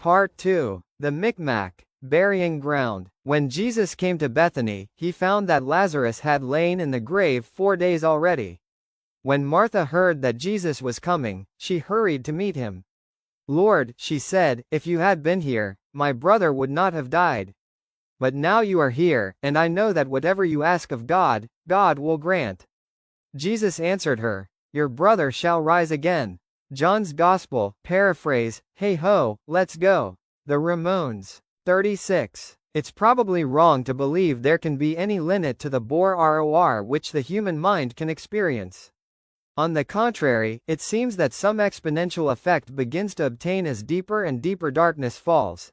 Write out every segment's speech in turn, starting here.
Part 2. The Micmac, Burying Ground. When Jesus came to Bethany, he found that Lazarus had lain in the grave 4 days already. When Martha heard that Jesus was coming, she hurried to meet him. "Lord," she said, "if you had been here, my brother would not have died. But now you are here, and I know that whatever you ask of God, God will grant." Jesus answered her, "Your brother shall rise again." John's Gospel, paraphrase, "Hey ho, let's go." The Ramones. 36. It's probably wrong to believe there can be any limit to the bore ROR which the human mind can experience. On the contrary, it seems that some exponential effect begins to obtain as deeper and deeper darkness falls.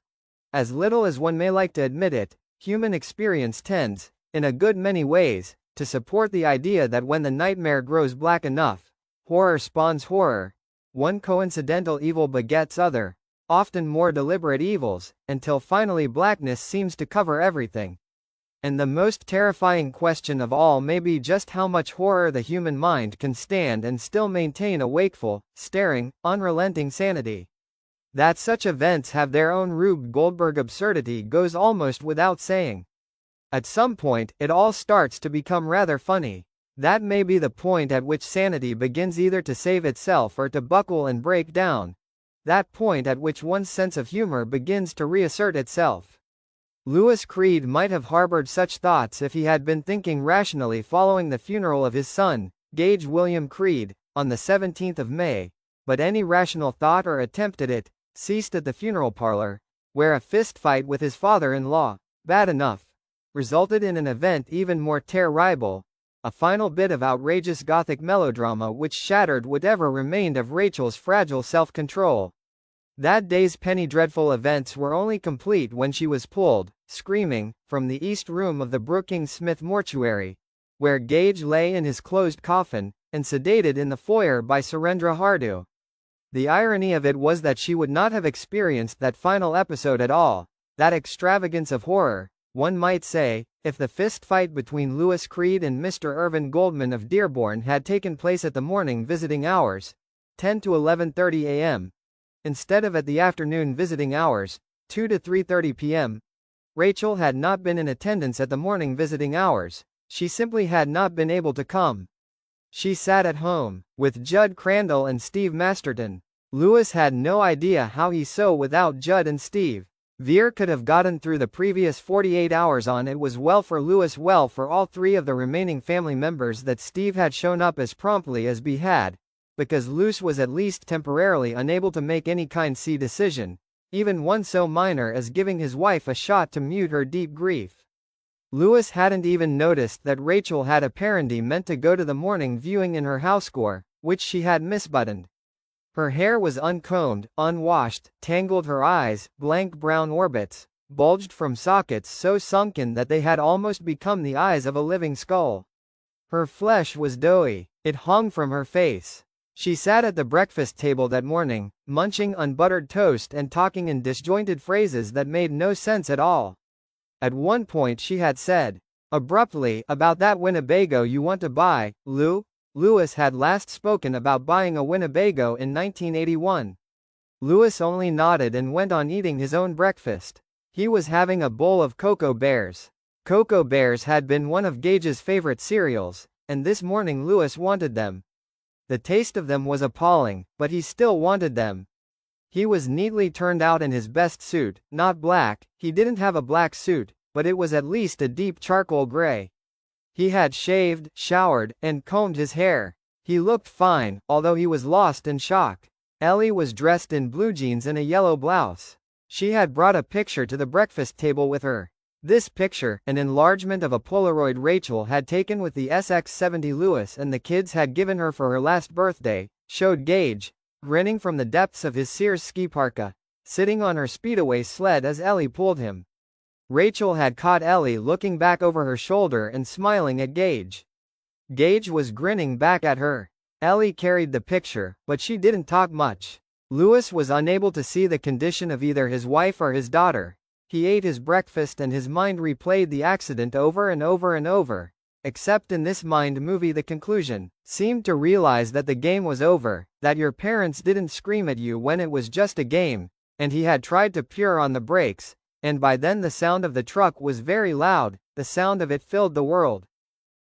As little as one may like to admit it, human experience tends, in a good many ways, to support the idea that when the nightmare grows black enough, horror spawns horror. One coincidental evil begets other, often more deliberate evils, until finally blackness seems to cover everything. And the most terrifying question of all may be just how much horror the human mind can stand and still maintain a wakeful, staring, unrelenting sanity. That such events have their own Rube Goldberg absurdity goes almost without saying. At some point, it all starts to become rather funny. That may be the point at which sanity begins either to save itself or to buckle and break down. That point at which one's sense of humor begins to reassert itself. Louis Creed might have harbored such thoughts if he had been thinking rationally following the funeral of his son, Gage William Creed, on the 17th of May, but any rational thought or attempt at it ceased at the funeral parlor, where a fist fight with his father-in-law, bad enough, resulted in an event even more terrible, a final bit of outrageous gothic melodrama which shattered whatever remained of Rachel's fragile self-control. That day's penny dreadful events were only complete when she was pulled, screaming, from the east room of the Brookings Smith mortuary, where Gage lay in his closed coffin, and sedated in the foyer by Surendra Hardu. The irony of it was that she would not have experienced that final episode at all, that extravagance of horror, one might say, if the fist fight between Louis Creed and Mr. Irvin Goldman of Dearborn had taken place at the morning visiting hours, 10 to 11:30 a.m., instead of at the afternoon visiting hours, 2 to 3:30 p.m. Rachel had not been in attendance at the morning visiting hours. She simply had not been able to come. She sat at home, with Judd Crandall and Steve Masterton. Louis had no idea how he so without Judd and Steve. Veer could have gotten through the previous 48 hours on it was well for Louis, well for all three of the remaining family members that Steve had shown up as promptly as he had, because Luce was at least temporarily unable to make any kind C decision, even one so minor as giving his wife a shot to mute her deep grief. Louis hadn't even noticed that Rachel had apparently meant to go to the morning viewing in her housecore, which she had misbuttoned. Her hair was uncombed, unwashed, tangled, her eyes, blank brown orbits, bulged from sockets so sunken that they had almost become the eyes of a living skull. Her flesh was doughy. It hung from her face. She sat at the breakfast table that morning, munching unbuttered toast and talking in disjointed phrases that made no sense at all. At one point she had said, abruptly, "About that Winnebago you want to buy, Lou?" Louis had last spoken about buying a Winnebago in 1981. Louis only nodded and went on eating his own breakfast. He was having a bowl of Cocoa Bears. Cocoa Bears had been one of Gage's favorite cereals, and this morning Louis wanted them. The taste of them was appalling, but he still wanted them. He was neatly turned out in his best suit, not black, he didn't have a black suit, but it was at least a deep charcoal gray. He had shaved, showered, and combed his hair. He looked fine, although he was lost in shock. Ellie was dressed in blue jeans and a yellow blouse. She had brought a picture to the breakfast table with her. This picture, an enlargement of a Polaroid Rachel had taken with the SX-70 Louis and the kids had given her for her last birthday, showed Gage, grinning from the depths of his Sears ski parka, sitting on her speedaway sled as Ellie pulled him. Rachel had caught Ellie looking back over her shoulder and smiling at Gage. Gage was grinning back at her. Ellie carried the picture, but she didn't talk much. Louis was unable to see the condition of either his wife or his daughter. He ate his breakfast and his mind replayed the accident over and over and over, except in this mind movie the conclusion seemed to realize that the game was over, that your parents didn't scream at you when it was just a game, and he had tried to pure on the brakes, and by then the sound of the truck was very loud, the sound of it filled the world.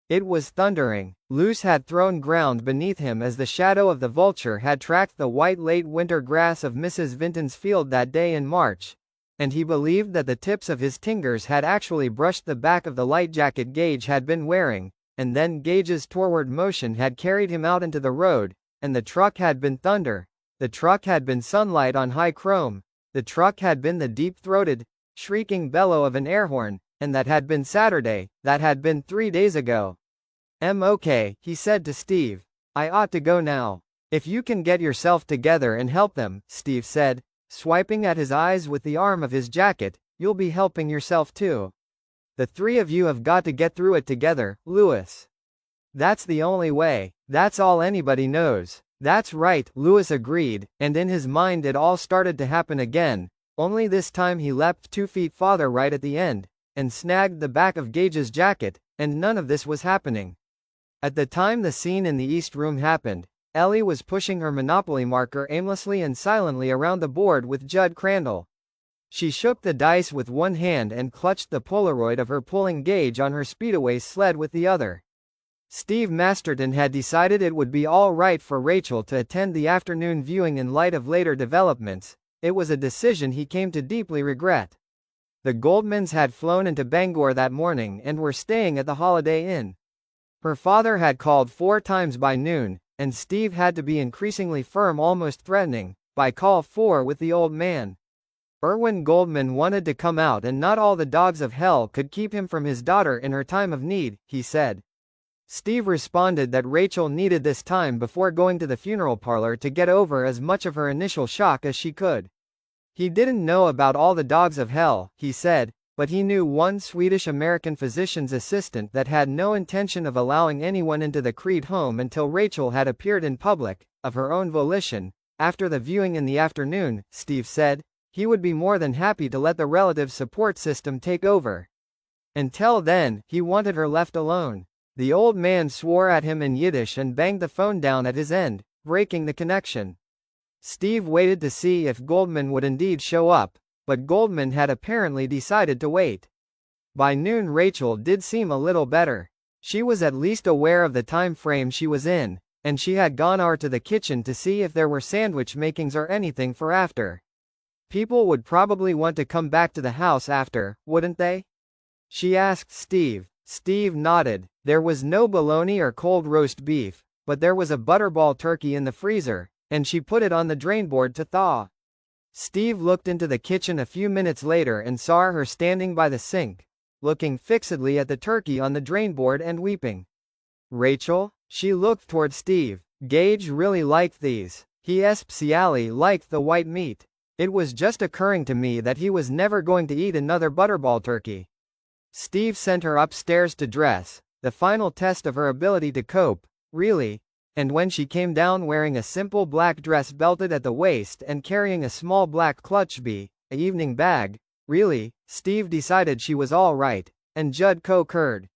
It was thundering. Luce had thrown ground beneath him as the shadow of the vulture had tracked the white late winter grass of Mrs. Vinton's field that day in March, and he believed that the tips of his fingers had actually brushed the back of the light jacket Gage had been wearing, and then Gage's forward motion had carried him out into the road, and the truck had been thunder. The truck had been sunlight on high chrome. The truck had been the deep-throated, shrieking bellow of an air horn, and that had been Saturday, that had been 3 days ago. "Okay," he said to Steve. "I ought to go now." "If you can get yourself together and help them," Steve said, swiping at his eyes with the arm of his jacket, "you'll be helping yourself too. The three of you have got to get through it together, Lewis. That's the only way. That's all anybody knows." "That's right," Lewis agreed, and in his mind it all started to happen again, only this time he leapt 2 feet farther right at the end, and snagged the back of Gage's jacket, and none of this was happening. At the time the scene in the East Room happened, Ellie was pushing her Monopoly marker aimlessly and silently around the board with Judd Crandall. She shook the dice with one hand and clutched the Polaroid of her pulling Gage on her Speedway sled with the other. Steve Masterton had decided it would be all right for Rachel to attend the afternoon viewing in light of later developments. It was a decision he came to deeply regret. The Goldmans had flown into Bangor that morning and were staying at the Holiday Inn. Her father had called 4 times by noon, and Steve had to be increasingly firm, almost threatening, by call 4 with the old man. Erwin Goldman wanted to come out and not all the dogs of hell could keep him from his daughter in her time of need, he said. Steve responded that Rachel needed this time before going to the funeral parlor to get over as much of her initial shock as she could. He didn't know about all the dogs of hell, he said, but he knew one Swedish-American physician's assistant that had no intention of allowing anyone into the Creed home until Rachel had appeared in public, of her own volition. After the viewing in the afternoon, Steve said, he would be more than happy to let the relative support system take over. Until then, he wanted her left alone. The old man swore at him in Yiddish and banged the phone down at his end, breaking the connection. Steve waited to see if Goldman would indeed show up, but Goldman had apparently decided to wait. By noon Rachel did seem a little better. She was at least aware of the time frame she was in, and she had gone over to the kitchen to see if there were sandwich makings or anything for after. People would probably want to come back to the house after, wouldn't they? She asked Steve. Steve nodded. There was no bologna or cold roast beef, but there was a butterball turkey in the freezer, and she put it on the drainboard to thaw. Steve looked into the kitchen a few minutes later and saw her standing by the sink, looking fixedly at the turkey on the drainboard and weeping. "Rachel?" She looked toward Steve. "Gage really liked these. He especially liked the white meat. It was just occurring to me that he was never going to eat another butterball turkey." Steve sent her upstairs to dress, the final test of her ability to cope, really, and when she came down wearing a simple black dress belted at the waist and carrying a small black clutchbee, an evening bag, really, Steve decided she was all right, and Judd concurred.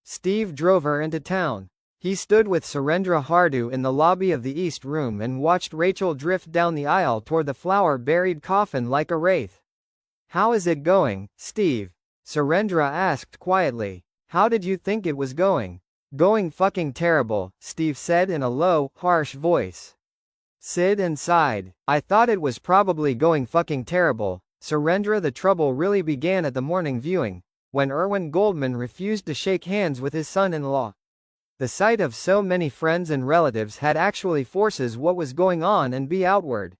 Steve drove her into town. He stood with Surendra Hardu in the lobby of the East Room and watched Rachel drift down the aisle toward the flower-buried coffin like a wraith. "How is it going, Steve?" Surendra asked quietly. "How did you think it was going?" "Going fucking terrible," Steve said in a low, harsh voice. Sid sighed. "I thought it was probably going fucking terrible, Surendra." The trouble really began at the morning viewing, when Erwin Goldman refused to shake hands with his son-in-law. The sight of so many friends and relatives had actually forces what was going on and be outward.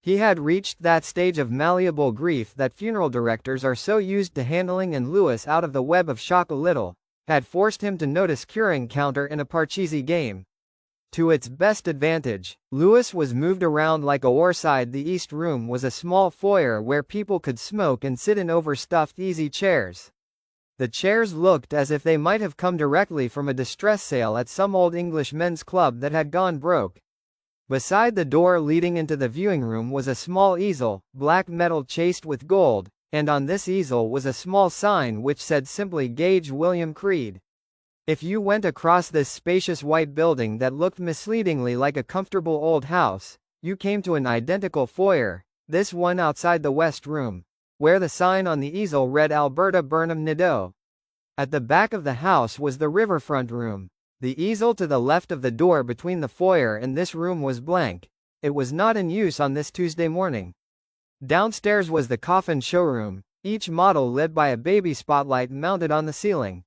He had reached that stage of malleable grief that funeral directors are so used to handling, and Lewis, out of the web of shock a little, had forced him to notice curing counter in a Parcheesi game. To its best advantage, Lewis was moved around like a warside. The East Room was a small foyer where people could smoke and sit in overstuffed easy chairs. The chairs looked as if they might have come directly from a distress sale at some old English men's club that had gone broke. Beside the door leading into the viewing room was a small easel, black metal chased with gold, and on this easel was a small sign which said simply "Gage William Creed." If you went across this spacious white building that looked misleadingly like a comfortable old house, you came to an identical foyer, This one outside the west room, where the sign on the easel read Alberta Burnham Nadeau. At the back of the house was the riverfront room. The easel to the left of the door between the foyer and this room was blank. It was not in use on this Tuesday morning. Downstairs was the coffin showroom, each model lit by a baby spotlight mounted on the ceiling.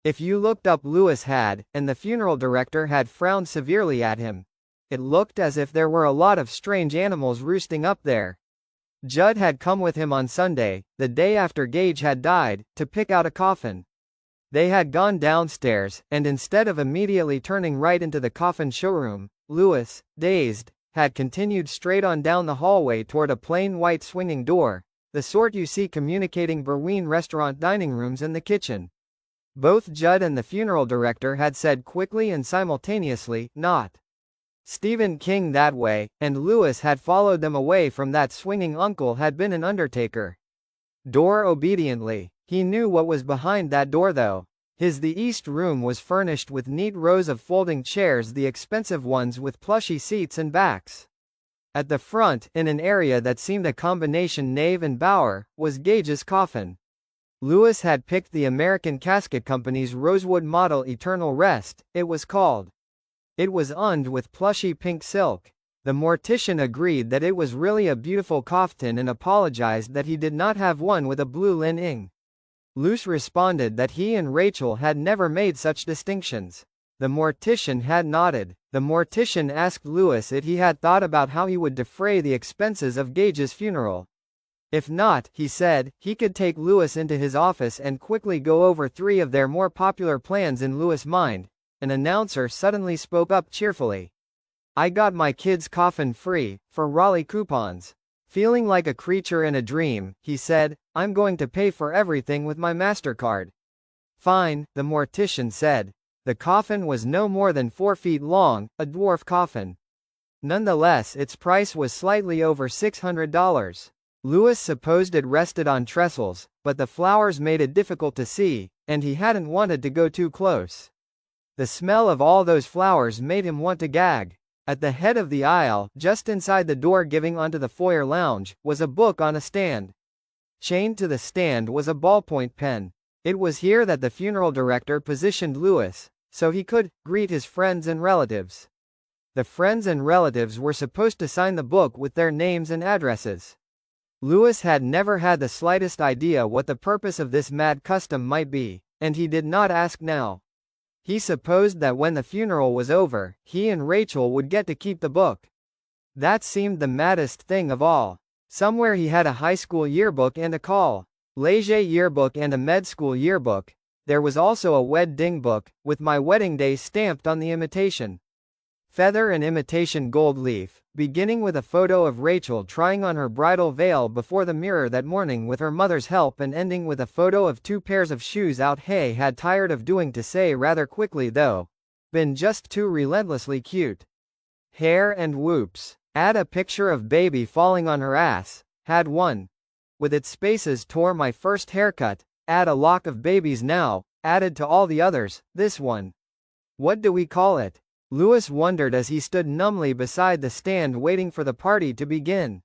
If you looked up, Lewis had, and the funeral director had frowned severely at him. It looked as if there were a lot of strange animals roosting up there. Judd had come with him on Sunday, the day after Gage had died, to pick out a coffin. They had gone downstairs, and instead of immediately turning right into the coffin showroom, Lewis, dazed, had continued straight on down the hallway toward a plain white swinging door, the sort you see communicating Berwyn restaurant dining rooms and the kitchen. Both Judd and the funeral director had said quickly and simultaneously, "Not Stephen King that way," and Lewis had followed them away from that swinging uncle had been an undertaker. Door obediently. He knew what was behind that door though. The east room was furnished with neat rows of folding chairs, the expensive ones with plushy seats and backs. At the front, in an area that seemed a combination nave and bower, was Gage's coffin. Lewis had picked the American Casket Company's rosewood model Eternal Rest, it was called. It was uned with plushy pink silk. The mortician agreed that it was really a beautiful coffin and apologized that he did not have one with a blue lining. Luce responded that he and Rachel had never made such distinctions. The mortician had nodded. The mortician asked Lewis if he had thought about how he would defray the expenses of Gage's funeral. If not, he said, he could take Lewis into his office and quickly go over 3 of their more popular plans in Lewis' mind. An announcer suddenly spoke up cheerfully. "I got my kid's coffin free, for Raleigh coupons." Feeling like a creature in a dream, he said, "I'm going to pay for everything with my MasterCard." "Fine," the mortician said. The coffin was no more than 4 feet long, a dwarf coffin. Nonetheless, its price was slightly over $600. Lewis supposed it rested on trestles, but the flowers made it difficult to see, and he hadn't wanted to go too close. The smell of all those flowers made him want to gag. At the head of the aisle, just inside the door giving onto the foyer lounge, was a book on a stand. Chained to the stand was a ballpoint pen. It was here that the funeral director positioned Lewis, so he could greet his friends and relatives. The friends and relatives were supposed to sign the book with their names and addresses. Lewis had never had the slightest idea what the purpose of this mad custom might be, and he did not ask now. He supposed that when the funeral was over, he and Rachel would get to keep the book. That seemed the maddest thing of all. Somewhere he had a high school yearbook and a college yearbook and a med school yearbook. There was also a wedding book, with my wedding day stamped on the imitation feather and imitation gold leaf, beginning with a photo of Rachel trying on her bridal veil before the mirror that morning with her mother's help, and ending with a photo of 2 pairs of shoes out. Hay had tired of doing to say rather quickly though. Been just too relentlessly cute. Hair and whoops. Add a picture of baby falling on her ass. Had one. With its spaces tore my first haircut. Add a lock of babies now. Added to all the others, this one. What do we call it? Lewis wondered as he stood numbly beside the stand waiting for the party to begin.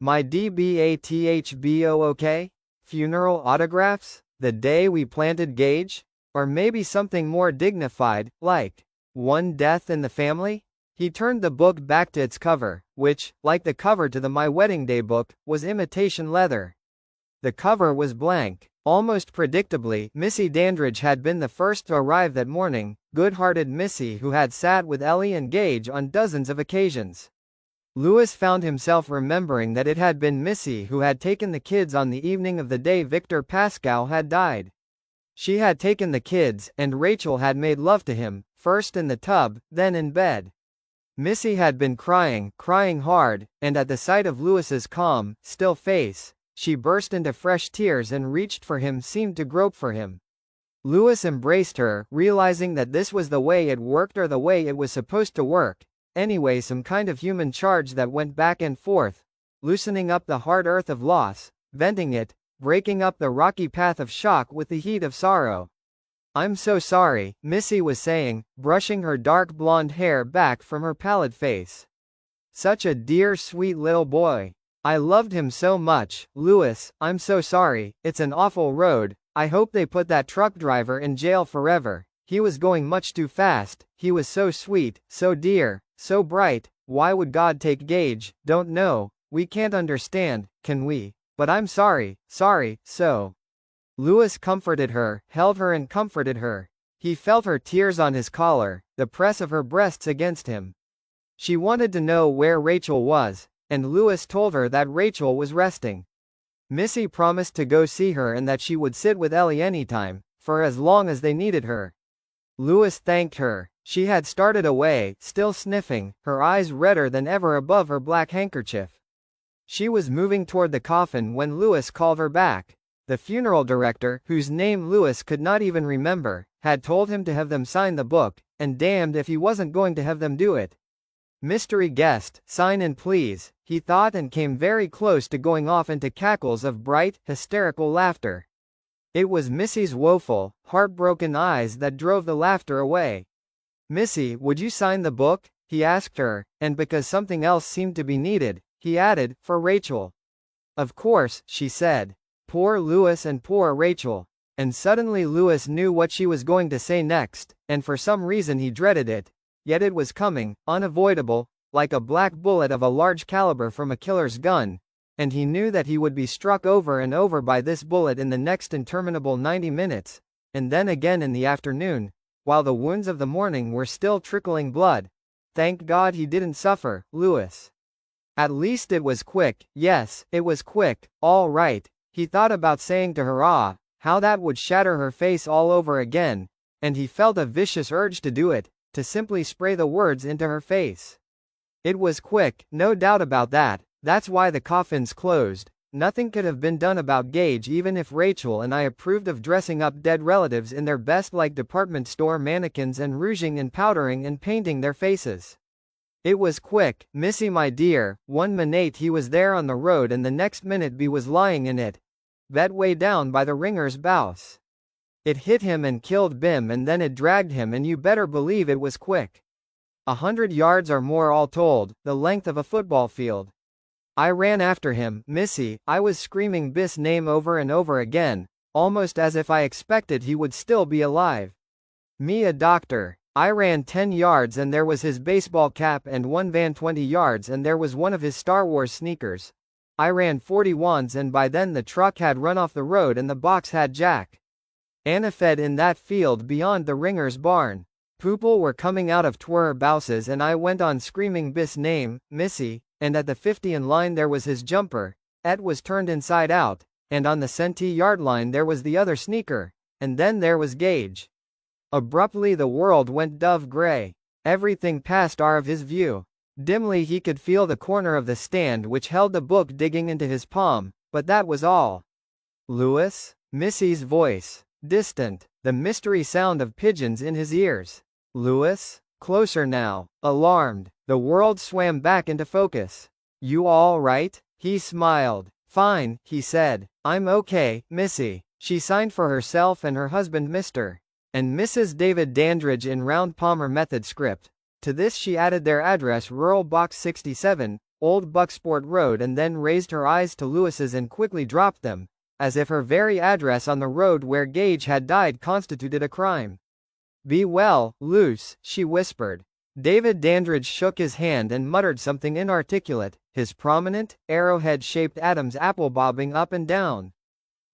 My DBATHBOOK? Funeral autographs? The day we planted Gage? Or maybe something more dignified, like, One Death in the Family? He turned the book back to its cover, which, like the cover to the My Wedding Day book, was imitation leather. The cover was blank. Almost predictably, Missy Dandridge had been the first to arrive that morning, good-hearted Missy who had sat with Ellie and Gage on dozens of occasions. Lewis found himself remembering that it had been Missy who had taken the kids on the evening of the day Victor Pascoe had died. She had taken the kids, and Rachel had made love to him, first in the tub, then in bed. Missy had been crying hard, and at the sight of Lewis's calm, still face, she burst into fresh tears and reached for him, seemed to grope for him. Lewis embraced her, realizing that this was the way it worked, or the way it was supposed to work. Anyway, some kind of human charge that went back and forth, loosening up the hard earth of loss, venting it, breaking up the rocky path of shock with the heat of sorrow. "I'm so sorry," Missy was saying, brushing her dark blonde hair back from her pallid face. "Such a dear, sweet little boy. I loved him so much, Louis, I'm so sorry, it's an awful road, I hope they put that truck driver in jail forever. He was going much too fast, he was so sweet, so dear, so bright, why would God take Gage, don't know, we can't understand, can we? But I'm sorry, so. Louis comforted her, held her and comforted her. He felt her tears on his collar, the press of her breasts against him. She wanted to know where Rachel was, and Louis told her that Rachel was resting. Missy promised to go see her and that she would sit with Ellie anytime, for as long as they needed her. Louis thanked her. She had started away, still sniffing, her eyes redder than ever above her black handkerchief. She was moving toward the coffin when Louis called her back. The funeral director, whose name Louis could not even remember, had told him to have them sign the book, and damned if he wasn't going to have them do it. Mystery guest, sign in please, he thought, and came very close to going off into cackles of bright, hysterical laughter. It was Missy's woeful, heartbroken eyes that drove the laughter away. Missy, would you sign the book? He asked her, and because something else seemed to be needed, he added, for Rachel. Of course, she said. Poor Louis and poor Rachel. And suddenly Louis knew what she was going to say next, and for some reason he dreaded it. Yet it was coming, unavoidable, like a black bullet of a large caliber from a killer's gun, and he knew that he would be struck over and over by this bullet in the next interminable 90 minutes, and then again in the afternoon, while the wounds of the morning were still trickling blood. Thank God he didn't suffer, Louis. At least it was quick, yes, it was quick, all right. He thought about saying to her how that would shatter her face all over again, and he felt a vicious urge to do it, to simply spray the words into her face. It was quick, no doubt about that, that's why the coffin's closed. Nothing could have been done about Gage even if Rachel and I approved of dressing up dead relatives in their best like department store mannequins and rouging and powdering and painting their faces. It was quick, Missy my dear, 1 minute he was there on the road and the next minute B was lying in it. Bet way down by the ringer's bouse. It hit him and killed Bim and then it dragged him and you better believe it was quick. 100 yards or more all told, the length of a football field. I ran after him, Missy, I was screaming Bis' name over and over again, almost as if I expected he would still be alive. Me a doctor. I ran 10 yards and there was his baseball cap and one van 20 yards and there was one of his Star Wars sneakers. I ran 40 wands and by then the truck had run off the road and the box had Jack Anna fed in that field beyond the ringer's barn. People were coming out of twir bouses and I went on screaming Bis' name, Missy, and at the 50 in line there was his jumper, it was turned inside out, and on the 70-yard line there was the other sneaker, and then there was Gage. Abruptly the world went dove gray. Everything passed out of his view. Dimly he could feel the corner of the stand which held the book digging into his palm, but that was all. Louis? Missy's voice. Distant, the mystery sound of pigeons in his ears. Louis? Closer now. Alarmed, the world swam back into focus. You all right? He smiled. Fine, he said. I'm okay, Missy. She signed for herself and her husband Mr. and Mrs. David Dandridge in round Palmer method script. To this she added their address, Rural Box 67, Old Bucksport Road, and then raised her eyes to Louis's and quickly dropped them, as if her very address on the road where Gage had died constituted a crime. Be well, Luce, she whispered. David Dandridge shook his hand and muttered something inarticulate, his prominent, arrowhead-shaped Adam's apple bobbing up and down.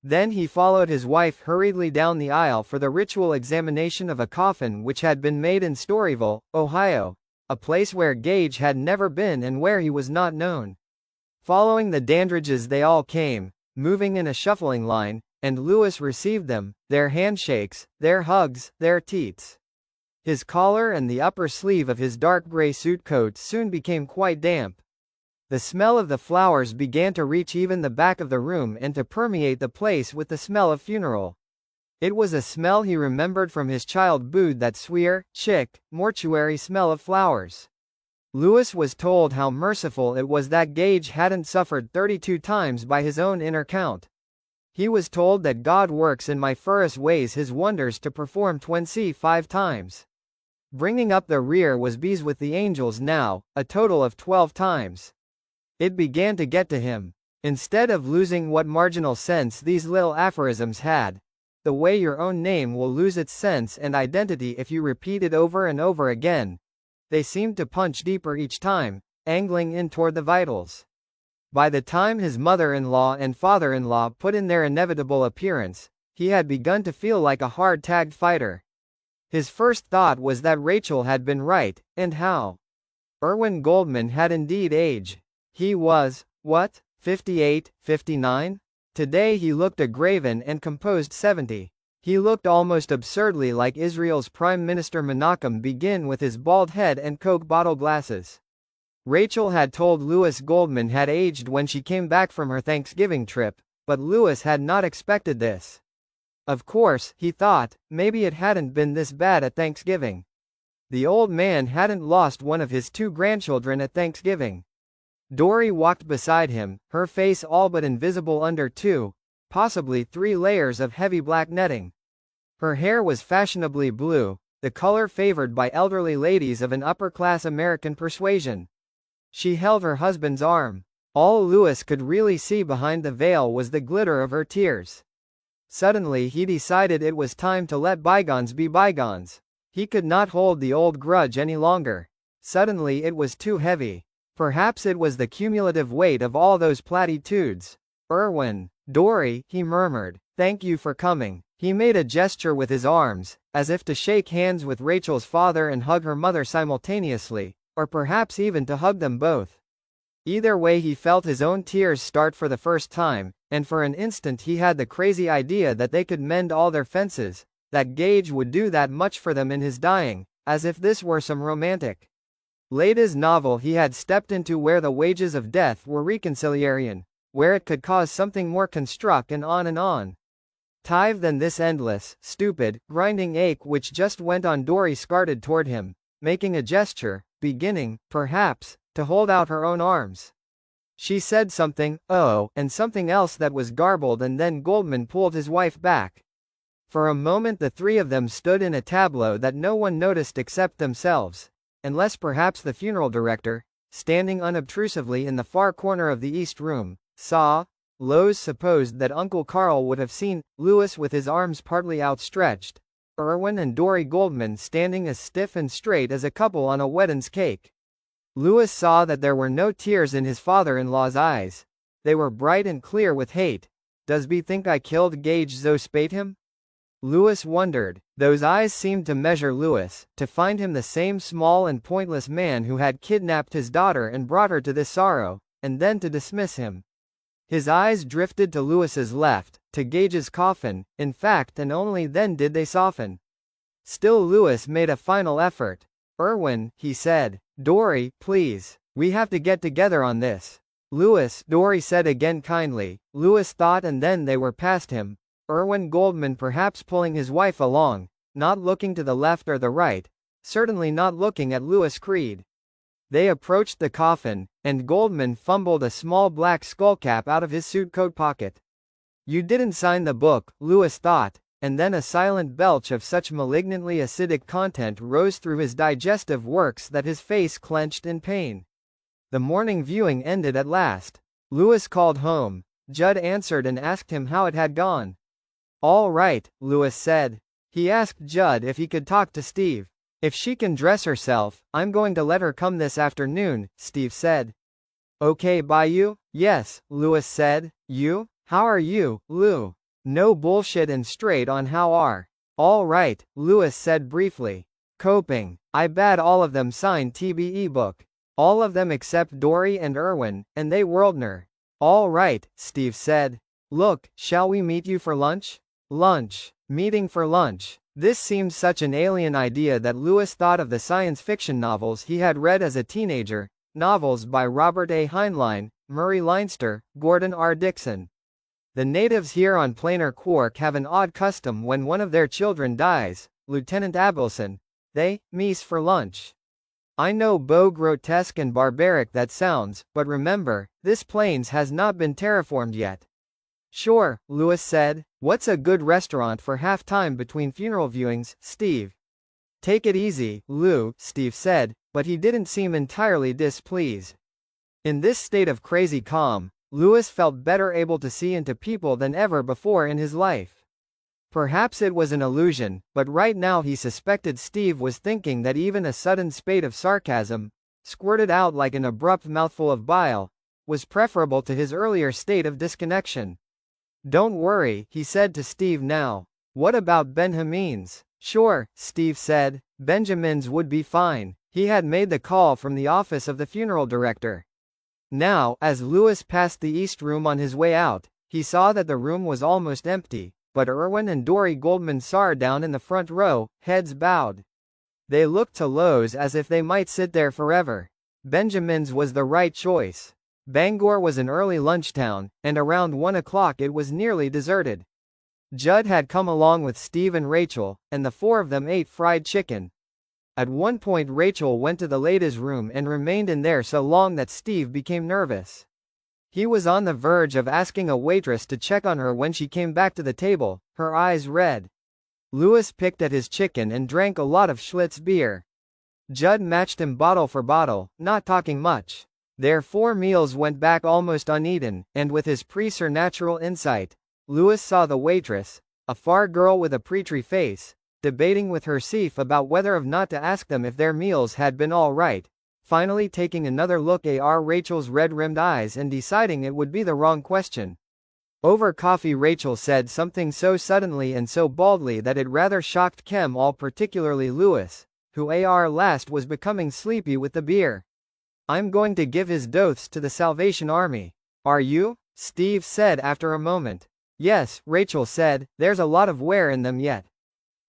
Then he followed his wife hurriedly down the aisle for the ritual examination of a coffin which had been made in Storyville, Ohio, a place where Gage had never been and where he was not known. Following the Dandridges they all came, moving in a shuffling line, and Louis received them, their handshakes, their hugs, their teats. His collar and the upper sleeve of his dark gray suit coat soon became quite damp. The smell of the flowers began to reach even the back of the room and to permeate the place with the smell of funeral. It was a smell he remembered from his childhood, that swear, chick, mortuary smell of flowers. Louis was told how merciful it was that Gage hadn't suffered 32 times by his own inner count. He was told that God works in mysterious ways his wonders to perform 25 times. Bringing up the rear was bees with the angels now, a total of 12 times. It began to get to him. Instead of losing what marginal sense these little aphorisms had, the way your own name will lose its sense and identity if you repeat it over and over again, they seemed to punch deeper each time, angling in toward the vitals. By the time his mother-in-law and father-in-law put in their inevitable appearance, he had begun to feel like a hard-tagged fighter. His first thought was that Rachel had been right, and how. Erwin Goldman had indeed aged. He was, what, 58, 59? Today he looked a graven and composed 70. He looked almost absurdly like Israel's Prime Minister Menachem Begin with his bald head and Coke bottle glasses. Rachel had told Louis Goldman had aged when she came back from her Thanksgiving trip, but Louis had not expected this. Of course, he thought, maybe it hadn't been this bad at Thanksgiving. The old man hadn't lost one of his 2 grandchildren at Thanksgiving. Dory walked beside him, her face all but invisible under 2, possibly 3 layers of heavy black netting. Her hair was fashionably blue, the color favored by elderly ladies of an upper-class American persuasion. She held her husband's arm. All Louis could really see behind the veil was the glitter of her tears. Suddenly he decided it was time to let bygones be bygones. He could not hold the old grudge any longer. Suddenly it was too heavy. Perhaps it was the cumulative weight of all those platitudes. Erwin, Dory, he murmured, thank you for coming. He made a gesture with his arms, as if to shake hands with Rachel's father and hug her mother simultaneously, or perhaps even to hug them both. Either way he felt his own tears start for the first time, and for an instant he had the crazy idea that they could mend all their fences, that Gage would do that much for them in his dying, as if this were some romantic Lada's novel he had stepped into where the wages of death were reconciliarian, where it could cause something more construct and on and on. Tive than this endless, stupid, grinding ache which just went on. Dory started toward him, making a gesture, beginning, perhaps, to hold out her own arms. She said something, and something else that was garbled, and then Goldman pulled his wife back. For a moment the 3 of them stood in a tableau that no one noticed except themselves, unless perhaps the funeral director, standing unobtrusively in the far corner of the east room, saw. Lowe's supposed that Uncle Carl would have seen Louis with his arms partly outstretched, Erwin and Dory Goldman standing as stiff and straight as a couple on a wedding's cake. Louis saw that there were no tears in his father-in-law's eyes. They were bright and clear with hate. Does be think I killed Gage zo spate him? Louis wondered. Those eyes seemed to measure Louis, to find him the same small and pointless man who had kidnapped his daughter and brought her to this sorrow, and then to dismiss him. His eyes drifted to Louis's left, to Gage's coffin, in fact, and only then did they soften. Still Louis made a final effort. Erwin, he said. Dory, please. We have to get together on this. Louis, Dory said again kindly. Louis thought, and then they were past him. Erwin Goldman perhaps pulling his wife along, not looking to the left or the right, certainly not looking at Louis Creed. They approached the coffin, and Goldman fumbled a small black skullcap out of his suit coat pocket. You didn't sign the book, Louis thought, and then a silent belch of such malignantly acidic content rose through his digestive works that his face clenched in pain. The morning viewing ended at last. Louis called home. Judd answered and asked him how it had gone. All right, Louis said. He asked Judd if he could talk to Steve. If she can dress herself, I'm going to let her come this afternoon, Steve said. Okay by you? Yes, Louis said. You? How are you, Lou? No bullshit and straight on how are. All right, Louis said briefly. Coping. I bade all of them sign TBE book. All of them except Dory and Erwin, and they Worldner. All right, Steve said. Look, shall we meet you for lunch? Lunch. Meeting for lunch. This seemed such an alien idea that Louis thought of the science fiction novels he had read as a teenager, novels by Robert A. Heinlein, Murray Leinster, Gordon R. Dixon. The natives here on planar Quark have an odd custom. When one of their children dies, Lieutenant Abelson, they meet for lunch. I know how grotesque and barbaric that sounds, but remember, this plains has not been terraformed yet. Sure, Louis said. What's a good restaurant for half-time between funeral viewings, Steve? Take it easy, Lou, Steve said, but he didn't seem entirely displeased. In this state of crazy calm, Louis felt better able to see into people than ever before in his life. Perhaps it was an illusion, but right now he suspected Steve was thinking that even a sudden spate of sarcasm, squirted out like an abrupt mouthful of bile, was preferable to his earlier state of disconnection. "Don't worry," he said to Steve now. "What about Benjamin's?" "Sure," Steve said. "Benjamin's would be fine." He had made the call from the office of the funeral director. Now, as Louis passed the East Room on his way out, he saw that the room was almost empty, but Irwin and Dory Goldman Sarr down in the front row, heads bowed. They looked to Lowe's as if they might sit there forever. Benjamin's was the right choice. Bangor was an early lunch town, and around 1 o'clock it was nearly deserted. Judd had come along with Steve and Rachel, and the four of them ate fried chicken. At one point Rachel went to the ladies' room and remained in there so long that Steve became nervous. He was on the verge of asking a waitress to check on her when she came back to the table, her eyes red. Louis picked at his chicken and drank a lot of Schlitz beer. Judd matched him bottle for bottle, not talking much. Their 4 meals went back almost uneaten, and with his preternatural insight, Louis saw the waitress, a far girl with a pretty face, debating with her chef about whether or not to ask them if their meals had been all right, finally taking another look at Rachel's red-rimmed eyes and deciding it would be the wrong question. Over coffee Rachel said something so suddenly and so baldly that it rather shocked Kem, all particularly Louis, who last was becoming sleepy with the beer. "I'm going to give his doses to the Salvation Army." "Are you?" Steve said after a moment. "Yes," Rachel said, "there's a lot of wear in them yet.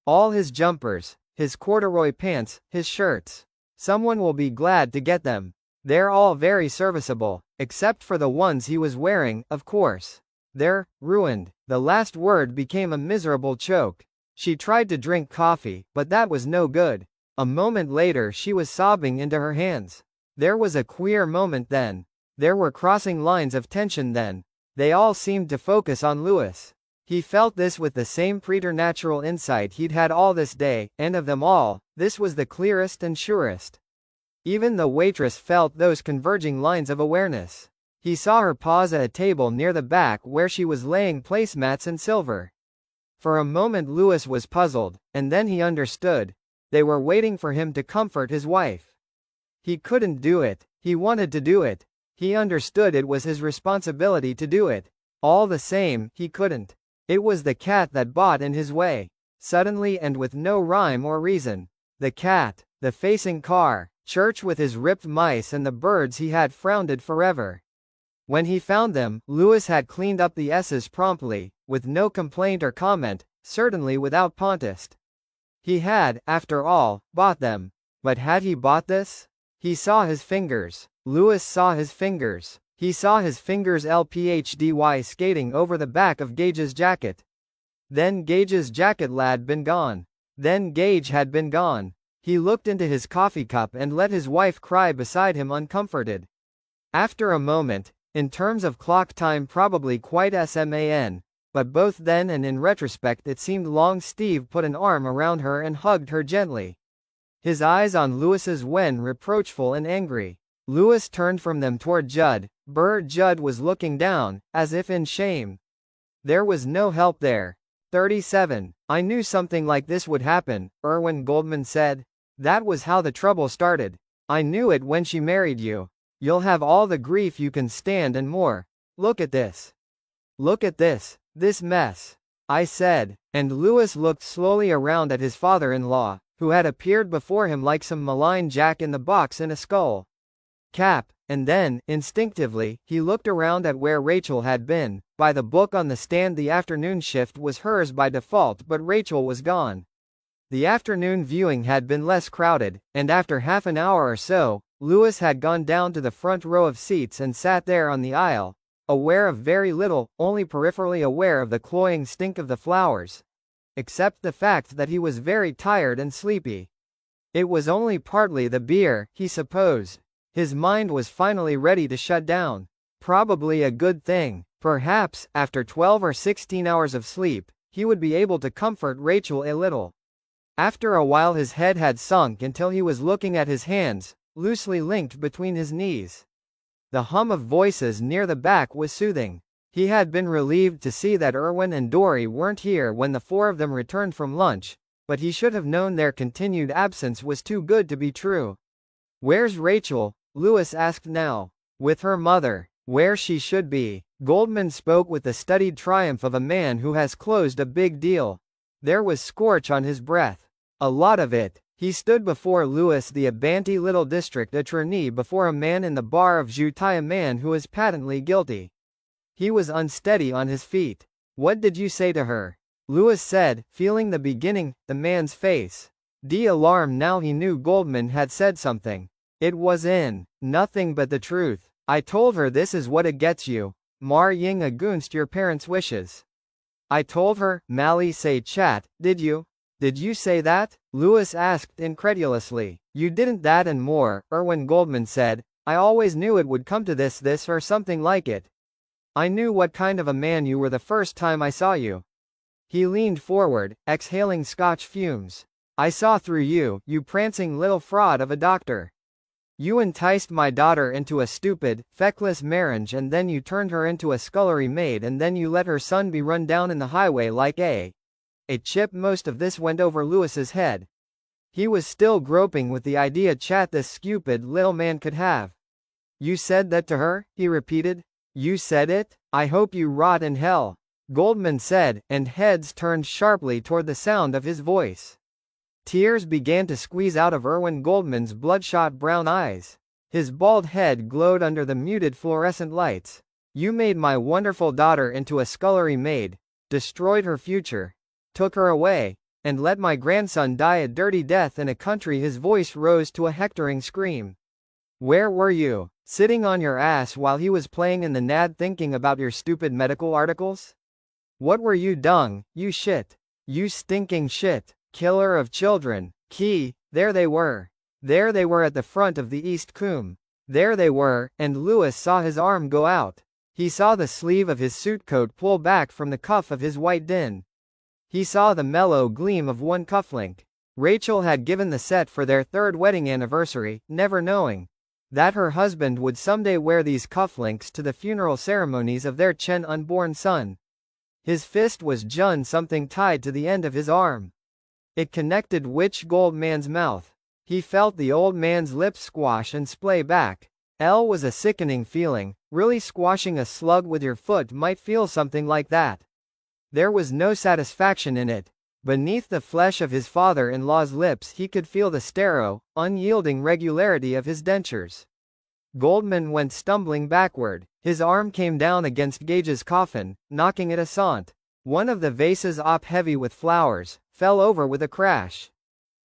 All his jumpers, his corduroy pants, his shirts. Someone will be glad to get them. They're all very serviceable, except for the ones he was wearing, of course. They're ruined." The last word became a miserable choke. She tried to drink coffee, but that was no good. A moment later she was sobbing into her hands. There was a queer moment then. There were crossing lines of tension then. They all seemed to focus on Louis. He felt this with the same preternatural insight he'd had all this day, and of them all, this was the clearest and surest. Even the waitress felt those converging lines of awareness. He saw her pause at a table near the back where she was laying placemats and silver. For a moment Louis was puzzled, and then he understood. They were waiting for him to comfort his wife. He couldn't do it. He wanted to do it. He understood it was his responsibility to do it. All the same, he couldn't. It was the cat that bought in his way. Suddenly and with no rhyme or reason. The cat, the facing car, church with his ripped mice and the birds he had frowned forever. When he found them, Louis had cleaned up the S's promptly, with no complaint or comment, certainly without Pontest. He had, after all, bought them. But had he bought this? He saw his fingers. Louis saw his fingers. He saw his fingers LPHDY skating over the back of Gage's jacket. Then Gage's jacket lad been gone. Then Gage had been gone. He looked into his coffee cup and let his wife cry beside him uncomforted. After a moment, in terms of clock time probably quite SMAN, but both then and in retrospect it seemed long, Steve put an arm around her and hugged her gently. His eyes on Louis's when reproachful and angry. Louis turned from them toward Judd. Judd was looking down, as if in shame. There was no help there. 37. "I knew something like this would happen," Irwin Goldman said. "That was how the trouble started. I knew it when she married you. You'll have all the grief you can stand and more. Look at this. Look at this. This mess," I said, and Louis looked slowly around at his father-in-law, who had appeared before him like some malign jack-in-the-box in a skull cap, and then, instinctively, he looked around at where Rachel had been. By the book on the stand the afternoon shift was hers by default, but Rachel was gone. The afternoon viewing had been less crowded, and after half an hour or so, Louis had gone down to the front row of seats and sat there on the aisle, aware of very little, only peripherally aware of the cloying stink of the flowers. Except the fact that he was very tired and sleepy. It was only partly the beer, he supposed. His mind was finally ready to shut down. Probably a good thing. Perhaps, after 12 or 16 hours of sleep, he would be able to comfort Rachel a little. After a while his head had sunk until he was looking at his hands, loosely linked between his knees. The hum of voices near the back was soothing. He had been relieved to see that Erwin and Dory weren't here when the four of them returned from lunch, but he should have known their continued absence was too good to be true. "Where's Rachel?" Lewis asked now. "With her mother. Where she should be." Goldman spoke with the studied triumph of a man who has closed a big deal. There was scorch on his breath. A lot of it. He stood before Lewis, the Abanti little district attorney, before a man in the bar of Jutai, a man who is patently guilty. He was unsteady on his feet. "What did you say to her?" Lewis said, feeling the man's face. Alarmed now he knew Goldman had said something. It was nothing but the truth. "I told her this is what it gets you. Mar ying against your parents' wishes." "I told her," Mally say chat, "did you? Did you say that?" Lewis asked incredulously. "You didn't that and more," Erwin Goldman said. "I always knew it would come to this or something like it. I knew what kind of a man you were the first time I saw you." He leaned forward, exhaling Scotch fumes. "I saw through you, you prancing little fraud of a doctor. You enticed my daughter into a stupid, feckless marriage, and then you turned her into a scullery maid, and then you let her son be run down in the highway like a chip." Most of this went over Lewis's head. He was still groping with the idea chat this stupid little man could have. "You said that to her?" he repeated. "You said it? I hope you rot in hell," Goldman said, and heads turned sharply toward the sound of his voice. Tears began to squeeze out of Erwin Goldman's bloodshot brown eyes. His bald head glowed under the muted fluorescent lights. "You made my wonderful daughter into a scullery maid, destroyed her future, took her away, and let my grandson die a dirty death in a country." His voice rose to a hectoring scream. "Where were you? Sitting on your ass while he was playing in the NAD thinking about your stupid medical articles? What were you dung, you shit? You stinking shit. Killer of children. Key." There they were. There they were at the front of the East Coombe. There they were, and Lewis saw his arm go out. He saw the sleeve of his suit coat pull back from the cuff of his white din. He saw the mellow gleam of one cufflink. Rachel had given the set for their third wedding anniversary, never knowing that her husband would someday wear these cufflinks to the funeral ceremonies of their Chen unborn son. His fist was something tied to the end of his arm. It connected Goldman's mouth. He felt the old man's lips squash and splay back. Was a sickening feeling. Really squashing a slug with your foot might feel something like that. There was no satisfaction in it. Beneath the flesh of his father-in-law's lips he could feel the sterile, unyielding regularity of his dentures. Goldman went stumbling backward. His arm came down against Gage's coffin, knocking it aslant. One of the vases, heavy with flowers, fell over with a crash.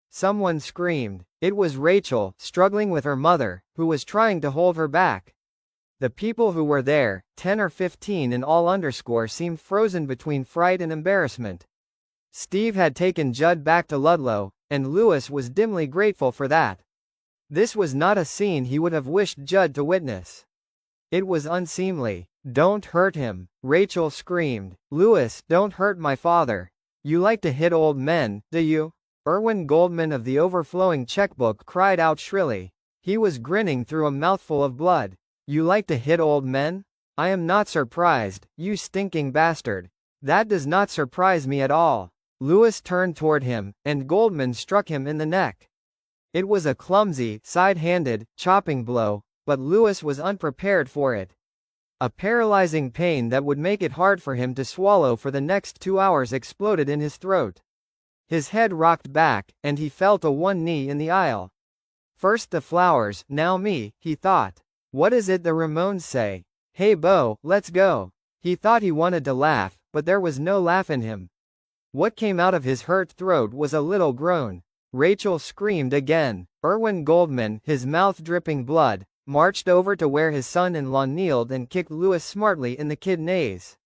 Someone screamed. It was Rachel, struggling with her mother, who was trying to hold her back. The people who were there, 10 or 15 in all, seemed frozen between fright and embarrassment. Steve had taken Judd back to Ludlow, and Lewis was dimly grateful for that. This was not a scene he would have wished Judd to witness. It was unseemly. "Don't hurt him," Rachel screamed. "Lewis, don't hurt my father. You like to hit old men, do you?" Erwin Goldman of the overflowing checkbook cried out shrilly. He was grinning through a mouthful of blood. "You like to hit old men? I am not surprised, you stinking bastard. That does not surprise me at all." Lewis turned toward him, and Goldman struck him in the neck. It was a clumsy, side-handed, chopping blow, but Lewis was unprepared for it. A paralyzing pain that would make it hard for him to swallow for the next 2 hours exploded in his throat. His head rocked back, and he fell to one knee in the aisle. First the flowers, now me, he thought. What is it the Ramones say? Hey Bo, let's go. He thought he wanted to laugh, but there was no laugh in him. What came out of his hurt throat was a little groan. Rachel screamed again. Erwin Goldman, his mouth dripping blood, marched over to where his son-in-law kneeled and kicked Lewis smartly in the kidneys.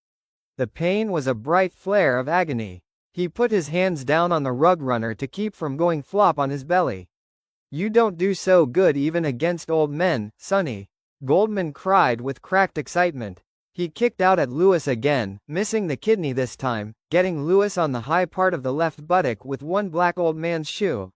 The pain was a bright flare of agony. He put his hands down on the rug runner to keep from going flop on his belly. You don't do so good even against old men, Sonny, Goldman cried with cracked excitement. He kicked out at Lewis again, missing the kidney this time, getting Lewis on the high part of the left buttock with one black old man's shoe.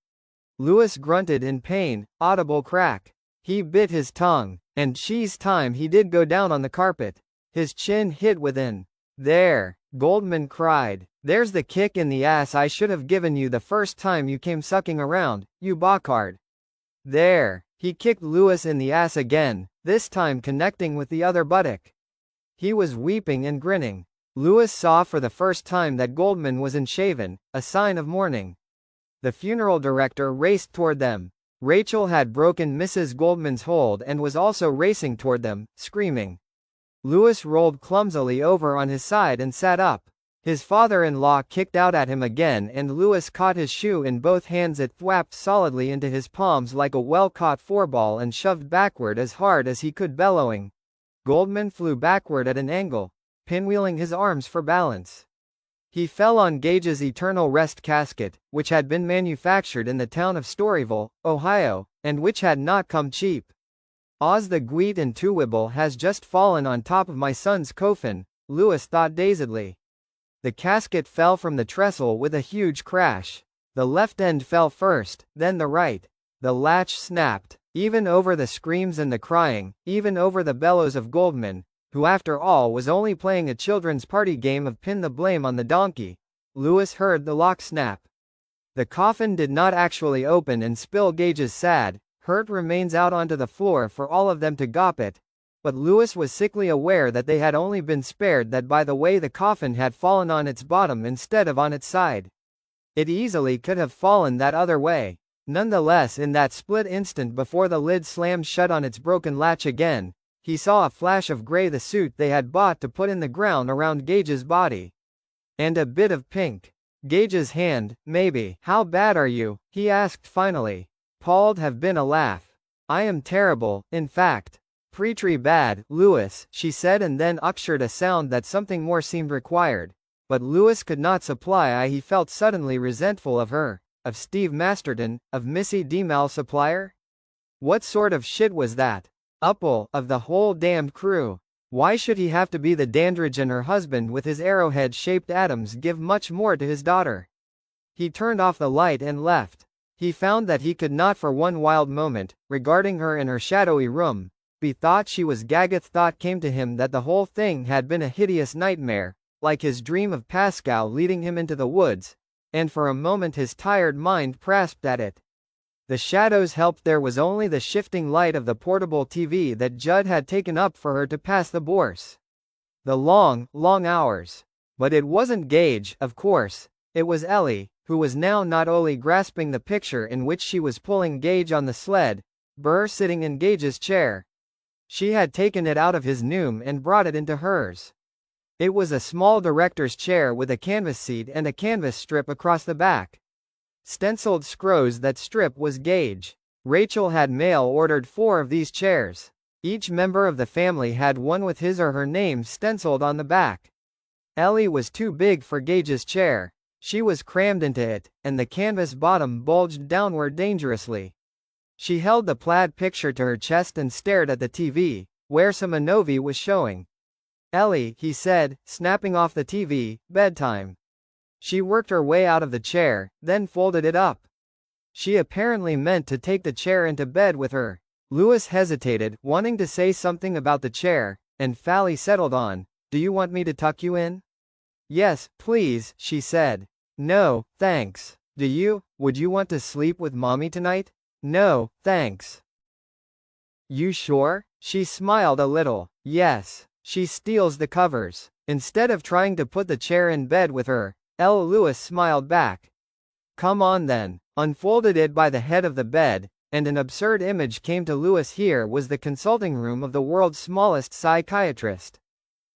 Lewis grunted in pain, audible crack. He bit his tongue. And she's time he did go down on the carpet. His chin hit within. There, Goldman cried. There's the kick in the ass I should have given you the first time you came sucking around, you bocard. There, he kicked Lewis in the ass again, this time connecting with the other buttock. He was weeping and grinning. Lewis saw for the first time that Goldman was unshaven, a sign of mourning. The funeral director raced toward them. Rachel had broken Mrs. Goldman's hold and was also racing toward them, screaming. Lewis rolled clumsily over on his side and sat up. His father-in-law kicked out at him again and Lewis caught his shoe in both hands. It thwapped solidly into his palms like a well-caught fourball and shoved backward as hard as he could, bellowing. Goldman flew backward at an angle, pinwheeling his arms for balance. He fell on Gage's eternal rest casket, which had been manufactured in the town of Storyville, Ohio, and which had not come cheap. Oz the Gweet and Tuwibble has just fallen on top of my son's coffin, Lewis thought dazedly. The casket fell from the trestle with a huge crash. The left end fell first, then the right. The latch snapped. Even over the screams and the crying, even over the bellows of Goldman, who after all was only playing a children's party game of pin the blame on the donkey, Lewis heard the lock snap. The coffin did not actually open and spill Gage's sad, hurt remains out onto the floor for all of them to gawp at, but Lewis was sickly aware that they had only been spared that by the way the coffin had fallen on its bottom instead of on its side. It easily could have fallen that other way. Nonetheless, in that split instant before the lid slammed shut on its broken latch again, he saw a flash of gray, the suit they had bought to put in the ground around Gage's body. And a bit of pink. Gage's hand, maybe. How bad are you? He asked finally. Paul'd have been a laugh. I am terrible, in fact. Pretty bad, Lewis, she said, and then ushered a sound that something more seemed required. But Lewis could not supply. He felt suddenly resentful of her. Of Steve Masterton, of Missy DeMal supplier? What sort of shit was that? Upple, of the whole damned crew. Why should he have to be the Dandridge and her husband with his arrowhead-shaped atoms give much more to his daughter? He turned off the light and left. He found that he could not for one wild moment, regarding her in her shadowy room, be thought she was Gaggeth. Thought came to him that the whole thing had been a hideous nightmare, like his dream of Pascal leading him into the woods, and for a moment his tired mind grasped at it. The shadows helped. There was only the shifting light of the portable TV that Judd had taken up for her to pass the bourse. The long, long hours. But it wasn't Gage, of course. It was Ellie, who was now not only grasping the picture in which she was pulling Gage on the sled, Burr sitting in Gage's chair. She had taken it out of his noom and brought it into hers. It was a small director's chair with a canvas seat and a canvas strip across the back. Stenciled screws. That strip was Gage. Rachel had mail-ordered 4 of these chairs. Each member of the family had one with his or her name stenciled on the back. Ellie was too big for Gage's chair. She was crammed into it, and the canvas bottom bulged downward dangerously. She held the plaid picture to her chest and stared at the TV, where some movie was showing. Ellie, he said, snapping off the TV, bedtime. She worked her way out of the chair, then folded it up. She apparently meant to take the chair into bed with her. Lewis hesitated, wanting to say something about the chair, and Fally settled on, "Do you want me to tuck you in?" "Yes, please," she said. "No, thanks. Do you? Would you want to sleep with Mommy tonight?" "No, thanks." "You sure?" She smiled a little. "Yes." She steals the covers. Instead of trying to put the chair in bed with her, Lewis smiled back. "Come on then." Unfolded it by the head of the bed, and an absurd image came to Lewis. Here was the consulting room of the world's smallest psychiatrist.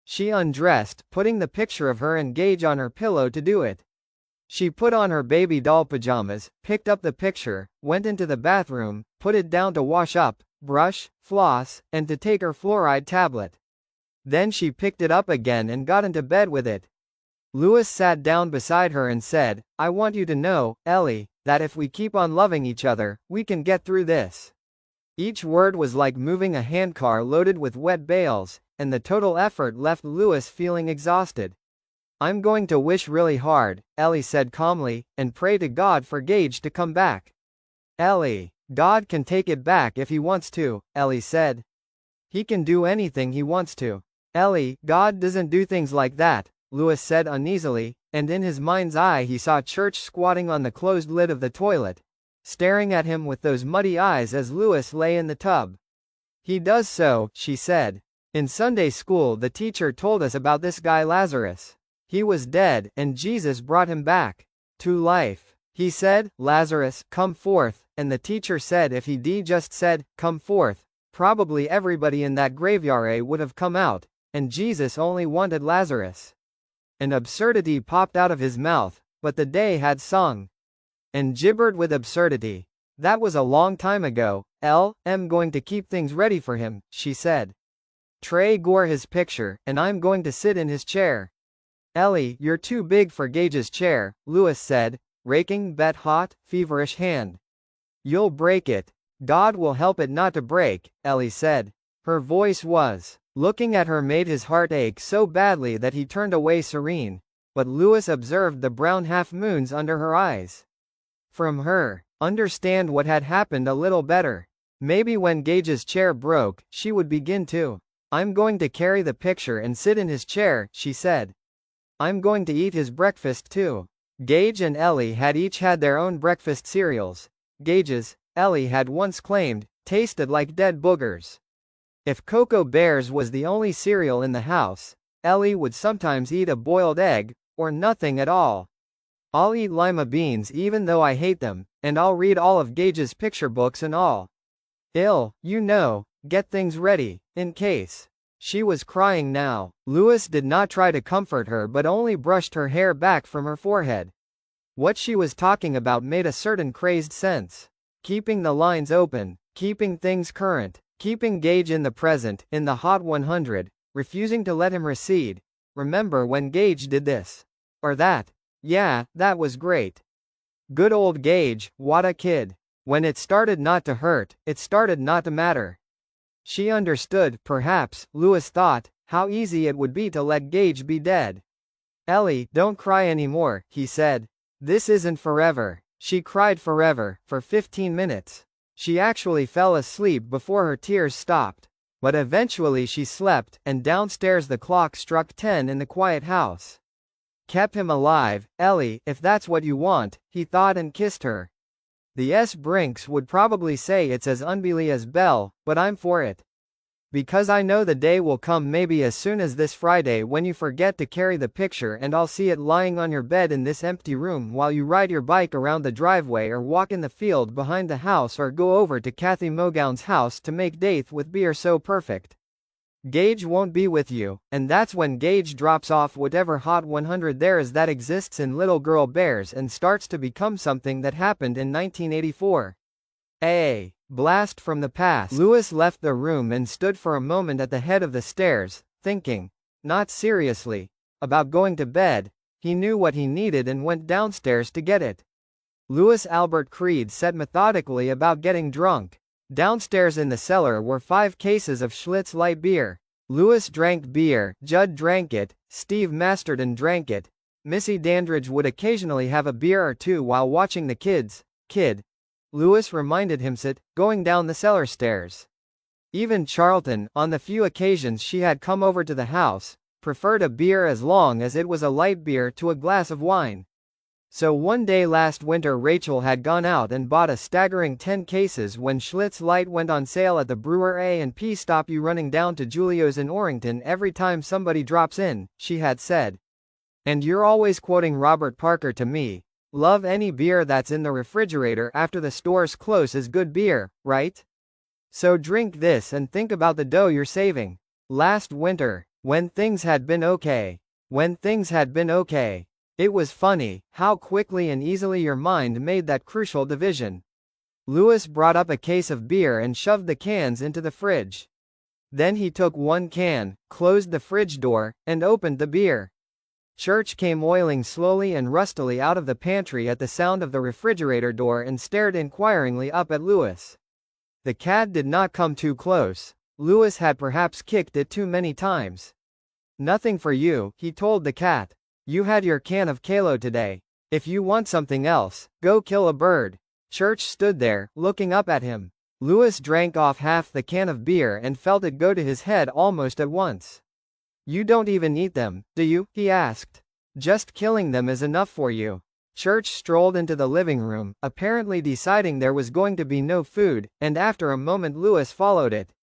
She undressed, putting the picture of her and Gage on her pillow to do it. She put on her baby doll pajamas, picked up the picture, went into the bathroom, put it down to wash up, brush, floss, and to take her fluoride tablet. Then she picked it up again and got into bed with it. Lewis sat down beside her and said, "I want you to know, Ellie, that if we keep on loving each other, we can get through this." Each word was like moving a handcar loaded with wet bales, and the total effort left Lewis feeling exhausted. "I'm going to wish really hard," Ellie said calmly, "and pray to God for Gage to come back." "Ellie, God can take it back if he wants to," Ellie said. He can do anything he wants to. Ellie, God doesn't do things like that, Louis said uneasily, and in his mind's eye he saw Church squatting on the closed lid of the toilet, staring at him with those muddy eyes as Louis lay in the tub. He does so, she said. In Sunday school the teacher told us about this guy Lazarus. He was dead, and Jesus brought him back to life. He said, Lazarus, come forth, and the teacher said if he just said, come forth, probably everybody in that graveyard would have come out, and Jesus only wanted Lazarus. An absurdity popped out of his mouth, but the day had sung and gibbered with absurdity. That was a long time ago. I'm going to keep things ready for him, she said. Trey Gore his picture, and I'm going to sit in his chair. Ellie, you're too big for Gage's chair, Louis said, raking Bet hot, feverish hand. You'll break it. God will help it not to break, Ellie said. Her voice was. Looking at her made his heart ache so badly that he turned away serene, but Louis observed the brown half-moons under her eyes. From her, understand what had happened a little better. Maybe when Gage's chair broke, she would begin to. I'm going to carry the picture and sit in his chair, she said. I'm going to eat his breakfast too. Gage and Ellie had each had their own breakfast cereals. Gage's, Ellie had once claimed, tasted like dead boogers. If Cocoa Bears was the only cereal in the house, Ellie would sometimes eat a boiled egg, or nothing at all. I'll eat lima beans even though I hate them, and I'll read all of Gage's picture books and all. Get things ready, in case. She was crying now. Louis did not try to comfort her but only brushed her hair back from her forehead. What she was talking about made a certain crazed sense. Keeping the lines open, keeping things current, keeping Gage in the present, in the Hot 100, refusing to let him recede. Remember when Gage did this? Or that? Yeah, that was great. Good old Gage, what a kid. When it started not to hurt, it started not to matter. She understood, perhaps, Louis thought, how easy it would be to let Gage be dead. Ellie, don't cry anymore, he said. This isn't forever. She cried forever, for 15 minutes. She actually fell asleep before her tears stopped. But eventually she slept, and downstairs the clock struck 10 in the quiet house. Kept him alive, Ellie, if that's what you want, he thought and kissed her. The S. Brinks would probably say it's as unbelievable as Bell, but I'm for it. Because I know the day will come maybe as soon as this Friday when you forget to carry the picture and I'll see it lying on your bed in this empty room while you ride your bike around the driveway or walk in the field behind the house or go over to Kathy Mogown's house to make date with beer so perfect. Gage won't be with you, and that's when Gage drops off whatever Hot 100 there is that exists in Little Girl Bears and starts to become something that happened in 1984. A blast from the past. Louis left the room and stood for a moment at the head of the stairs, thinking, not seriously, about going to bed. He knew what he needed and went downstairs to get it. Louis Albert Creed set methodically about getting drunk. Downstairs in the cellar were 5 cases of Schlitz light beer. Louis drank beer, Judd drank it, Steve Masterton drank it. Missy Dandridge would occasionally have a beer or two while watching the kids. Louis reminded himself, going down the cellar stairs. Even Charlton, on the few occasions she had come over to the house, preferred a beer as long as it was a light beer to a glass of wine. So one day last winter Rachel had gone out and bought a staggering 10 cases when Schlitz Light went on sale at the Brewer A&P. Stop you running down to Julio's in Orrington every time somebody drops in, she had said. And you're always quoting Robert Parker to me. Love any beer that's in the refrigerator after the store's close is good beer, right? So drink this and think about the dough you're saving. Last winter, when things had been okay. It was funny, how quickly and easily your mind made that crucial division. Louis brought up a case of beer and shoved the cans into the fridge. Then he took one can, closed the fridge door, and opened the beer. Church came oiling slowly and rustily out of the pantry at the sound of the refrigerator door and stared inquiringly up at Louis. The cat did not come too close. Louis had perhaps kicked it too many times. Nothing for you, he told the cat. You had your can of Kalo today. If you want something else, go kill a bird. Church stood there, looking up at him. Louis drank off half the can of beer and felt it go to his head almost at once. "You don't even eat them, do you?" he asked. "Just killing them is enough for you." Church strolled into the living room, apparently deciding there was going to be no food, and after a moment Louis followed it.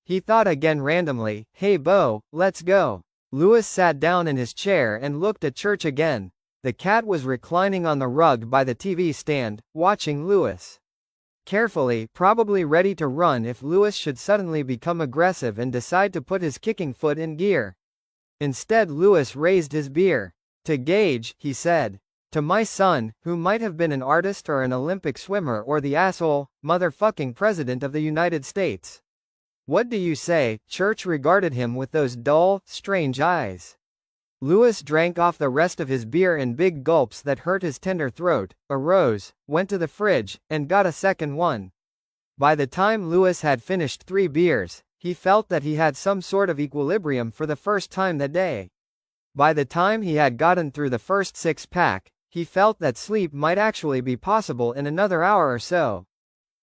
He thought again randomly, "Hey Bo, let's go." Louis sat down in his chair and looked at Church again. The cat was reclining on the rug by the TV stand, watching Louis. Carefully, probably ready to run if Louis should suddenly become aggressive and decide to put his kicking foot in gear. Instead Louis raised his beer. "To Gage," he said. "To my son, who might have been an artist or an Olympic swimmer or the asshole, motherfucking president of the United States. What do you say?" Church regarded him with those dull, strange eyes. Louis drank off the rest of his beer in big gulps that hurt his tender throat, arose, went to the fridge, and got a second one. By the time Louis had finished 3 beers, he felt that he had some sort of equilibrium for the first time that day. By the time he had gotten through the first 6-pack, he felt that sleep might actually be possible in another hour or so.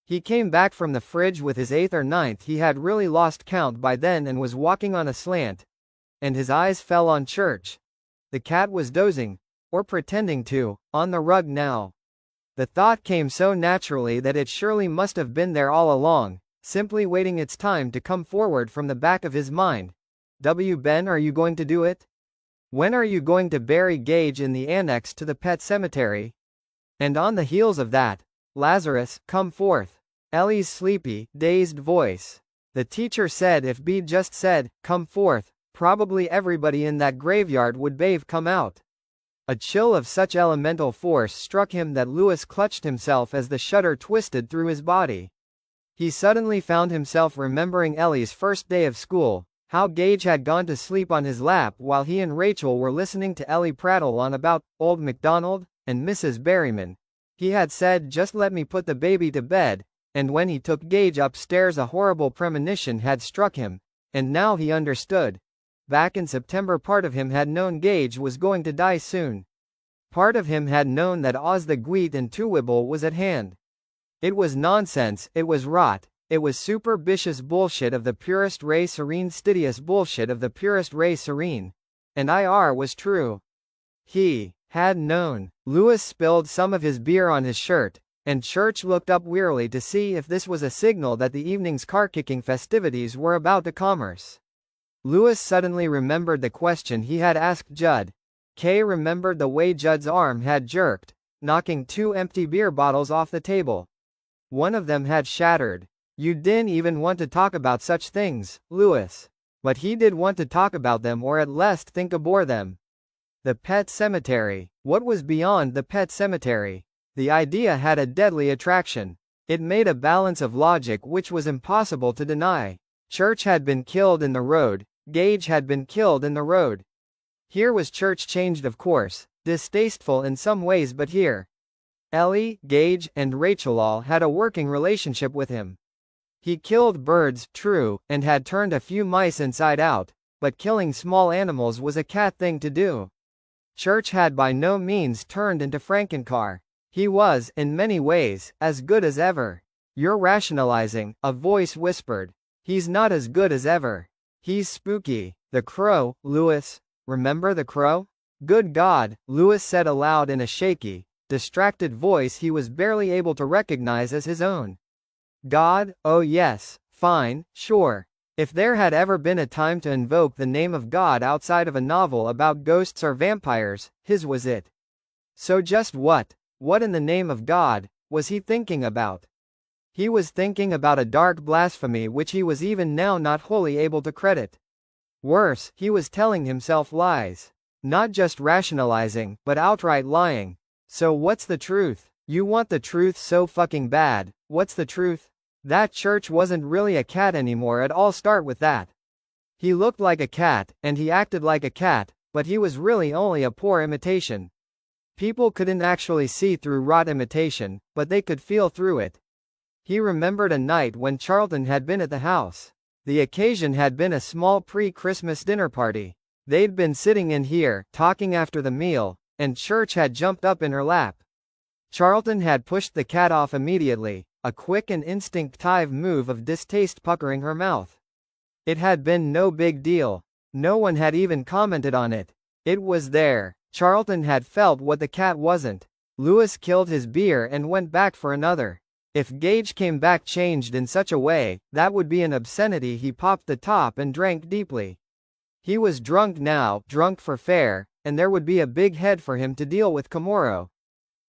He came back from the fridge with his 8th or 9th, he had really lost count by then, and was walking on a slant. And his eyes fell on Church. The cat was dozing, or pretending to, on the rug now. The thought came so naturally that it surely must have been there all along, simply waiting its time to come forward from the back of his mind. Ben, are you going to do it? When are you going to bury Gage in the annex to the pet cemetery? And on the heels of that, Lazarus, come forth. Ellie's sleepy, dazed voice. The teacher said if B just said, come forth, probably everybody in that graveyard would come out. A chill of such elemental force struck him that Louis clutched himself as the shudder twisted through his body. He suddenly found himself remembering Ellie's first day of school, how Gage had gone to sleep on his lap while he and Rachel were listening to Ellie prattle on about Old MacDonald and Mrs. Berryman. He had said, "Just let me put the baby to bed," and when he took Gage upstairs a horrible premonition had struck him, and now he understood. Back in September part of him had known Gage was going to die soon. Part of him had known that Oz the Gweet and Tuwibble was at hand. It was nonsense, it was rot, it was super vicious bullshit of the purest ray serene stidious bullshit of the purest ray serene. And IR was true. He had known. Louis spilled some of his beer on his shirt, and Church looked up wearily to see if this was a signal that the evening's car-kicking festivities were about to commence. Louis suddenly remembered the question he had asked Judd. Kay remembered the way Judd's arm had jerked, knocking 2 empty beer bottles off the table. One of them had shattered. You didn't even want to talk about such things, Louis. But he did want to talk about them, or at least think aboard them. The pet cemetery. What was beyond the pet cemetery? The idea had a deadly attraction. It made a balance of logic which was impossible to deny. Church had been killed in the road. Gage had been killed in the road. Here was Church changed, of course, distasteful in some ways, but here, Ellie, Gage, and Rachel all had a working relationship with him. He killed birds, true, and had turned a few mice inside out, but killing small animals was a cat thing to do. Church had by no means turned into Frankencar. He was, in many ways, as good as ever. You're rationalizing, a voice whispered. He's not as good as ever. He's spooky. The crow, Louis. Remember the crow? Good God, Louis said aloud in a shaky, distracted voice he was barely able to recognize as his own. God, oh yes, fine, sure. If there had ever been a time to invoke the name of God outside of a novel about ghosts or vampires, his was it. So just what in the name of God, was he thinking about? He was thinking about a dark blasphemy which he was even now not wholly able to credit. Worse, he was telling himself lies. Not just rationalizing, but outright lying. So what's the truth? You want the truth so fucking bad. What's the truth? That Church wasn't really a cat anymore at all. Start with that. He looked like a cat, and he acted like a cat, but he was really only a poor imitation. People couldn't actually see through rot imitation, but they could feel through it. He remembered a night when Charlton had been at the house. The occasion had been a small pre-Christmas dinner party. They'd been sitting in here, talking after the meal, and Church had jumped up in her lap. Charlton had pushed the cat off immediately, a quick and instinctive move of distaste puckering her mouth. It had been no big deal. No one had even commented on it. It was there. Charlton had felt what the cat wasn't. Lewis killed his beer and went back for another. If Gage came back changed in such a way, that would be an obscenity. He popped the top and drank deeply. He was drunk now, drunk for fair, and there would be a big head for him to deal with tomorrow.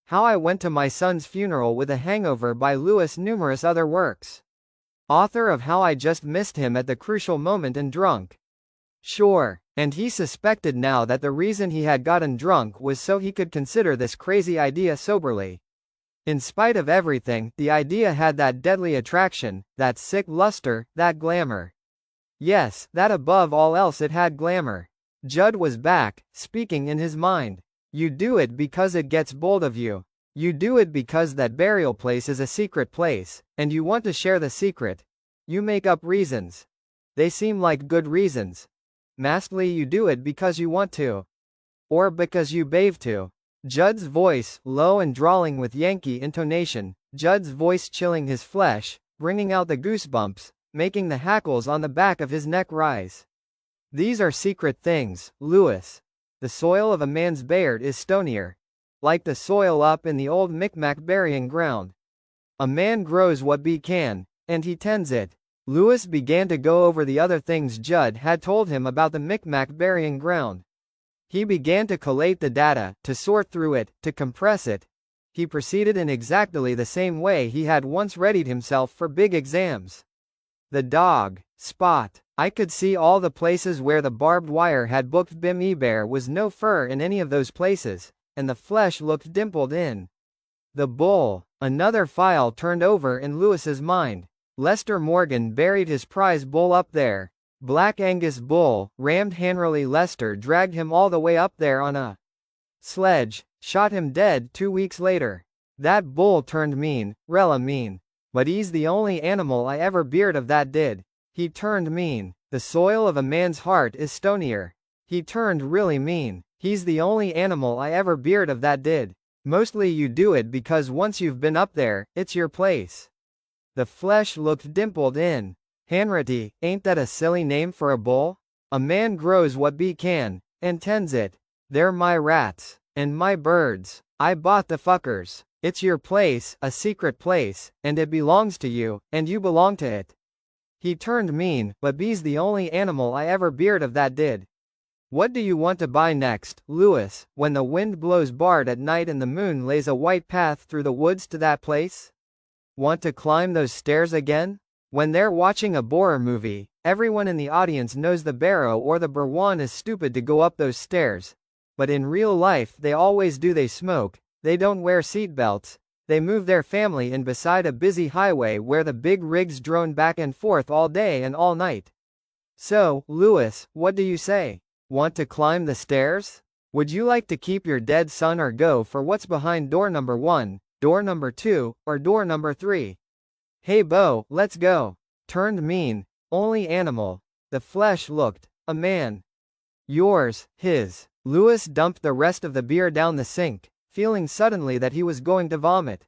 How I Went to My Son's Funeral with a Hangover by Lewis. Numerous other works. Author of How I Just Missed Him at the Crucial Moment and Drunk. Sure. And he suspected now that the reason he had gotten drunk was so he could consider this crazy idea soberly. In spite of everything, the idea had that deadly attraction, that sick luster, that glamour. Yes, that above all else it had glamour. Judd was back, speaking in his mind. You do it because it gets bold of you. You do it because that burial place is a secret place, and you want to share the secret. You make up reasons. They seem like good reasons. Mostly you do it because you want to. Or because you bathe to. Judd's voice, low and drawling with Yankee intonation, Judd's voice chilling his flesh, bringing out the goosebumps, making the hackles on the back of his neck rise. These are secret things, Lewis. The soil of a man's beard is stonier. Like the soil up in the old Micmac burying ground. A man grows what be can, and he tends it. Lewis began to go over the other things Judd had told him about the Micmac burying ground. He began to collate the data, to sort through it, to compress it. He proceeded in exactly the same way he had once readied himself for big exams. The dog spot. I could see all the places where the barbed wire had booked Bim Eber was no fur in any of those places, and the flesh looked dimpled in. The bull. Another file turned over in Lewis's mind. Lester Morgan buried his prize bull up there. Black Angus bull, rammed Hanrily. Lester dragged him all the way up there on a sledge, shot him dead 2 weeks later. That bull turned mean, rella mean. But he's the only animal I ever beard of that did. He turned mean. The soil of a man's heart is stonier. He turned really mean. He's the only animal I ever beard of that did. Mostly you do it because once you've been up there, it's your place. The flesh looked dimpled in. Hanratty, ain't that a silly name for a bull? A man grows what be can, and tends it. They're my rats. And my birds. I bought the fuckers. It's your place, a secret place, and it belongs to you, and you belong to it. He turned mean, but be's the only animal I ever beard of that did. What do you want to buy next, Lewis, when the wind blows barred at night and the moon lays a white path through the woods to that place? Want to climb those stairs again? When they're watching a Boer movie, everyone in the audience knows the Barrow or the Berwan is stupid to go up those stairs. But in real life they always do. They smoke, they don't wear seatbelts, they move their family in beside a busy highway where the big rigs drone back and forth all day and all night. So, Lewis, what do you say? Want to climb the stairs? Would you like to keep your dead son or go for what's behind door number 1, door number 2, or door number 3? Hey Bo, let's go. Turned mean, only animal. The flesh looked, a man. Yours, his. Lewis dumped the rest of the beer down the sink, feeling suddenly that he was going to vomit.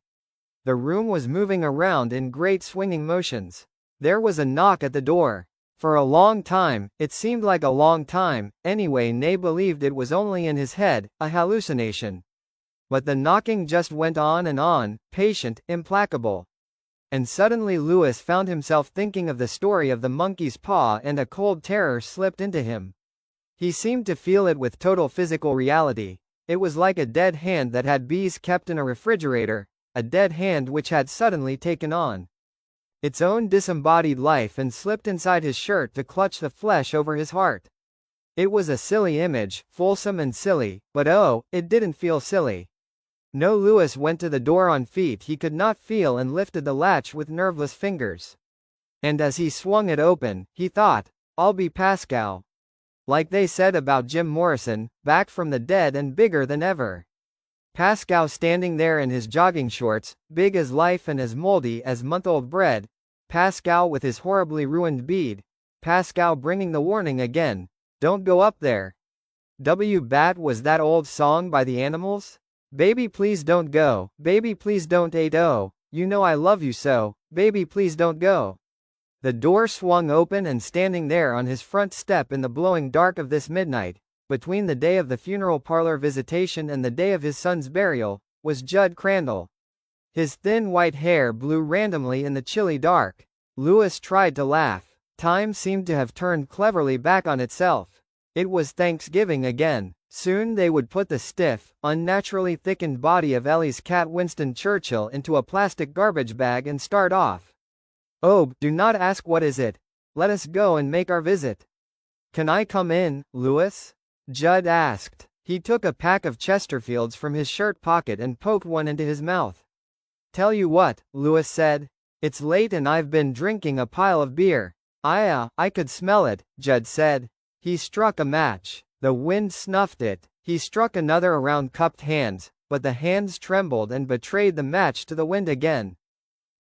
The room was moving around in great swinging motions. There was a knock at the door. For a long time, it seemed like a long time, anyway Nay believed it was only in his head, a hallucination. But the knocking just went on, patient, implacable. And suddenly Lewis found himself thinking of the story of the monkey's paw and a cold terror slipped into him. He seemed to feel it with total physical reality. It was like a dead hand that had bees kept in a refrigerator, a dead hand which had suddenly taken on its own disembodied life and slipped inside his shirt to clutch the flesh over his heart. It was a silly image, fulsome and silly, but oh, it didn't feel silly. No, Lewis went to the door on feet he could not feel and lifted the latch with nerveless fingers. And as he swung it open, he thought, I'll be Pascal. Like they said about Jim Morrison, back from the dead and bigger than ever. Pascal standing there in his jogging shorts, big as life and as moldy as month-old bread. Pascal with his horribly ruined bead. Pascal bringing the warning again. Don't go up there. W-Bat was that old song by the Animals? Baby please don't go, baby please don't 8-0. You know I love you so, baby, please don't go." The door swung open, and standing there on his front step in the blowing dark of this midnight, between the day of the funeral parlor visitation and the day of his son's burial, was Judd Crandall. His thin white hair blew randomly in the chilly dark. Lewis tried to laugh. Time seemed to have turned cleverly back on itself. It was Thanksgiving again. Soon they would put the stiff, unnaturally thickened body of Ellie's cat Winston Churchill into a plastic garbage bag and start off. "Oh, do not ask what is it. Let us go and make our visit." "Can I come in, Lewis?" Judd asked. He took a pack of Chesterfields from his shirt pocket and poked one into his mouth. "Tell you what," Lewis said. "It's late and I've been drinking a pile of beer." I could smell it," Judd said. He struck a match. The wind snuffed it. He struck another around cupped hands, but the hands trembled and betrayed the match to the wind again.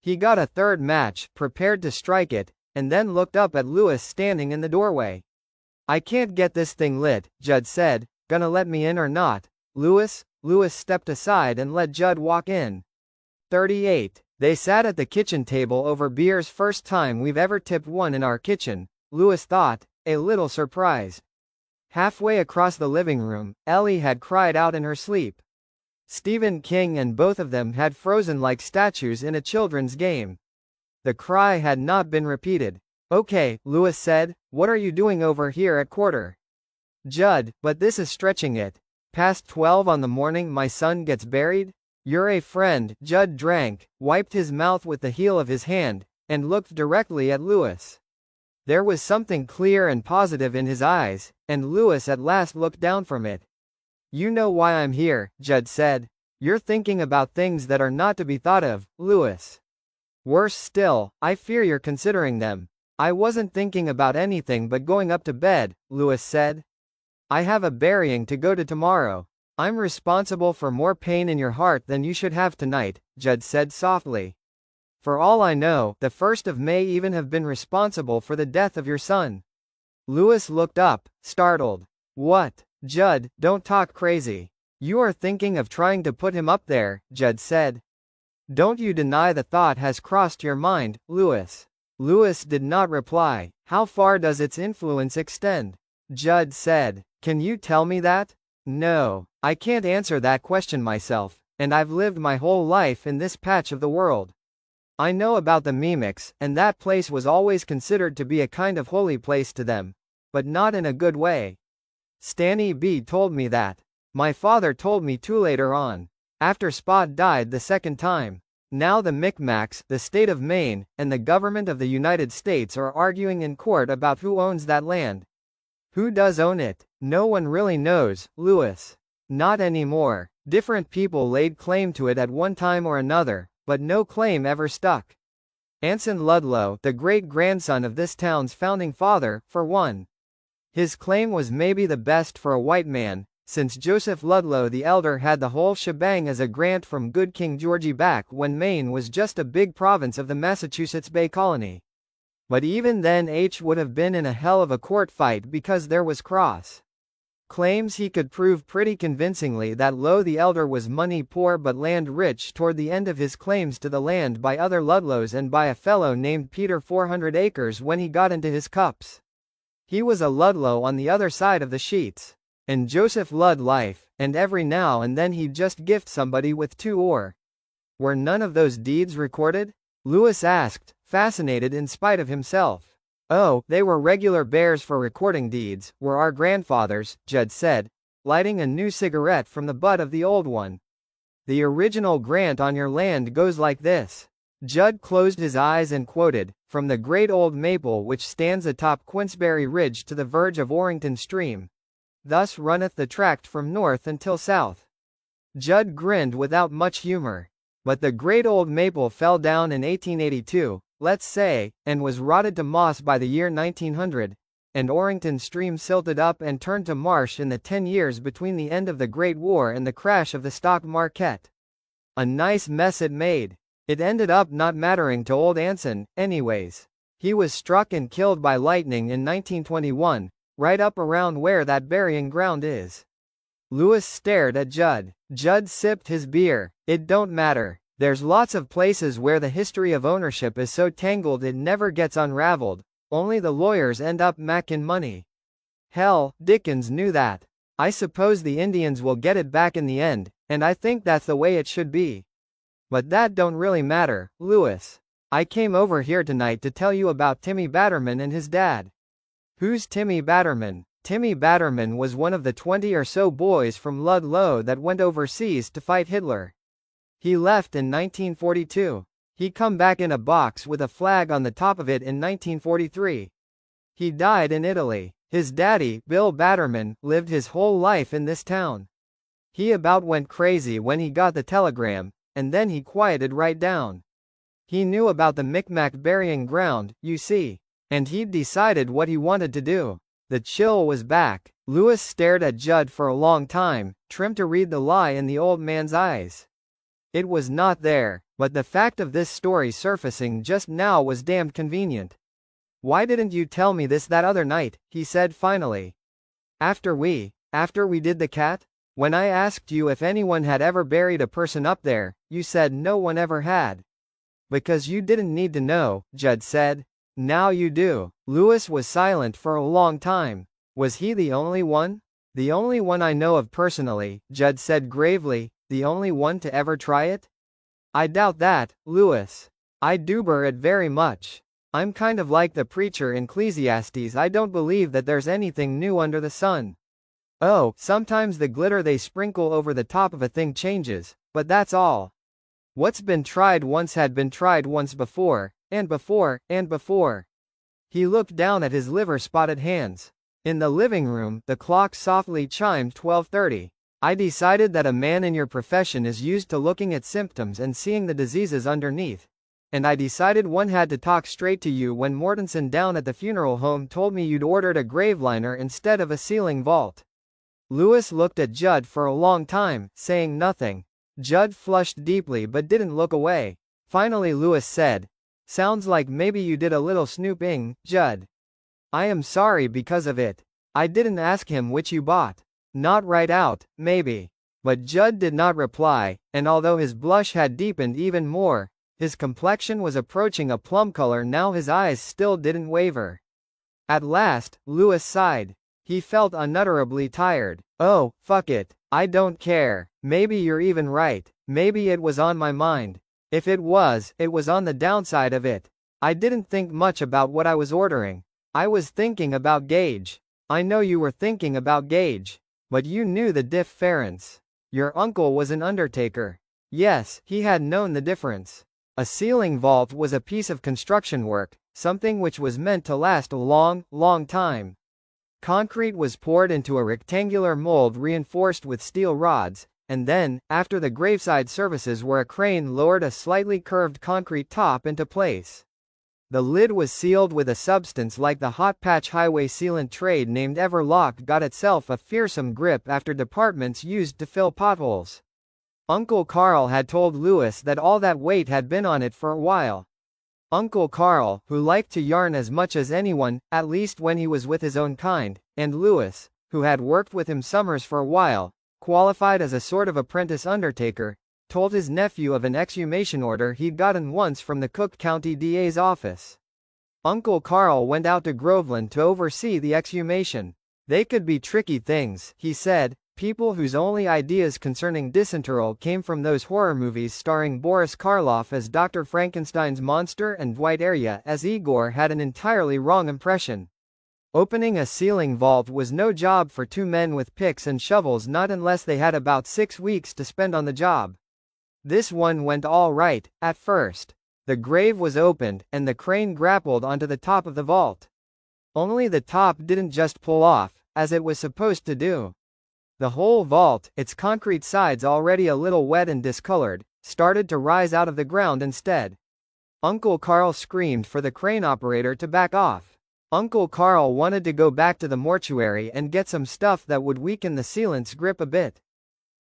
He got a third match, prepared to strike it, and then looked up at Lewis standing in the doorway. "I can't get this thing lit," Judd said. "Gonna let me in or not, Lewis?" Lewis stepped aside and let Judd walk in. 38. They sat at the kitchen table over beers. "First time we've ever tipped one in our kitchen," Lewis thought, a little surprised. Halfway across the living room, Ellie had cried out in her sleep. Stephen King and both of them had frozen like statues in a children's game. The cry had not been repeated. "Okay," Lewis said, "what are you doing over here at quarter?" "Judd, but this is stretching it. Past 12 on the morning my son gets buried?" "You're a friend." Judd drank, wiped his mouth with the heel of his hand, and looked directly at Lewis. There was something clear and positive in his eyes, and Lewis at last looked down from it. "You know why I'm here," Judd said. "You're thinking about things that are not to be thought of, Lewis. Worse still, I fear you're considering them." "I wasn't thinking about anything but going up to bed," Lewis said. "I have a burying to go to tomorrow. I'm responsible for more pain in your heart than you should have tonight," Judd said softly. "For all I know, the 1st of May even have been responsible for the death of your son." Lewis looked up, startled. "What? Judd, don't talk crazy. You are thinking of trying to put him up there," Judd said. "Don't you deny the thought has crossed your mind, Lewis." Lewis did not reply. "How far does its influence extend?" Judd said. "Can you tell me that?" "No. I can't answer that question myself, and I've lived my whole life in this patch of the world. I know about the mimics, and that place was always considered to be a kind of holy place to them. But not in a good way. Stanny B told me that. My father told me too later on, after Spot died the second time. Now the Micmacs, the state of Maine, and the government of the United States are arguing in court about who owns that land. Who does own it? No one really knows, Lewis. Not anymore. Different people laid claim to it at one time or another, but no claim ever stuck. Anson Ludlow, the great-grandson of this town's founding father, for one. His claim was maybe the best for a white man, since Joseph Ludlow the Elder had the whole shebang as a grant from good King Georgie back when Maine was just a big province of the Massachusetts Bay Colony. But even then H would have been in a hell of a court fight because there was cross claims. He could prove pretty convincingly that Low the Elder was money poor but land rich toward the end of his claims to the land by other Ludlows and by a fellow named Peter 400 acres when he got into his cups. He was a Ludlow on the other side of the sheets. And Joseph Ludd life, and every now and then he'd just gift somebody with 2 or. Were none of those deeds recorded? Lewis asked, fascinated in spite of himself. "Oh, they were regular bears for recording deeds, were our grandfathers," Judd said, lighting a new cigarette from the butt of the old one. "The original grant on your land goes like this." Judd closed his eyes and quoted, "From the great old maple which stands atop Quinnsbury Ridge to the verge of Orrington Stream. Thus runneth the tract from north until south." Judd grinned without much humor. "But the great old maple fell down in 1882, let's say, and was rotted to moss by the year 1900, and Orrington Stream silted up and turned to marsh in the 10 years between the end of the Great War and the crash of the stock market. A nice mess it made. It ended up not mattering to old Anson, anyways. He was struck and killed by lightning in 1921, right up around where that burying ground is." Lewis stared at Judd. Judd sipped his beer. "It don't matter. There's lots of places where the history of ownership is so tangled it never gets unraveled, only the lawyers end up mackin' money. Hell, Dickens knew that. I suppose the Indians will get it back in the end, and I think that's the way it should be. But that don't really matter, Lewis. I came over here tonight to tell you about Timmy Batterman and his dad. Who's Timmy Batterman? Timmy Batterman was one of the 20 or so boys from Ludlow that went overseas to fight Hitler. He left in 1942. He come back in a box with a flag on the top of it in 1943. He died in Italy. His daddy, Bill Batterman, lived his whole life in this town. He about went crazy when he got the telegram, and then he quieted right down. He knew about the Micmac burying ground, you see, and he'd decided what he wanted to do. The chill was back. Lewis stared at Judd for a long time, trying to read the lie in the old man's eyes. It was not there, but the fact of this story surfacing just now was damned convenient. "Why didn't you tell me this that other night?" he said finally. After we did the cat? When I asked you if anyone had ever buried a person up there, you said no one ever had. Because you didn't need to know, Judd said. Now you do. Lewis was silent for a long time. Was he the only one? The only one I know of personally, Judd said gravely. The only one to ever try it? I doubt that, Lewis. I doubt it very much. I'm kind of like the preacher in Ecclesiastes. I don't believe that there's anything new under the sun. Oh, sometimes the glitter they sprinkle over the top of a thing changes, but that's all. What's been tried once had been tried once before, and before, and before. He looked down at his liver-spotted hands. In the living room, the clock softly chimed 12:30. I decided that a man in your profession is used to looking at symptoms and seeing the diseases underneath. And I decided one had to talk straight to you when Mortensen down at the funeral home told me you'd ordered a graveliner instead of a ceiling vault. Lewis looked at Judd for a long time, saying nothing. Judd flushed deeply but didn't look away. Finally Lewis said, "Sounds like maybe you did a little snooping, Judd. I am sorry because of it. I didn't ask him which you bought. Not right out, maybe." But Judd did not reply, and although his blush had deepened even more, his complexion was approaching a plum color now. His eyes still didn't waver. At last, Lewis sighed. He felt unutterably tired. "Oh, fuck it. I don't care. Maybe you're even right. Maybe it was on my mind. If it was on the downside of it. I didn't think much about what I was ordering. I was thinking about Gage. I know you were thinking about Gage. But you knew the difference. Your uncle was an undertaker." Yes, he had known the difference. A ceiling vault was a piece of construction work, something which was meant to last a long, long time. Concrete was poured into a rectangular mold reinforced with steel rods, and then, after the graveside services a crane lowered a slightly curved concrete top into place. The lid was sealed with a substance like the hot patch highway sealant trade named Everlock got itself a fearsome grip after departments used to fill potholes. Uncle Carl had told Lewis that all that weight had been on it for a while. Uncle Carl, who liked to yarn as much as anyone, at least when he was with his own kind, and Lewis, who had worked with him summers for a while, qualified as a sort of apprentice undertaker, told his nephew of an exhumation order he'd gotten once from the Cook County DA's office. Uncle Carl went out to Groveland to oversee the exhumation. They could be tricky things, he said, people whose only ideas concerning disinterral came from those horror movies starring Boris Karloff as Dr. Frankenstein's monster and Dwight Arya as Igor had an entirely wrong impression. Opening a ceiling vault was no job for two men with picks and shovels, not unless they had about 6 weeks to spend on the job. This one went all right, at first. The grave was opened, and the crane grappled onto the top of the vault. Only the top didn't just pull off, as it was supposed to do. The whole vault, its concrete sides already a little wet and discolored, started to rise out of the ground instead. Uncle Carl screamed for the crane operator to back off. Uncle Carl wanted to go back to the mortuary and get some stuff that would weaken the sealant's grip a bit.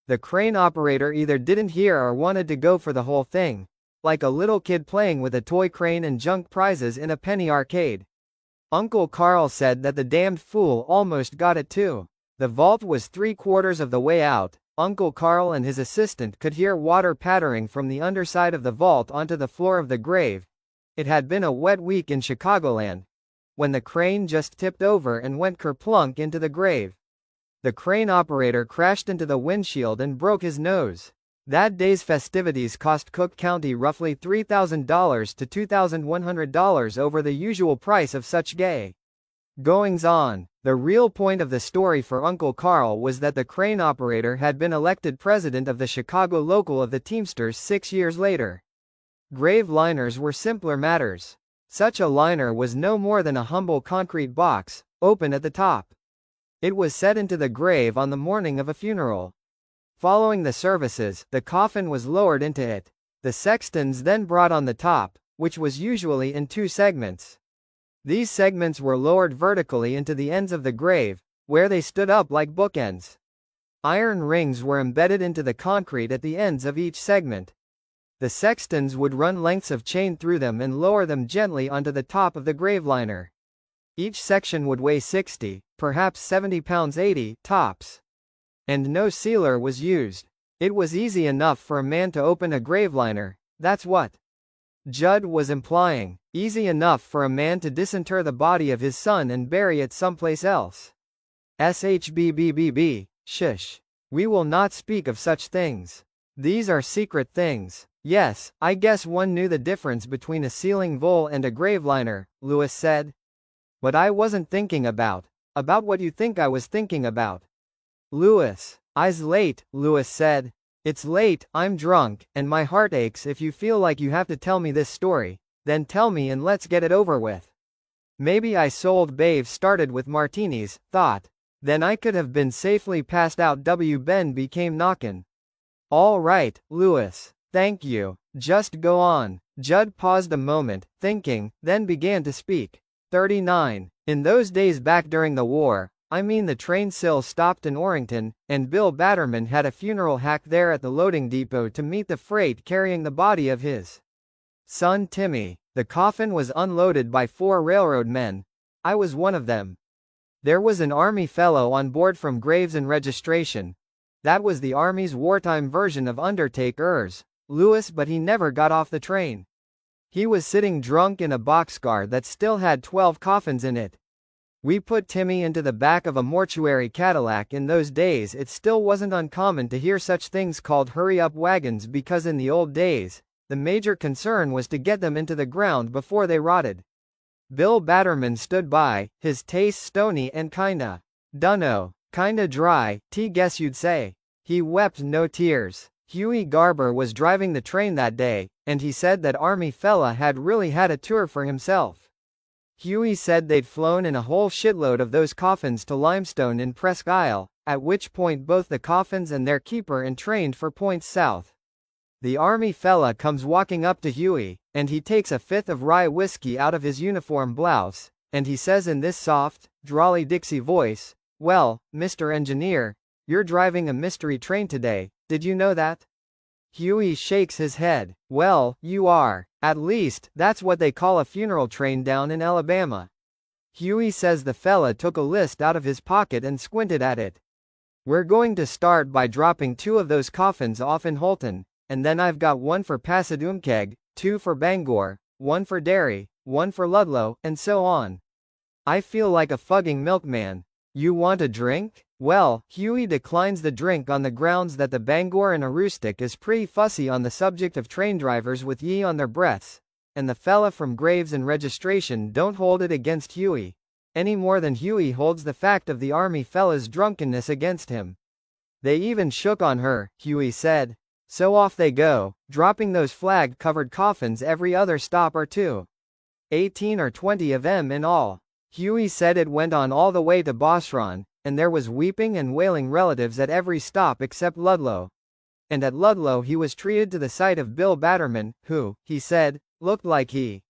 The crane operator either didn't hear or wanted to go for the whole thing, like a little kid playing with a toy crane and junk prizes in a penny arcade. Uncle Carl said that the damned fool almost got it too. The vault was 3/4 of the way out, Uncle Carl and his assistant could hear water pattering from the underside of the vault onto the floor of the grave. It had been a wet week in Chicagoland, when the crane just tipped over and went kerplunk into the grave. The crane operator crashed into the windshield and broke his nose. That day's festivities cost Cook County roughly $3,000 to $2,100 over the usual price of such gay goings-on. The real point of the story for Uncle Carl was that the crane operator had been elected president of the Chicago local of the Teamsters 6 years later. Grave liners were simpler matters. Such a liner was no more than a humble concrete box, open at the top. It was set into the grave on the morning of a funeral. Following the services, the coffin was lowered into it. The sextons then brought on the top, which was usually in 2 segments. These segments were lowered vertically into the ends of the grave, where they stood up like bookends. Iron rings were embedded into the concrete at the ends of each segment. The sextons would run lengths of chain through them and lower them gently onto the top of the grave liner. Each section would weigh 60, perhaps 70 pounds 80, tops. And no sealer was used. It was easy enough for a man to open a grave liner, that's what Judd was implying. Easy enough for a man to disinter the body of his son and bury it someplace else. Shbbb, shush. We will not speak of such things. These are secret things. Yes, I guess one knew the difference between a sealing vole and a grave liner, Lewis said. But I wasn't thinking about what you think I was thinking about. Lewis. I's late, Lewis said. It's late, I'm drunk, and my heart aches. If you feel like you have to tell me this story, then tell me and let's get it over with. Maybe I sold Bave started with martinis, thought. Then I could have been safely passed out. Ben became knockin'. All right, Lewis. Thank you. Just go on. Judd paused a moment, thinking, then began to speak. 39. In those days back during the war, I mean the train still stopped in Orrington, and Bill Batterman had a funeral hack there at the loading depot to meet the freight carrying the body of his son Timmy. The coffin was unloaded by 4 railroad men. I was one of them. There was an Army fellow on board from Graves and Registration. That was the Army's wartime version of undertakers, Lewis, but he never got off the train. He was sitting drunk in a boxcar that still had 12 coffins in it. We put Timmy into the back of a mortuary Cadillac. In those days it still wasn't uncommon to hear such things called hurry-up wagons because in the old days, the major concern was to get them into the ground before they rotted. Bill Batterman stood by, his taste stony and kinda dry, guess you'd say. He wept no tears. Huey Garber was driving the train that day, and he said that Army fella had really had a tour for himself. Huey said they'd flown in a whole shitload of those coffins to Limestone in Presque Isle, at which point both the coffins and their keeper entrained for points south. The Army fella comes walking up to Huey, and he takes a fifth of rye whiskey out of his uniform blouse, and he says in this soft, drawly Dixie voice, "Well, Mr. Engineer, you're driving a mystery train today, did you know that?" Huey shakes his head. "Well, you are. At least, that's what they call a funeral train down in Alabama." Huey says the fella took a list out of his pocket and squinted at it. "We're going to start by dropping 2 of those coffins off in Holton, and then I've got 1 for Passadumkeag, 2 for Bangor, 1 for Derry, 1 for Ludlow, and so on. I feel like a fucking milkman. You want a drink?" Well, Huey declines the drink on the grounds that the Bangor and Aroostook is pretty fussy on the subject of train drivers with ye on their breaths, and the fella from Graves and Registration don't hold it against Huey, any more than Huey holds the fact of the Army fella's drunkenness against him. "They even shook on her," Huey said. "So off they go, dropping those flag-covered coffins every other stop or 2. 18 or 20 of 'em in all." Huey said it went on all the way to Bosron, and there was weeping and wailing relatives at every stop except Ludlow. And at Ludlow he was treated to the sight of Bill Batterman, who, he said, looked like he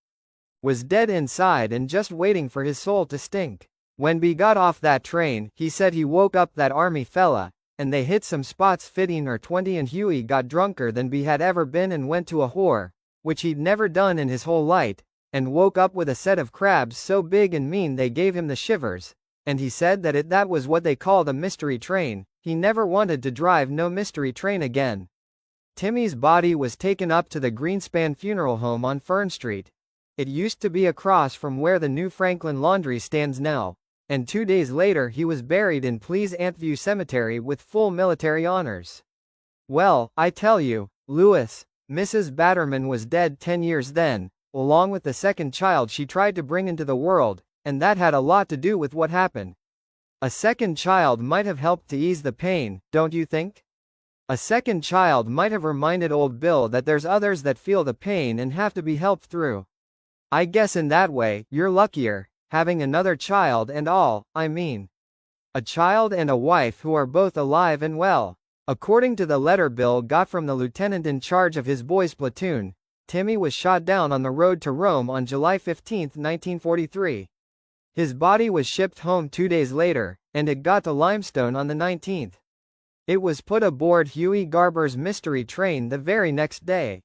was dead inside and just waiting for his soul to stink. When B got off that train, he said he woke up that Army fella, and they hit some spots 15 or 20 and Huey got drunker than B had ever been and went to a whore, which he'd never done in his whole life, and woke up with a set of crabs so big and mean they gave him the shivers. And he said that was what they called a mystery train, He never wanted to drive no mystery train again. Timmy's body was taken up to the Greenspan Funeral Home on Fern Street. It used to be across from where the new Franklin Laundry stands now, and 2 days later he was buried in Pleasantview Cemetery with full military honors. Well, I tell you, Lewis, Mrs. Batterman was dead 10 years then, along with the second child she tried to bring into the world, and that had a lot to do with what happened. A second child might have helped to ease the pain, don't you think? A second child might have reminded old Bill that there's others that feel the pain and have to be helped through. I guess in that way, you're luckier, having another child and all, I mean. A child and a wife who are both alive and well. According to the letter Bill got from the lieutenant in charge of his boys' platoon, Timmy was shot down on the road to Rome on July 15, 1943. His body was shipped home 2 days later, and it got to Limestone on the 19th. It was put aboard Huey Garber's mystery train the very next day.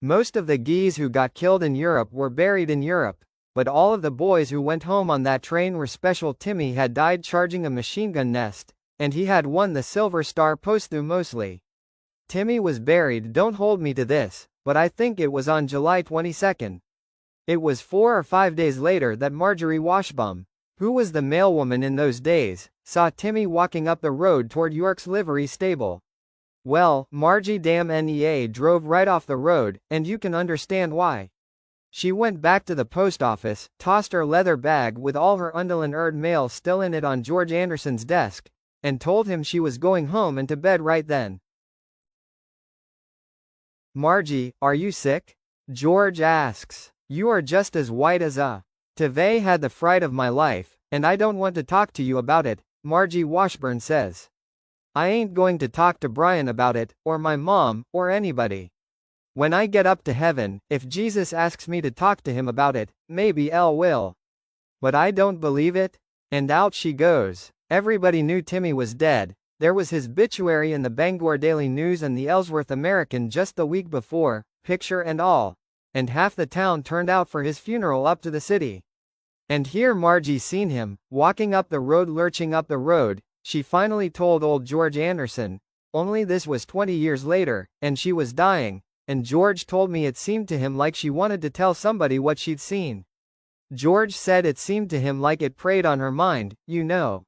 Most of the geese who got killed in Europe were buried in Europe, but all of the boys who went home on that train were special. Timmy had died charging a machine gun nest, and he had won the Silver Star posthumously. Timmy was buried, don't hold me to this, but I think it was on July 22. It was 4 or 5 days later that Marjorie Washbum, who was the mailwoman in those days, saw Timmy walking up the road toward York's livery stable. Well, Margie Nea drove right off the road, and you can understand why. She went back to the post office, tossed her leather bag with all her Undalen mail still in it on George Anderson's desk, and told him she was going home and to bed right then. Margie, are you sick? George asks. You are just as white as a. Teve had the fright of my life, and I don't want to talk to you about it, Margie Washburn says. I ain't going to talk to Brian about it, or my mom, or anybody. When I get up to heaven, if Jesus asks me to talk to him about it, maybe El will. But I don't believe it. And out she goes. Everybody knew Timmy was dead. There was his obituary in the Bangor Daily News and the Ellsworth American just the week before, picture and all. And half the town turned out for his funeral up to the city. And here Margie seen him, walking up the road, lurching up the road. She finally told old George Anderson, only this was 20 years later, and she was dying, and George told me it seemed to him like she wanted to tell somebody what she'd seen. George said it seemed to him like it preyed on her mind, you know.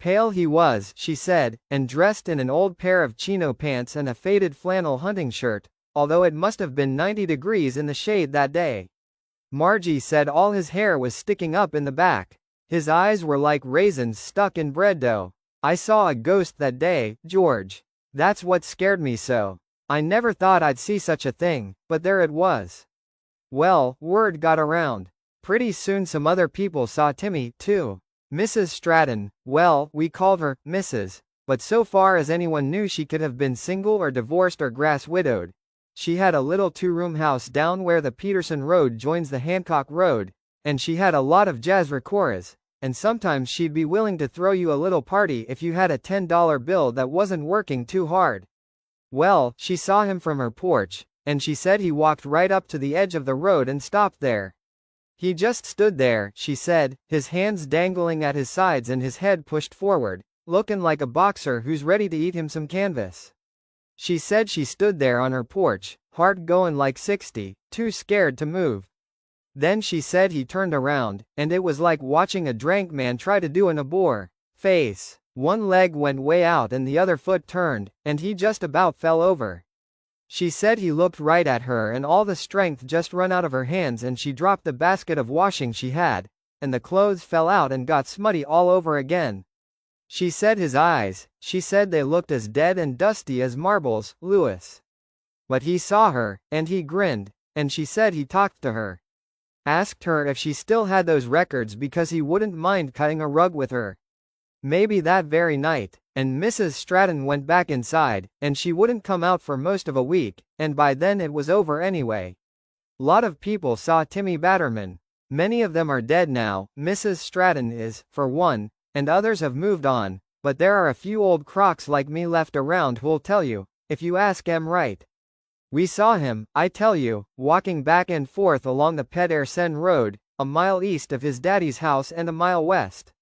Pale he was, she said, and dressed in an old pair of chino pants and a faded flannel hunting shirt, although it must have been 90 degrees in the shade that day. Margie said all his hair was sticking up in the back. His eyes were like raisins stuck in bread dough. I saw a ghost that day, George. That's what scared me so. I never thought I'd see such a thing, but there it was. Well, word got around. Pretty soon some other people saw Timmy, too. Mrs. Stratton, well, we called her Mrs., but so far as anyone knew she could have been single or divorced or grass-widowed. She had a little 2-room house down where the Peterson Road joins the Hancock Road, and she had a lot of jazz records, and sometimes she'd be willing to throw you a little party if you had a $10 bill that wasn't working too hard. Well, she saw him from her porch, and she said he walked right up to the edge of the road and stopped there. He just stood there, she said, his hands dangling at his sides and his head pushed forward, looking like a boxer who's ready to eat him some canvas. She said she stood there on her porch, heart going like 60, too scared to move. Then she said he turned around, and it was like watching a drunk man try to do an abore face. One leg went way out and the other foot turned, and he just about fell over. She said he looked right at her and all the strength just run out of her hands and she dropped the basket of washing she had, and the clothes fell out and got smutty all over again. She said his eyes, she said they looked as dead and dusty as marbles, Lewis. But he saw her, and he grinned, and she said he talked to her. Asked her if she still had those records because he wouldn't mind cutting a rug with her. Maybe that very night, and Mrs. Stratton went back inside, and she wouldn't come out for most of a week, and by then it was over anyway. Lot of people saw Timmy Batterman. Many of them are dead now, Mrs. Stratton is, for one, and others have moved on, but there are a few old crocs like me left around who'll tell you, if you ask 'em right. We saw him, I tell you, walking back and forth along the Pet Air Seine Road, a mile east of his daddy's house and a mile west.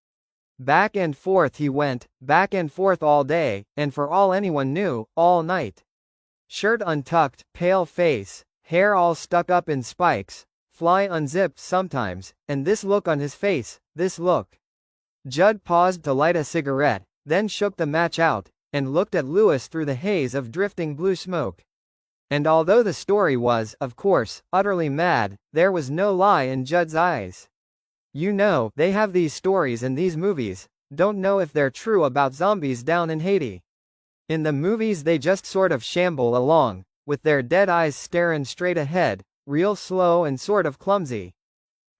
Back and forth he went, back and forth all day, and for all anyone knew, all night. Shirt untucked, pale face, hair all stuck up in spikes, fly unzipped sometimes, and this look on his face, this look. Judd paused to light a cigarette, then shook the match out, and looked at Lewis through the haze of drifting blue smoke. And although the story was, of course, utterly mad, there was no lie in Judd's eyes. You know, they have these stories in these movies, don't know if they're true about zombies down in Haiti. In the movies they just sort of shamble along, with their dead eyes staring straight ahead, real slow and sort of clumsy.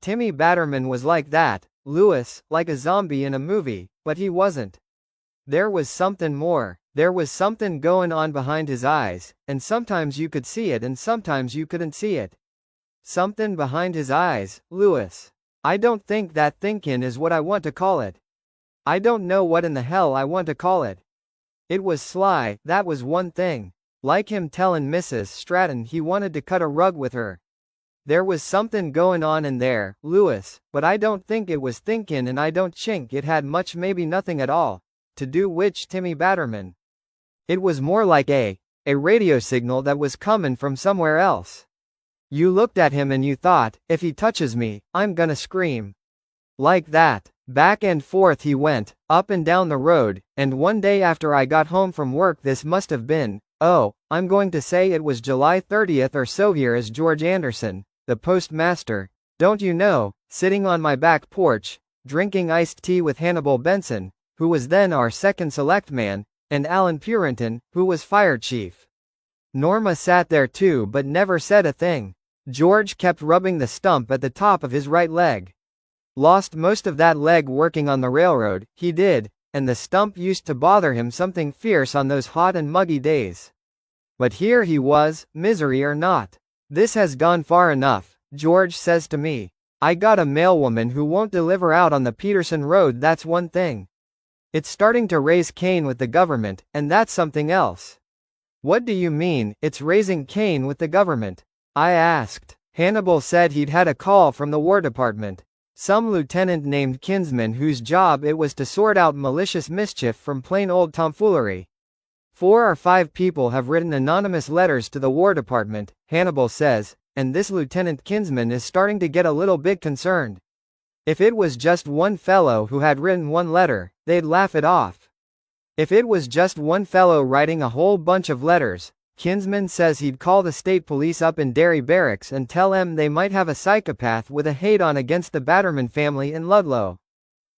Timmy Batterman was like that, Lewis, like a zombie in a movie, but he wasn't. There was something more. There was something going on behind his eyes, and sometimes you could see it and sometimes you couldn't see it. Something behind his eyes, Lewis. I don't think that thinking is what I want to call it. I don't know what in the hell I want to call it. It was sly, that was one thing. Like him telling Mrs. Stratton he wanted to cut a rug with her. There was something going on in there, Lewis, but I don't think it was thinking and I don't think it had much maybe nothing at all, to do with Timmy Batterman. It was more like a radio signal that was coming from somewhere else. You looked at him and you thought, if he touches me, I'm gonna scream. Like that. Back and forth he went, up and down the road, and one day after I got home from work this must have been, I'm going to say it was July 30th or so, here is George Anderson, the postmaster, don't you know, sitting on my back porch, drinking iced tea with Hannibal Benson, who was then our second selectman, and Alan Purinton, who was fire chief. Norma sat there too but never said a thing. George kept rubbing the stump at the top of his right leg. Lost most of that leg working on the railroad, he did, and the stump used to bother him something fierce on those hot and muggy days. But here he was, misery or not. This has gone far enough, George says to me. I got a mailwoman who won't deliver out on the Peterson Road, that's one thing. It's starting to raise Cain with the government, and that's something else. What do you mean, it's raising Cain with the government? I asked. Hannibal said he'd had a call from the War Department. Some lieutenant named Kinsman whose job it was to sort out malicious mischief from plain old tomfoolery. 4 or 5 people have written anonymous letters to the War Department, Hannibal says, and this Lieutenant Kinsman is starting to get a little bit concerned. If it was just one fellow who had written one letter, they'd laugh it off. If it was just one fellow writing a whole bunch of letters, Kinsman says he'd call the state police up in Derry Barracks and tell them they might have a psychopath with a hate-on against the Batterman family in Ludlow.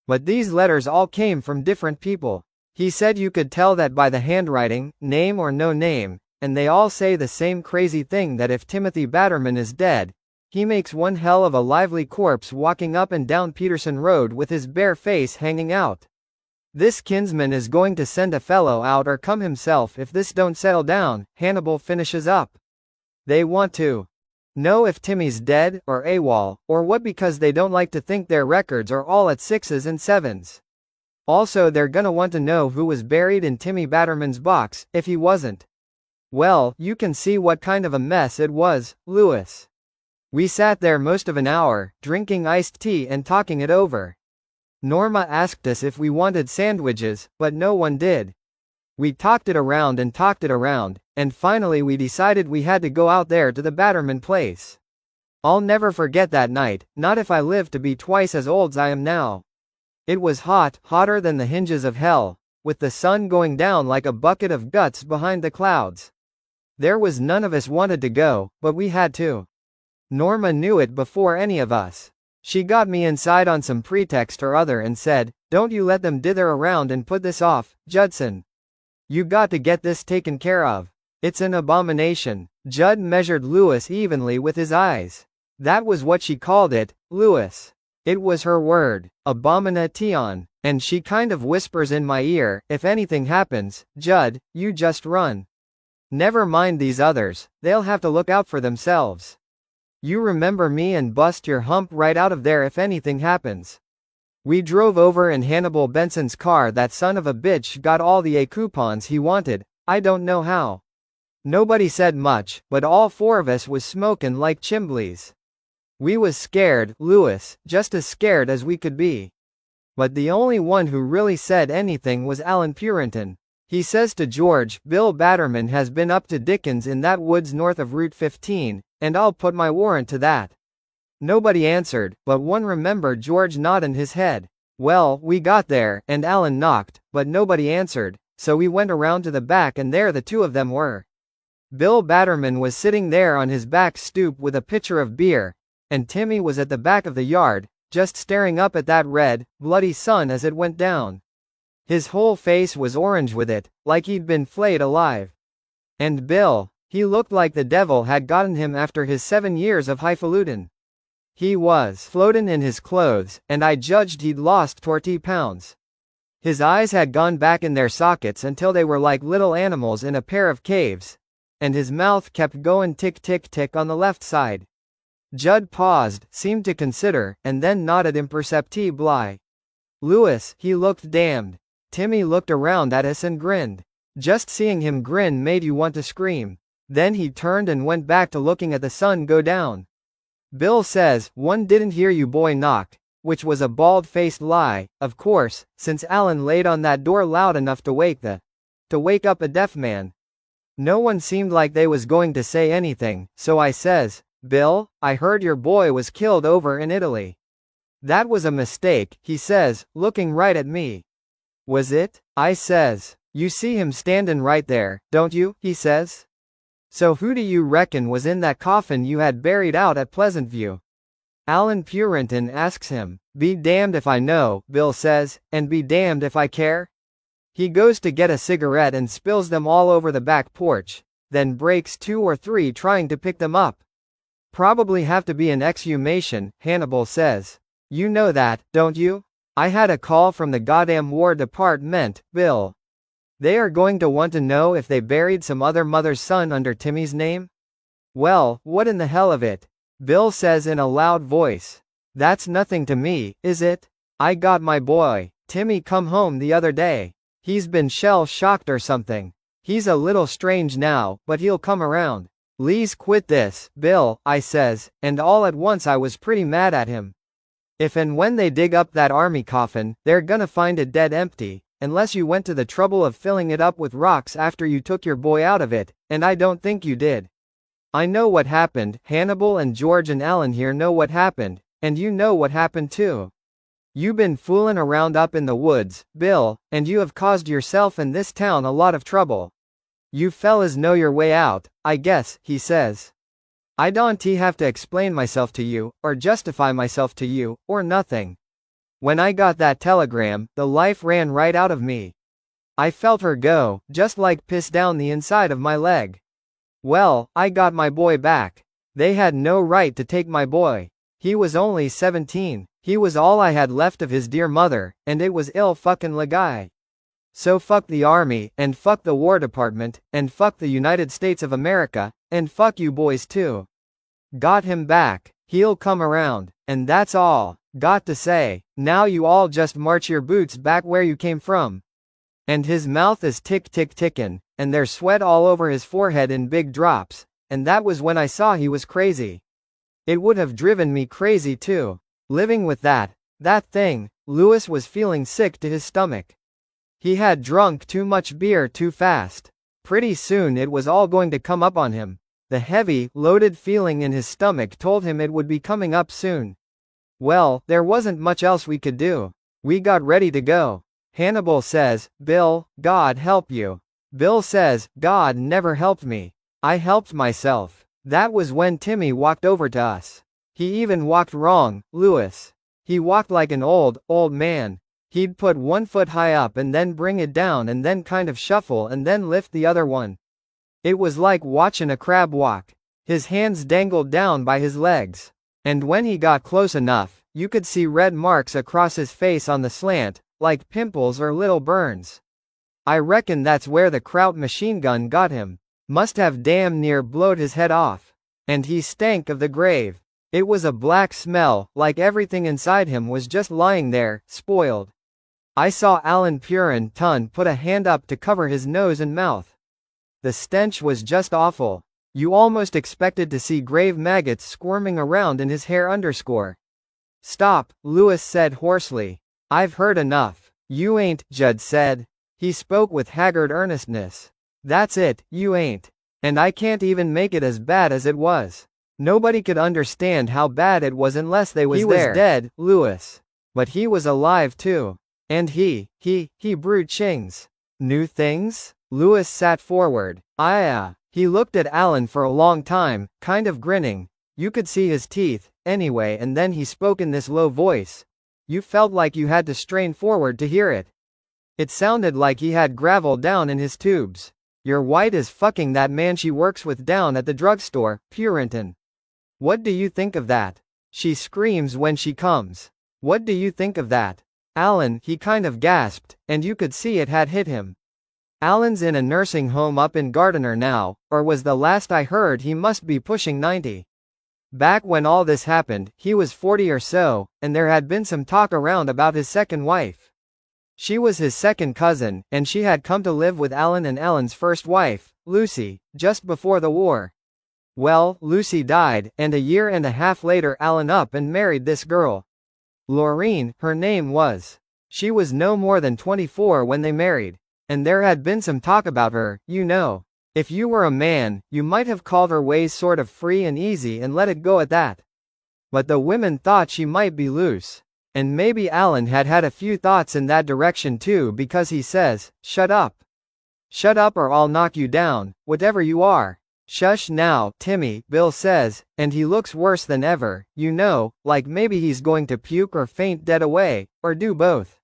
But these letters all came from different people. He said you could tell that by the handwriting, name or no name, and they all say the same crazy thing, that if Timothy Batterman is dead, he makes one hell of a lively corpse walking up and down Peterson Road with his bare face hanging out. This Kinsman is going to send a fellow out or come himself if this don't settle down, Hannibal finishes up. They want to know if Timmy's dead, or AWOL, or what, because they don't like to think their records are all at 6s and 7s. Also they're gonna want to know who was buried in Timmy Batterman's box, if he wasn't. Well, you can see what kind of a mess it was, Lewis. We sat there most of an hour, drinking iced tea and talking it over. Norma asked us if we wanted sandwiches, but no one did. We talked it around, and finally we decided we had to go out there to the Batterman place. I'll never forget that night, not if I live to be twice as old as I am now. It was hot, hotter than the hinges of hell, with the sun going down like a bucket of guts behind the clouds. There was none of us wanted to go, but we had to. Norma knew it before any of us. She got me inside on some pretext or other and said, "Don't you let them dither around and put this off, Judson. You got to get this taken care of. It's an abomination." Judd measured Lewis evenly with his eyes. That was what she called it, Lewis. It was her word, abomination, and she kind of whispers in my ear, "If anything happens, Judd, you just run. Never mind these others, they'll have to look out for themselves. You remember me and bust your hump right out of there if anything happens." We drove over in Hannibal Benson's car. That son of a bitch got all the coupons he wanted, I don't know how. Nobody said much, but all 4 of us was smoking like chimblies. We was scared, Lewis, just as scared as we could be. But the only one who really said anything was Alan Purinton. He says to George, Bill Batterman has been up to Dickens in that woods north of Route 15, and I'll put my warrant to that. Nobody answered, but one remembered George nodding his head. Well, we got there, and Alan knocked, but nobody answered, so we went around to the back and there the two of them were. Bill Batterman was sitting there on his back stoop with a pitcher of beer, and Timmy was at the back of the yard, just staring up at that red, bloody sun as it went down. His whole face was orange with it, like he'd been flayed alive. And Bill, he looked like the devil had gotten him after his 7 years of highfalutin. He was floatin' in his clothes, and I judged he'd lost 20 pounds. His eyes had gone back in their sockets until they were like little animals in a pair of caves, and his mouth kept going tick tick tick on the left side. Judd paused, seemed to consider, and then nodded imperceptibly. Lewis, he looked damned. Timmy looked around at us and grinned. Just seeing him grin made you want to scream. Then he turned and went back to looking at the sun go down. Bill says, one didn't hear you boy knock, which was a bald-faced lie, of course, since Alan laid on that door loud enough to wake up a deaf man. No one seemed like they was going to say anything, so I says, Bill, I heard your boy was killed over in Italy. That was a mistake, he says, looking right at me. Was it? I says. You see him standin' right there, don't you? He says. So who do you reckon was in that coffin you had buried out at Pleasantview? Alan Purinton asks him. Be damned if I know, Bill says, and be damned if I care. He goes to get a cigarette and spills them all over the back porch, then breaks 2 or 3 trying to pick them up. Probably have to be an exhumation, Hannibal says. You know that, don't you? I had a call from the goddamn War Department, Bill. They are going to want to know if they buried some other mother's son under Timmy's name? Well, what in the hell of it? Bill says in a loud voice. That's nothing to me, is it? I got my boy, Timmy, come home the other day. He's been shell-shocked or something. He's a little strange now, but he'll come around. Please quit this, Bill, I says, and all at once I was pretty mad at him. If and when they dig up that army coffin, they're gonna find it dead empty, unless you went to the trouble of filling it up with rocks after you took your boy out of it, and I don't think you did. I know what happened, Hannibal and George and Alan here know what happened, and you know what happened too. You been foolin' around up in the woods, Bill, and you have caused yourself and this town a lot of trouble. You fellas know your way out, I guess, he says. I don't have to explain myself to you, or justify myself to you, or nothing. When I got that telegram, the life ran right out of me. I felt her go, just like piss down the inside of my leg. Well, I got my boy back. They had no right to take my boy. He was only 17. He was all I had left of his dear mother, and it was ill fucking legai. So fuck the army, and fuck the War Department, and fuck the United States of America, and fuck you boys too. Got him back. He'll come around, and that's all. Got to say, now you all just march your boots back where you came from. And his mouth is tick tick tickin', and there's sweat all over his forehead in big drops, and that was when I saw he was crazy. It would have driven me crazy too. Living with that thing. Lewis was feeling sick to his stomach. He had drunk too much beer too fast. Pretty soon it was all going to come up on him. The heavy, loaded feeling in his stomach told him it would be coming up soon. Well, there wasn't much else we could do. We got ready to go. Hannibal says, Bill, God help you. Bill says, God never helped me. I helped myself. That was when Timmy walked over to us. He even walked wrong, Lewis. He walked like an old man. He'd put one foot high up and then bring it down and then kind of shuffle and then lift the other one. It was like watching a crab walk. His hands dangled down by his legs. And when he got close enough, you could see red marks across his face on the slant, like pimples or little burns. I reckon that's where the Kraut machine gun got him. Must have damn near blowed his head off. And he stank of the grave. It was a black smell, like everything inside him was just lying there, spoiled. I saw Alan Purinton put a hand up to cover his nose and mouth. The stench was just awful. You almost expected to see grave maggots squirming around in his hair underscore. Stop, Lewis said hoarsely. I've heard enough. You ain't, Judd said. He spoke with haggard earnestness. That's it, you ain't. And I can't even make it as bad as it was. Nobody could understand how bad it was unless they was there. He was dead, Louis. But he was alive too. And he brewed chings. New things? Louis sat forward. He looked at Alan for a long time, kind of grinning. You could see his teeth, anyway, and then he spoke in this low voice. You felt like you had to strain forward to hear it. It sounded like he had gravel down in his tubes. Your wife is fucking that man she works with down at the drugstore, Purinton. What do you think of that? She screams when she comes. What do you think of that? Alan, he kind of gasped, and you could see it had hit him. Alan's in a nursing home up in Gardiner now, or was the last I heard he must be pushing 90. Back when all this happened, he was 40 or so, and there had been some talk around about his second wife. She was his second cousin, and she had come to live with Alan and Alan's first wife, Lucy, just before the war. Well, Lucy died, and a year and a half later Alan up and married this girl. Laureen, her name was. She was no more than 24 when they married. And there had been some talk about her, you know. If you were a man, you might have called her ways sort of free and easy and let it go at that. But the women thought she might be loose. And maybe Alan had had a few thoughts in that direction too, because he says, "Shut up. Shut up or I'll knock you down, whatever you are." "Shush now, Timmy," Bill says, and he looks worse than ever, you know, like maybe he's going to puke or faint dead away, or do both.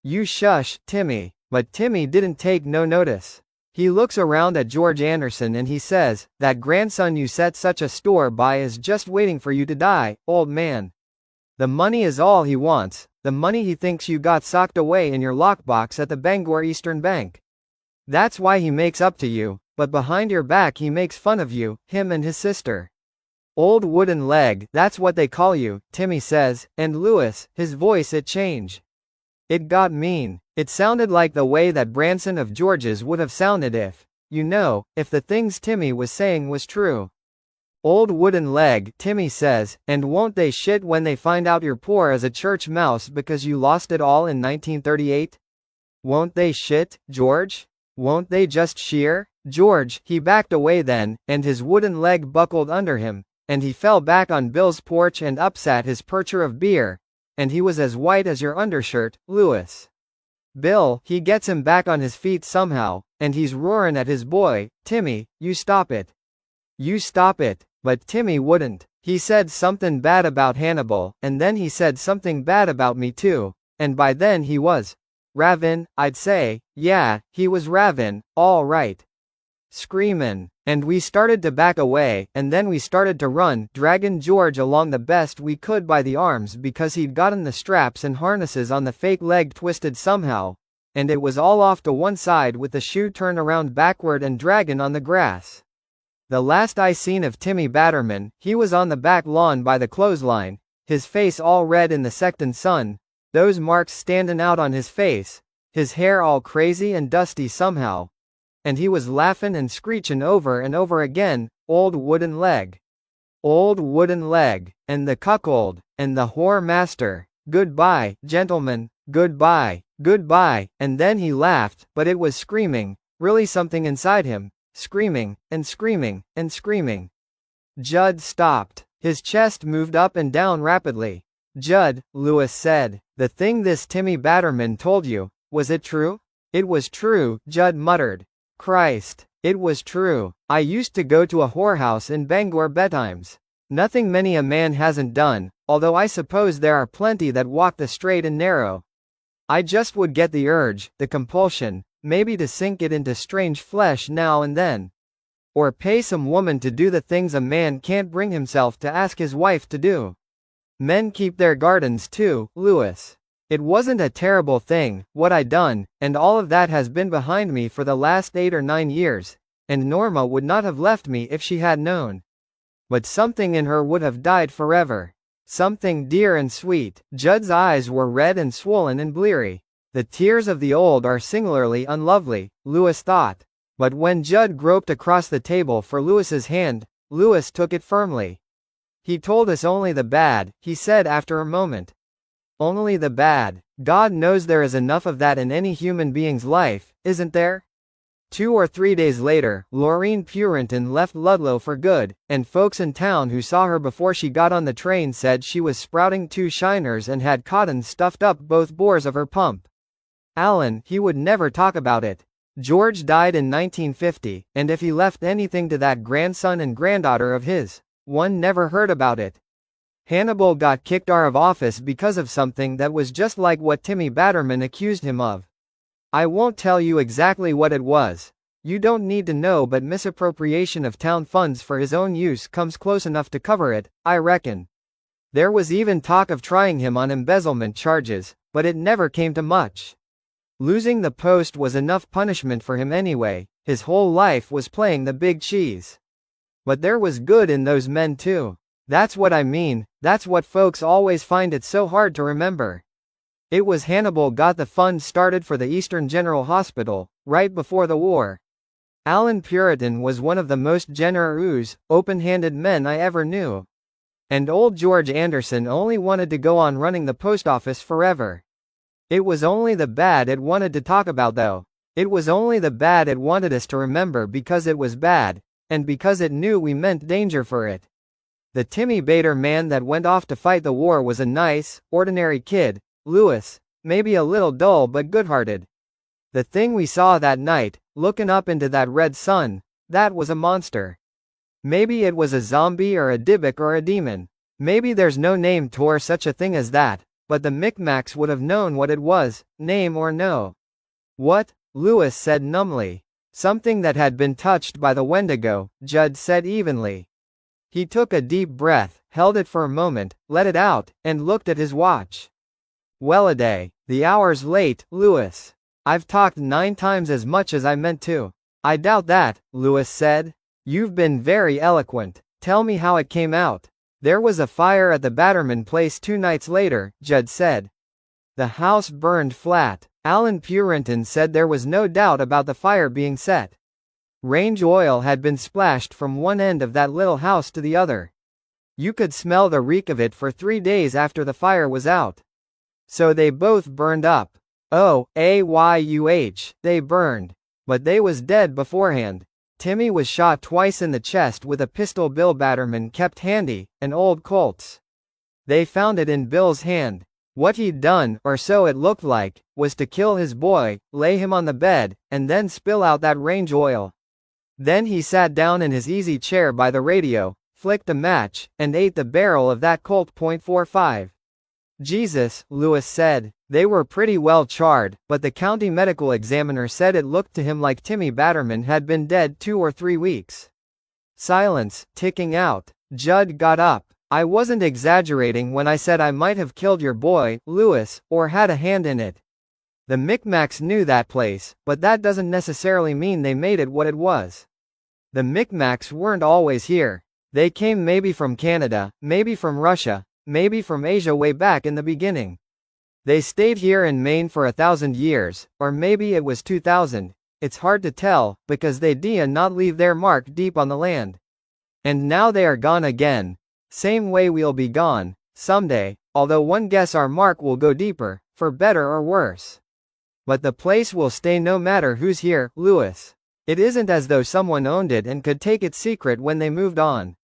"You shush, Timmy." But Timmy didn't take no notice. He looks around at George Anderson and he says, "That grandson you set such a store by is just waiting for you to die, old man. The money is all he wants, the money he thinks you got socked away in your lockbox at the Bangor Eastern Bank. That's why he makes up to you, but behind your back he makes fun of you, him and his sister. Old wooden leg, that's what they call you," Timmy says, and Louis, his voice it changed. It got mean. It sounded like the way that Branson of George's would have sounded if, you know, if the things Timmy was saying was true. "Old wooden leg," Timmy says, "and won't they shit when they find out you're poor as a church mouse because you lost it all in 1938? Won't they shit, George? Won't they just shear?" George, he backed away then, and his wooden leg buckled under him, and he fell back on Bill's porch and upsat his pitcher of beer, and he was as white as your undershirt, Louis. Bill, he gets him back on his feet somehow, and he's roaring at his boy, "Timmy, you stop it. You stop it." But Timmy wouldn't. He said something bad about Hannibal, and then he said something bad about me too, and by then he was ravin', I'd say. Yeah, he was ravin', all right. Screamin'. And we started to back away, and then we started to run, draggin' George along the best we could by the arms because he'd gotten the straps and harnesses on the fake leg twisted somehow, and it was all off to one side with the shoe turned around backward and draggin' on the grass. The last I seen of Timmy Batterman, he was on the back lawn by the clothesline, his face all red in the Sexton sun, those marks standin' out on his face, his hair all crazy and dusty somehow. And he was laughin' and screechin' over and over again, "Old wooden leg. Old wooden leg. And the cuckold. And the whore master. Goodbye, gentlemen. Goodbye. Goodbye." And then he laughed, but it was screaming, really something inside him, screaming, and screaming, and screaming. Judd stopped. His chest moved up and down rapidly. "Judd," Louis said, "the thing this Timmy Batterman told you, was it true?" "It was true," Judd muttered. "Christ, it was true. I used to go to a whorehouse in Bangor betimes. Nothing many a man hasn't done, although I suppose there are plenty that walk the straight and narrow. I just would get the urge, the compulsion, maybe to sink it into strange flesh now and then. Or pay some woman to do the things a man can't bring himself to ask his wife to do. Men keep their gardens too, Louis. It wasn't a terrible thing, what I done, and all of that has been behind me for the last 8 or 9 years, and Norma would not have left me if she had known. But something in her would have died forever. Something dear and sweet." Judd's eyes were red and swollen and bleary. The tears of the old are singularly unlovely, Louis thought. But when Judd groped across the table for Louis's hand, Louis took it firmly. "He told us only the bad," he said after a moment. "Only the bad. God knows there is enough of that in any human being's life, isn't there? 2 or 3 days later, Laureen Purinton left Ludlow for good, and folks in town who saw her before she got on the train said she was sprouting 2 shiners and had cotton stuffed up both bores of her pump. Alan, he would never talk about it. George died in 1950, and if he left anything to that grandson and granddaughter of his, one never heard about it. Hannibal got kicked out of office because of something that was just like what Timmy Batterman accused him of. I won't tell you exactly what it was. You don't need to know, but misappropriation of town funds for his own use comes close enough to cover it, I reckon. There was even talk of trying him on embezzlement charges, but it never came to much. Losing the post was enough punishment for him anyway. His whole life was playing the big cheese. But there was good in those men too. That's what I mean, that's what folks always find it so hard to remember. It was Hannibal got the fund started for the Eastern General Hospital, right before the war. Alan Puritan was one of the most generous, open-handed men I ever knew. And old George Anderson only wanted to go on running the post office forever. It was only the bad it wanted to talk about though. It was only the bad it wanted us to remember because it was bad, and because it knew we meant danger for it. The Timmy Bader man that went off to fight the war was a nice, ordinary kid, Lewis, maybe a little dull but good-hearted. The thing we saw that night, looking up into that red sun, that was a monster. Maybe it was a zombie or a Dybbuk or a demon. Maybe there's no name for such a thing as that, but the Micmacs would have known what it was, name or no. What? Lewis said numbly. Something that had been touched by the Wendigo, Judd said evenly. He took a deep breath, held it for a moment, let it out, and looked at his watch. Well-a-day, the hour's late, Lewis. I've talked 9 times as much as I meant to. I doubt that, Lewis said. You've been very eloquent. Tell me how it came out. There was a fire at the Batterman place 2 nights later, Judd said. The house burned flat. Alan Purinton said there was no doubt about the fire being set. Range oil had been splashed from one end of that little house to the other. You could smell the reek of it for 3 days after the fire was out. So they both burned up. Oh, ayuh, they burned. But they was dead beforehand. Timmy was shot twice in the chest with a pistol Bill Batterman kept handy, an old Colt's. They found it in Bill's hand. What he'd done, or so it looked like, was to kill his boy, lay him on the bed, and then spill out that range oil. Then he sat down in his easy chair by the radio, flicked a match, and ate the barrel of that Colt .45. Jesus, Lewis said. They were pretty well charred, but the county medical examiner said it looked to him like Timmy Batterman had been dead 2 or 3 weeks. Silence, ticking out. Judd got up. I wasn't exaggerating when I said I might have killed your boy, Lewis, or had a hand in it. The Micmacs knew that place, but that doesn't necessarily mean they made it what it was. The Micmacs weren't always here. They came maybe from Canada, maybe from Russia, maybe from Asia way back in the beginning. They stayed here in Maine for 1,000 years, or maybe it was 2,000, it's hard to tell, because they did not leave their mark deep on the land. And now they are gone again. Same way we'll be gone, someday, although one guess our mark will go deeper, for better or worse. But the place will stay no matter who's here, Lewis. It isn't as though someone owned it and could take its secret when they moved on.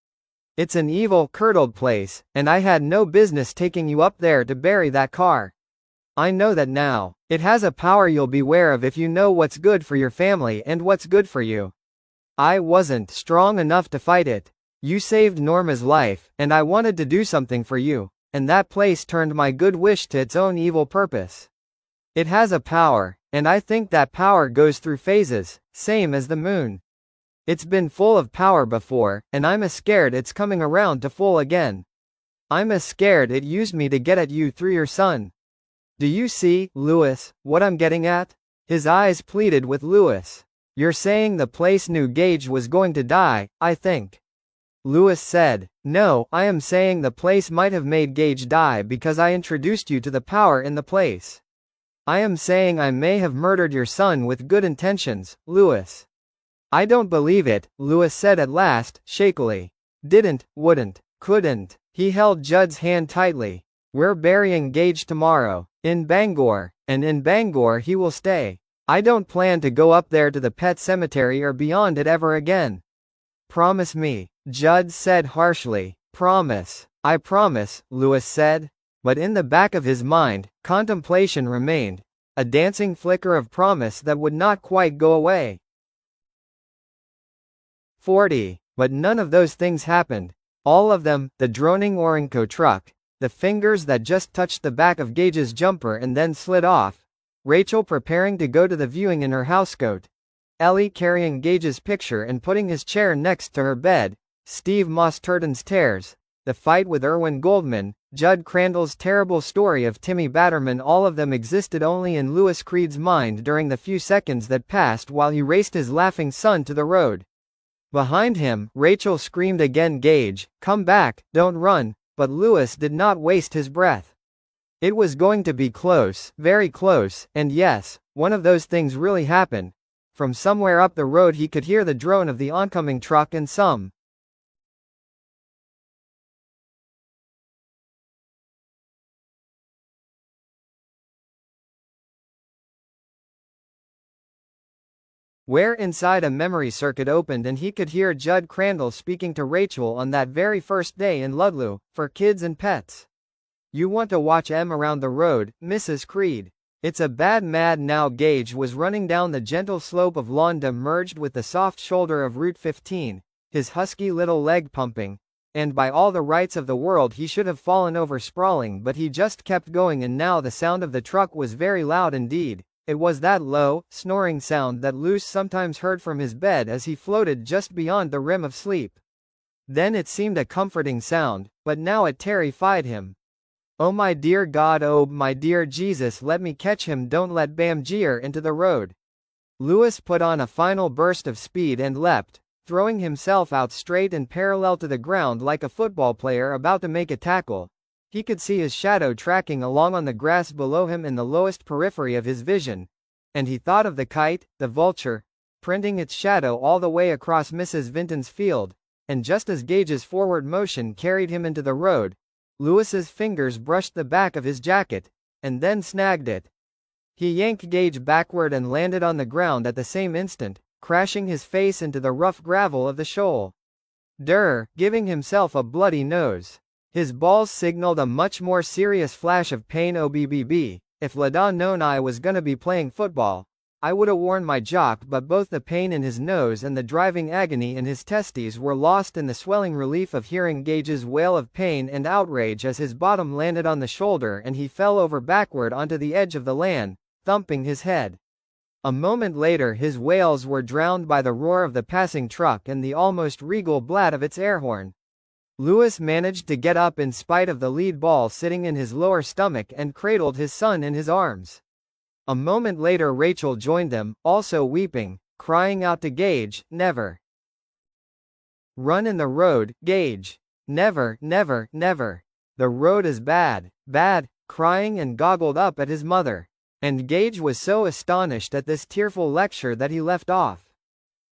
It's an evil, curdled place, and I had no business taking you up there to bury that car. I know that now. It has a power you'll beware of if you know what's good for your family and what's good for you. I wasn't strong enough to fight it. You saved Norma's life, and I wanted to do something for you, and that place turned my good wish to its own evil purpose. It has a power, and I think that power goes through phases, same as the moon. It's been full of power before, and I'm scared it's coming around to full again. I'm scared it used me to get at you through your son. Do you see, Lewis, what I'm getting at? His eyes pleaded with Lewis. You're saying the place knew Gage was going to die, I think. Lewis said, no, I am saying the place might have made Gage die because I introduced you to the power in the place. I am saying I may have murdered your son with good intentions, Lewis. I don't believe it, Lewis said at last, shakily. Didn't, wouldn't, couldn't. He held Judd's hand tightly. We're burying Gage tomorrow, in Bangor, and in Bangor he will stay. I don't plan to go up there to the pet cemetery or beyond it ever again. Promise me, Judd said harshly. Promise. I promise, Lewis said. But in the back of his mind, contemplation remained, a dancing flicker of promise that would not quite go away. 40. But none of those things happened. All of them, the droning Orinco truck, the fingers that just touched the back of Gage's jumper and then slid off, Rachel preparing to go to the viewing in her housecoat, Ellie carrying Gage's picture and putting his chair next to her bed, Steve Moss Turton's tears, the fight with Erwin Goldman, Judd Crandall's terrible story of Timmy Batterman, all of them existed only in Louis Creed's mind during the few seconds that passed while he raced his laughing son to the road. Behind him, Rachel screamed again, Gage, come back, don't run, but Louis did not waste his breath. It was going to be close, very close, and yes, one of those things really happened. From somewhere up the road he could hear the drone of the oncoming truck and some where inside a memory circuit opened and he could hear Judd Crandall speaking to Rachel on that very first day in Ludlow, for kids and pets. You want to watch M around the road, Mrs. Creed. It's a bad mad now. Gage was running down the gentle slope of Londa merged with the soft shoulder of Route 15, his husky little leg pumping, and by all the rights of the world he should have fallen over sprawling, but he just kept going, and now the sound of the truck was very loud indeed. It was that low, snoring sound that Luce sometimes heard from his bed as he floated just beyond the rim of sleep. Then it seemed a comforting sound, but now it terrified him. Oh my dear God, oh my dear Jesus, let me catch him, don't let Bam jeer into the road. Louis put on a final burst of speed and leapt, throwing himself out straight and parallel to the ground like a football player about to make a tackle. He could see his shadow tracking along on the grass below him in the lowest periphery of his vision. And he thought of the kite, the vulture, printing its shadow all the way across Mrs. Vinton's field, and just as Gage's forward motion carried him into the road, Louis's fingers brushed the back of his jacket, and then snagged it. He yanked Gage backward and landed on the ground at the same instant, crashing his face into the rough gravel of the shoal. Giving himself a bloody nose. His balls signaled a much more serious flash of pain. OBBB, if Lada known I was gonna be playing football, I woulda worn my jock, but both the pain in his nose and the driving agony in his testes were lost in the swelling relief of hearing Gage's wail of pain and outrage as his bottom landed on the shoulder and he fell over backward onto the edge of the land, thumping his head. A moment later his wails were drowned by the roar of the passing truck and the almost regal blat of its air horn. Louis managed to get up in spite of the lead ball sitting in his lower stomach and cradled his son in his arms. A moment later Rachel joined them, also weeping, crying out to Gage, never run in the road, Gage. Never, never, never. The road is bad, bad, crying and goggled up at his mother. And Gage was so astonished at this tearful lecture that he left off.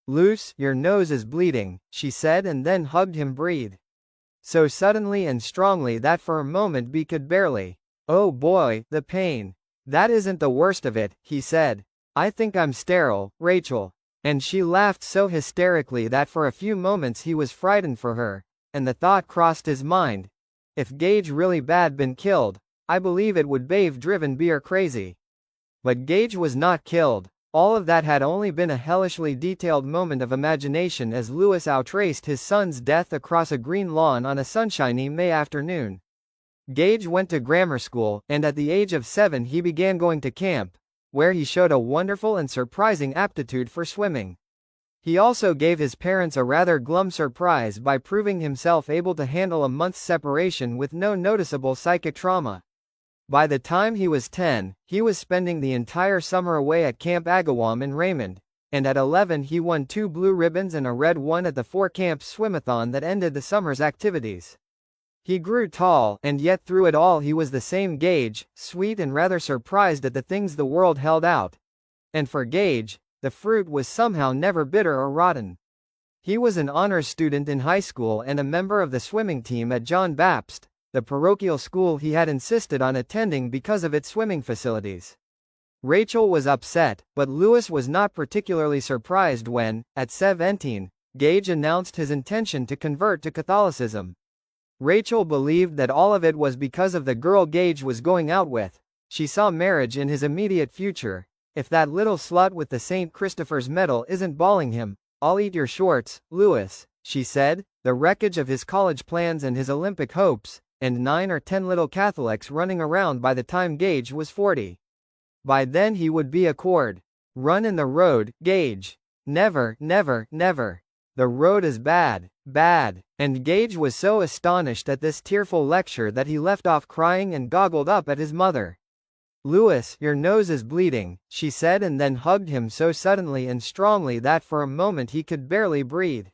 Luce, your nose is bleeding, she said, and then hugged him. Breathe. So suddenly and strongly that for a moment B could barely. Oh boy, the pain. That isn't the worst of it, he said. I think I'm sterile, Rachel. And she laughed so hysterically that for a few moments he was frightened for her, and the thought crossed his mind. If Gage really bad been killed, I believe it would bave driven beer crazy. But Gage was not killed. All of that had only been a hellishly detailed moment of imagination as Louis outraced his son's death across a green lawn on a sunshiny May afternoon. Gage went to grammar school, and at the age of 7 he began going to camp, where he showed a wonderful and surprising aptitude for swimming. He also gave his parents a rather glum surprise by proving himself able to handle a month's separation with no noticeable psychic trauma. By the time he was 10, he was spending the entire summer away at Camp Agawam in Raymond, and at 11 he won 2 blue ribbons and a red one at the 4-camp swimathon that ended the summer's activities. He grew tall, and yet through it all he was the same Gage, sweet and rather surprised at the things the world held out. And for Gage, the fruit was somehow never bitter or rotten. He was an honors student in high school and a member of the swimming team at John Baptist, the parochial school he had insisted on attending because of its swimming facilities. Rachel was upset, but Lewis was not particularly surprised when, at 17, Gage announced his intention to convert to Catholicism. Rachel believed that all of it was because of the girl Gage was going out with. She saw marriage in his immediate future. "If that little slut with the St. Christopher's medal isn't bawling him, I'll eat your shorts, Lewis," she said. The wreckage of his college plans and his Olympic hopes, and 9 or 10 little Catholics running around by the time Gage was 40. By then he would be a cord. Run in the road, Gage. Never, never, never. The road is bad, bad. And Gage was so astonished at this tearful lecture that he left off crying and goggled up at his mother. "Lewis, your nose is bleeding," she said, and then hugged him so suddenly and strongly that for a moment he could barely breathe.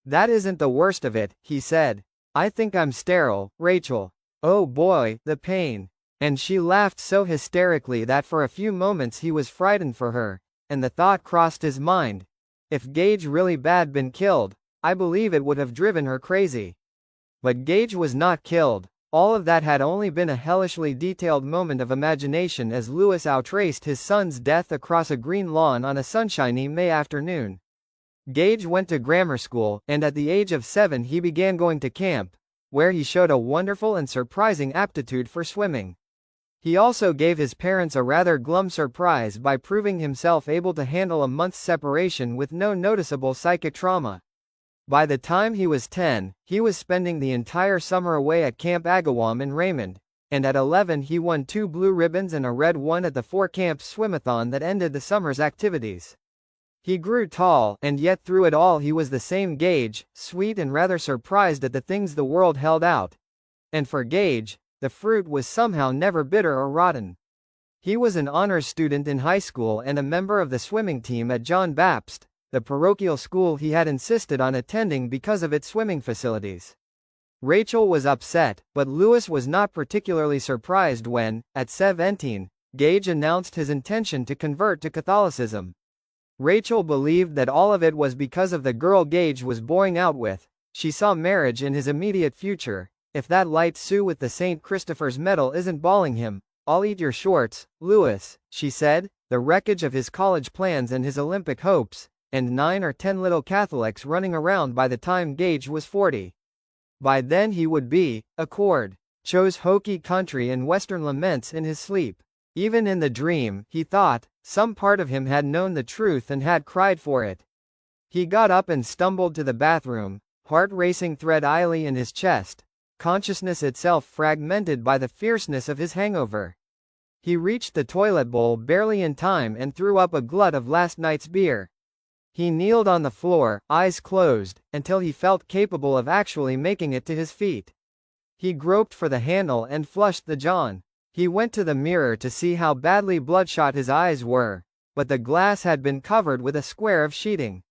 "That isn't the worst of it," he said. "I think I'm sterile, Rachel. Oh boy, the pain." And she laughed so hysterically that for a few moments he was frightened for her, and the thought crossed his mind. If Gage really bad been killed, I believe it would have driven her crazy. But Gage was not killed. All of that had only been a hellishly detailed moment of imagination as Lewis outraced his son's death across a green lawn on a sunshiny May afternoon. Gage went to grammar school, and at the age of 7 he began going to camp, where he showed a wonderful and surprising aptitude for swimming. He also gave his parents a rather glum surprise by proving himself able to handle a month's separation with no noticeable psychic trauma. By the time he was 10, he was spending the entire summer away at Camp Agawam in Raymond, and at 11 he won 2 blue ribbons and a red one at the 4-camp swimathon that ended the summer's activities. He grew tall, and yet through it all he was the same Gage, sweet and rather surprised at the things the world held out. And for Gage, the fruit was somehow never bitter or rotten. He was an honors student in high school and a member of the swimming team at John Baptist, the parochial school he had insisted on attending because of its swimming facilities. Rachel was upset, but Lewis was not particularly surprised when, at 17, Gage announced his intention to convert to Catholicism. Rachel believed that all of it was because of the girl Gage was going out with. She saw marriage in his immediate future. "If that light Sue with the St. Christopher's medal isn't bawling him, I'll eat your shorts, Lewis," she said. The wreckage of his college plans and his Olympic hopes, and 9 or 10 little Catholics running around by the time Gage was 40. By then he would be a cord. Chose hokey country and western laments in his sleep. Even in the dream, he thought, some part of him had known the truth and had cried for it. He got up and stumbled to the bathroom, heart racing thread-eyely in his chest, consciousness itself fragmented by the fierceness of his hangover. He reached the toilet bowl barely in time and threw up a glut of last night's beer. He kneeled on the floor, eyes closed, until he felt capable of actually making it to his feet. He groped for the handle and flushed the John. He went to the mirror to see how badly bloodshot his eyes were, but the glass had been covered with a square of sheeting.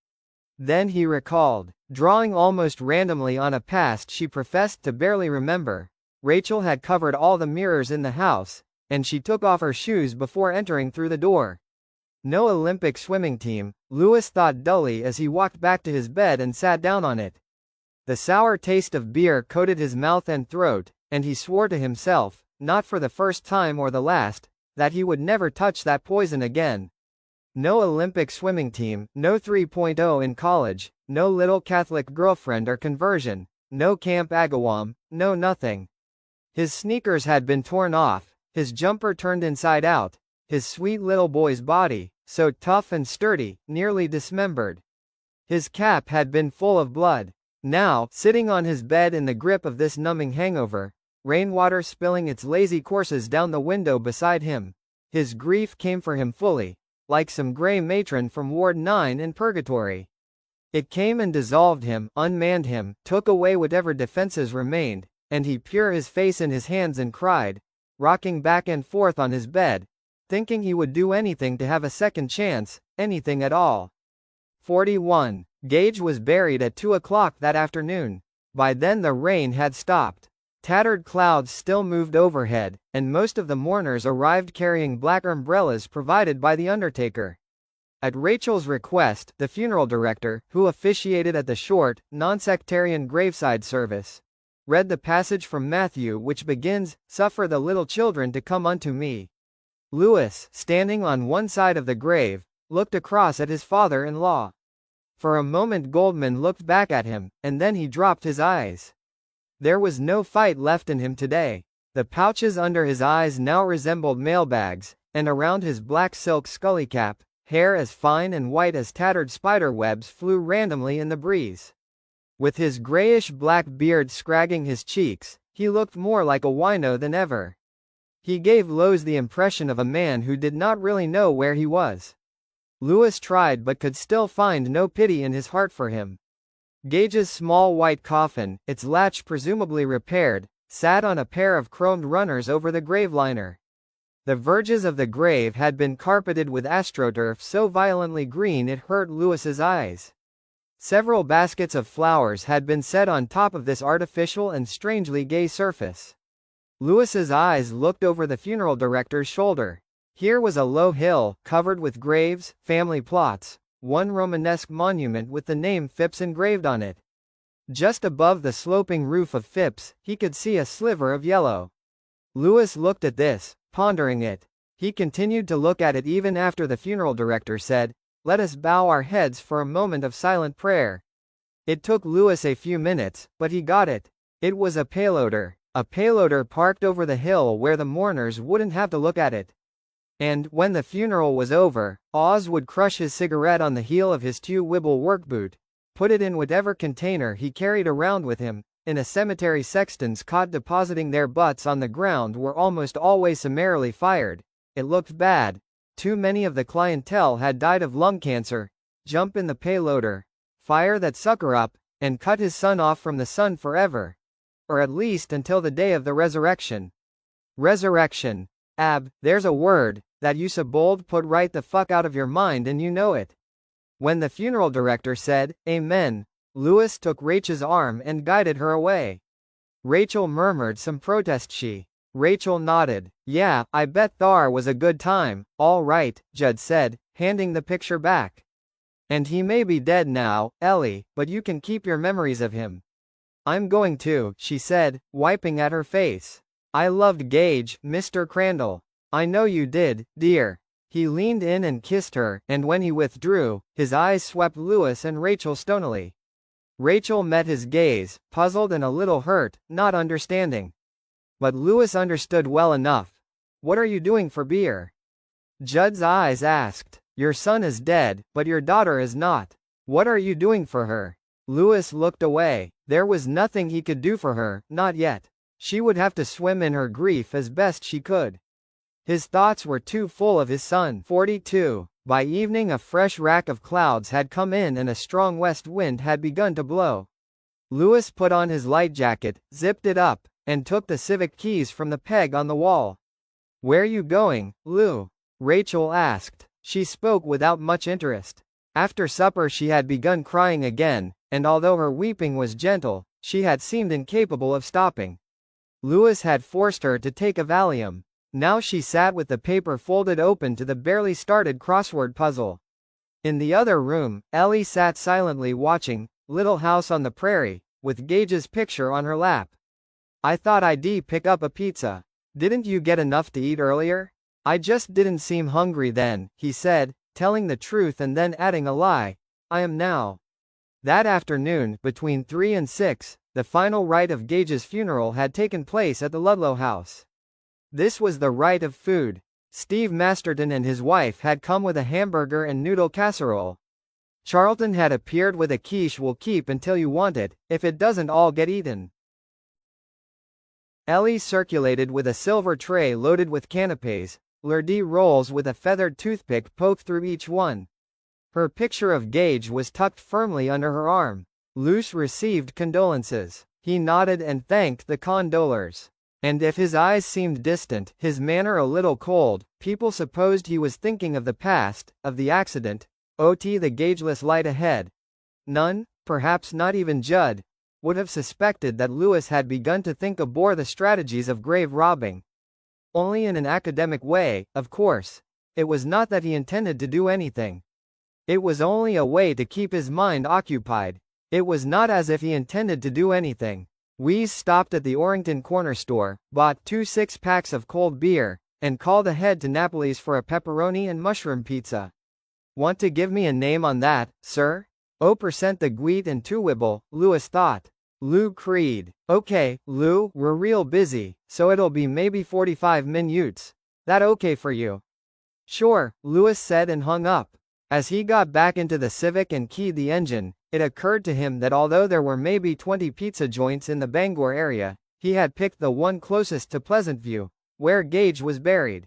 Then he recalled, drawing almost randomly on a past she professed to barely remember. Rachel had covered all the mirrors in the house, and she took off her shoes before entering through the door. No Olympic swimming team, Lewis thought dully as he walked back to his bed and sat down on it. The sour taste of beer coated his mouth and throat, and he swore to himself, not for the first time or the last, that he would never touch that poison again. No Olympic swimming team, no 3.0 in college, no little Catholic girlfriend or conversion, no Camp Agawam, no nothing. His sneakers had been torn off, his jumper turned inside out, his sweet little boy's body, so tough and sturdy, nearly dismembered. His cap had been full of blood. Now, sitting on his bed in the grip of this numbing hangover, rainwater spilling its lazy courses down the window beside him, his grief came for him fully, like some grey matron from Ward 9 in Purgatory. It came and dissolved him, unmanned him, took away whatever defenses remained, and he pure his face in his hands and cried, rocking back and forth on his bed, thinking he would do anything to have a second chance, anything at all. 41. Gage was buried at 2 o'clock that afternoon. By then the rain had stopped. Tattered clouds still moved overhead, and most of the mourners arrived carrying black umbrellas provided by the undertaker. At Rachel's request, the funeral director, who officiated at the short, non-sectarian graveside service, read the passage from Matthew which begins, "Suffer the little children to come unto me." Lewis, standing on one side of the grave, looked across at his father-in-law. For a moment Goldman looked back at him, and then he dropped his eyes. There was no fight left in him today. The pouches under his eyes now resembled mailbags, and around his black silk scully cap, hair as fine and white as tattered spider webs flew randomly in the breeze. With his grayish-black beard scragging his cheeks, he looked more like a wino than ever. He gave Lowe's the impression of a man who did not really know where he was. Lewis tried but could still find no pity in his heart for him. Gage's small white coffin, its latch presumably repaired, sat on a pair of chromed runners over the graveliner. The verges of the grave had been carpeted with astroturf so violently green it hurt Lewis's eyes. Several baskets of flowers had been set on top of this artificial and strangely gay surface. Lewis's eyes looked over the funeral director's shoulder. Here was a low hill, covered with graves, family plots, one Romanesque monument with the name Phipps engraved on it. Just above the sloping roof of Phipps, he could see a sliver of yellow. Lewis looked at this, pondering it. He continued to look at it even after the funeral director said, "Let us bow our heads for a moment of silent prayer." It took Lewis a few minutes, but he got it. It was a payloader parked over the hill where the mourners wouldn't have to look at it. And, when the funeral was over, Oz would crush his cigarette on the heel of his two-wibble workboot, put it in whatever container he carried around with him. In a cemetery, sextons caught depositing their butts on the ground were almost always summarily fired. It looked bad. Too many of the clientele had died of lung cancer. Jump in the payloader, fire that sucker up, and cut his son off from the sun forever. Or at least until the day of the resurrection. Resurrection. There's a word that you so bold put right the fuck out of your mind and you know it. When the funeral director said, "Amen," Lewis took Rachel's arm and guided her away. Rachel murmured some protest. Rachel nodded. "Yeah, I bet Thar was a good time." "All right," Judd said, handing the picture back. "And he may be dead now, Ellie, but you can keep your memories of him." "I'm going to," she said, wiping at her face. "I loved Gage, Mr. Crandall." "I know you did, dear." He leaned in and kissed her, and when he withdrew, his eyes swept Lewis and Rachel stonily. Rachel met his gaze, puzzled and a little hurt, not understanding. But Lewis understood well enough. "What are you doing for beer?" Judd's eyes asked. "Your son is dead, but your daughter is not. What are you doing for her?" Lewis looked away. There was nothing he could do for her, not yet. She would have to swim in her grief as best she could. His thoughts were too full of his son. 42. By evening a fresh rack of clouds had come in and a strong west wind had begun to blow. Lewis put on his light jacket, zipped it up, and took the civic keys from the peg on the wall. "Where you going, Lou?" Rachel asked. She spoke without much interest. After supper she had begun crying again, and although her weeping was gentle, she had seemed incapable of stopping. Lewis had forced her to take a Valium. Now she sat with the paper folded open to the barely started crossword puzzle. In the other room, Ellie sat silently watching Little House on the Prairie, with Gage's picture on her lap. "I thought I'd pick up a pizza. Didn't you get enough to eat earlier?" "I just didn't seem hungry then," he said, telling the truth and then adding a lie. "I am now." That afternoon, between 3 and 6, the final rite of Gage's funeral had taken place at the Ludlow house. This was the rite of food. Steve Masterton and his wife had come with a hamburger and noodle casserole. Charlton had appeared with a quiche we'll keep until you want it, if it doesn't all get eaten. Ellie circulated with a silver tray loaded with canapés, Lurdy rolls with a feathered toothpick poked through each one. Her picture of Gage was tucked firmly under her arm. Luce received condolences. He nodded and thanked the condolers. And if his eyes seemed distant, his manner a little cold, people supposed he was thinking of the past, of the accident, the gageless light ahead. None, perhaps not even Judd, would have suspected that Lewis had begun to think aboard the strategies of grave robbing. Only in an academic way, of course. It was not that he intended to do anything. It was only a way to keep his mind occupied. It was not as if he intended to do anything. We stopped at the Orrington corner store, bought 2 6-packs of cold beer, and called ahead to Napoli's for a pepperoni and mushroom pizza. Want to give me a name on that, sir? 0% the Guit and 2 Wibble, Lewis thought. Lou Creed. Okay, Lou, we're real busy, so it'll be maybe 45 minutes. That okay for you? Sure, Lewis said and hung up. As he got back into the Civic and keyed the engine, it occurred to him that although there were maybe 20 pizza joints in the Bangor area, he had picked the one closest to Pleasantview, where Gage was buried.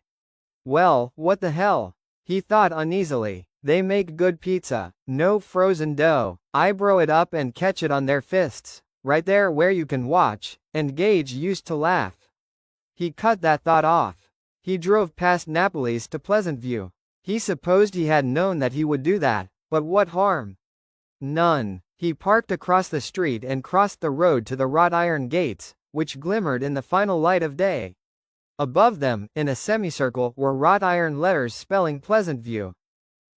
Well, what the hell? He thought uneasily. They make good pizza. No frozen dough. I bro it up and catch it on their fists. Right there where you can watch, and Gage used to laugh. He cut that thought off. He drove past Napoli's to Pleasantview. He supposed he had known that he would do that, but what harm? None. He parked across the street and crossed the road to the wrought iron gates, which glimmered in the final light of day. Above them, in a semicircle, were wrought iron letters spelling Pleasantview.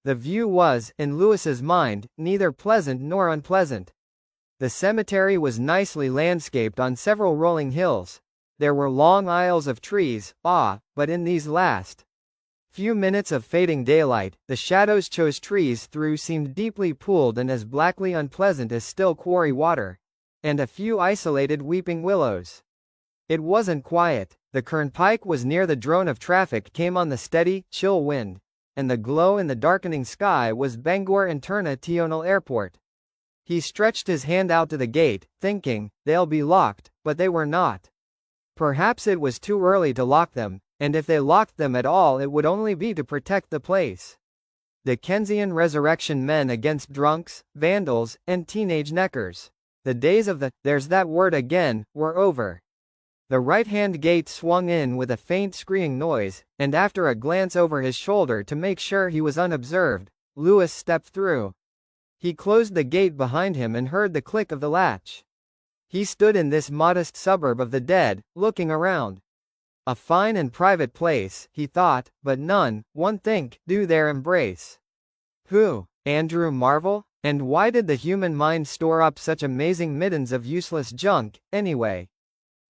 The view was, in Lewis's mind, neither pleasant nor unpleasant. The cemetery was nicely landscaped on several rolling hills. There were long aisles of trees, but in these last few minutes of fading daylight, the shadows chose trees through seemed deeply pooled and as blackly unpleasant as still quarry water, and a few isolated weeping willows. It wasn't quiet. The Kernpike was near the drone of traffic came on the steady, chill wind, and the glow in the darkening sky was Bangor International Airport. He stretched his hand out to the gate, thinking, they'll be locked, but they were not. Perhaps it was too early to lock them, and if they locked them at all it would only be to protect the place. Dickensian resurrection men against drunks, vandals, and teenage neckers. The days of the "there's that word again" were over. The right-hand gate swung in with a faint screeching noise, and after a glance over his shoulder to make sure he was unobserved, Lewis stepped through. He closed the gate behind him and heard the click of the latch. He stood in this modest suburb of the dead, looking around. A fine and private place, he thought, but none, one think, do there embrace. Who? Andrew Marvell? And why did the human mind store up such amazing middens of useless junk, anyway?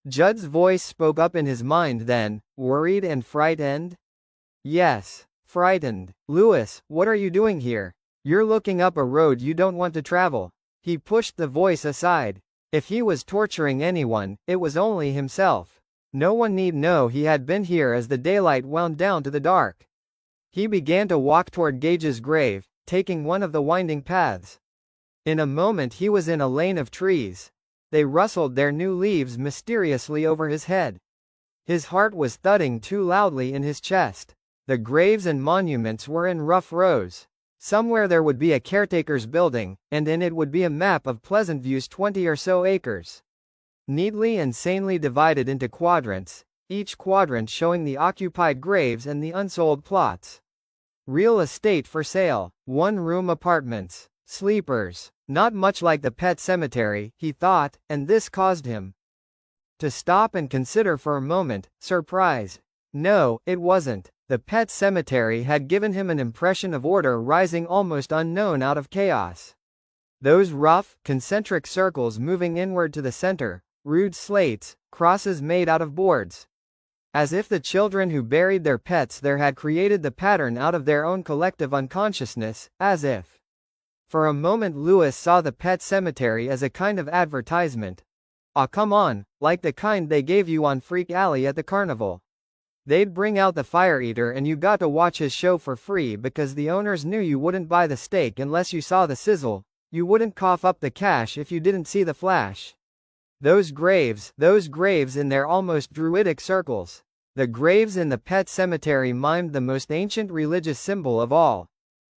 Judd's voice spoke up in his mind then, worried and frightened? Yes, frightened. Lewis, what are you doing here? You're looking up a road you don't want to travel. He pushed the voice aside. If he was torturing anyone, it was only himself. No one need know he had been here as the daylight wound down to the dark. He began to walk toward Gage's grave, taking one of the winding paths. In a moment he was in a lane of trees. They rustled their new leaves mysteriously over his head. His heart was thudding too loudly in his chest. The graves and monuments were in rough rows. Somewhere there would be a caretaker's building, and in it would be a map of Pleasantview's 20 or so acres. Neatly and sanely divided into quadrants, each quadrant showing the occupied graves and the unsold plots. Real estate for sale, one-room apartments, sleepers. Not much like the pet cemetery, he thought, and this caused him to stop and consider for a moment, surprised. No, it wasn't. The pet cemetery had given him an impression of order rising almost unknown out of chaos. Those rough, concentric circles moving inward to the center, rude slates, crosses made out of boards. As if the children who buried their pets there had created the pattern out of their own collective unconsciousness, as if. For a moment Lewis saw the pet cemetery as a kind of advertisement. Ah, come on, like the kind they gave you on Freak Alley at the carnival. They'd bring out the fire eater and you got to watch his show for free because the owners knew you wouldn't buy the steak unless you saw the sizzle, you wouldn't cough up the cash if you didn't see the flash. Those graves in their almost druidic circles. The graves in the pet cemetery mimed the most ancient religious symbol of all.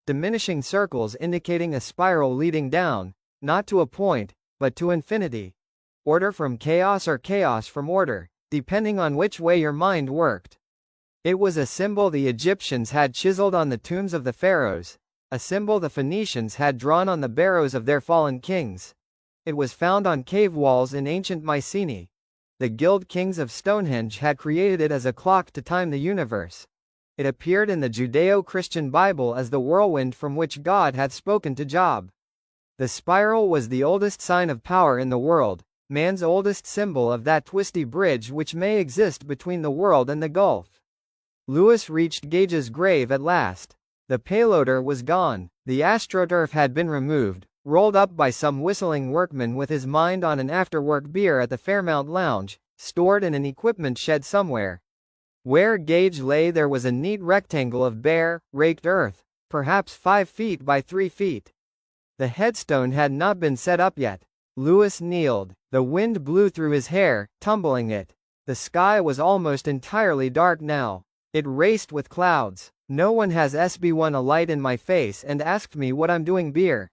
Diminishing circles indicating a spiral leading down, not to a point, but to infinity. Order from chaos or chaos from order, depending on which way your mind worked. It was a symbol the Egyptians had chiseled on the tombs of the pharaohs, a symbol the Phoenicians had drawn on the barrows of their fallen kings. It was found on cave walls in ancient Mycenae. The guild kings of Stonehenge had created it as a clock to time the universe. It appeared in the Judeo-Christian Bible as the whirlwind from which God had spoken to Job. The spiral was the oldest sign of power in the world, man's oldest symbol of that twisty bridge which may exist between the world and the gulf. Lewis reached Gage's grave at last. The payloader was gone. The astroturf had been removed, rolled up by some whistling workman with his mind on an after-work beer at the Fairmount Lounge, stored in an equipment shed somewhere. Where Gage lay there was a neat rectangle of bare, raked earth, perhaps 5 feet by 3 feet. The headstone had not been set up yet. Lewis kneeled. The wind blew through his hair, tumbling it. The sky was almost entirely dark now. It raced with clouds. No one has SB1 alight in my face and asked me what I'm doing beer.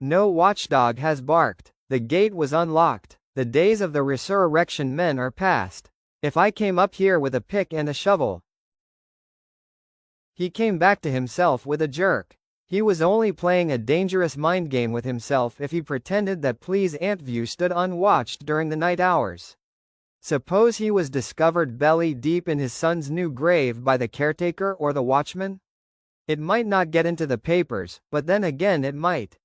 No watchdog has barked. The gate was unlocked. The days of the resurrection men are past. If I came up here with a pick and a shovel. He came back to himself with a jerk. He was only playing a dangerous mind game with himself if he pretended that Please Antview stood unwatched during the night hours. Suppose he was discovered belly deep in his son's new grave by the caretaker or the watchman? It might not get into the papers, but then again it might.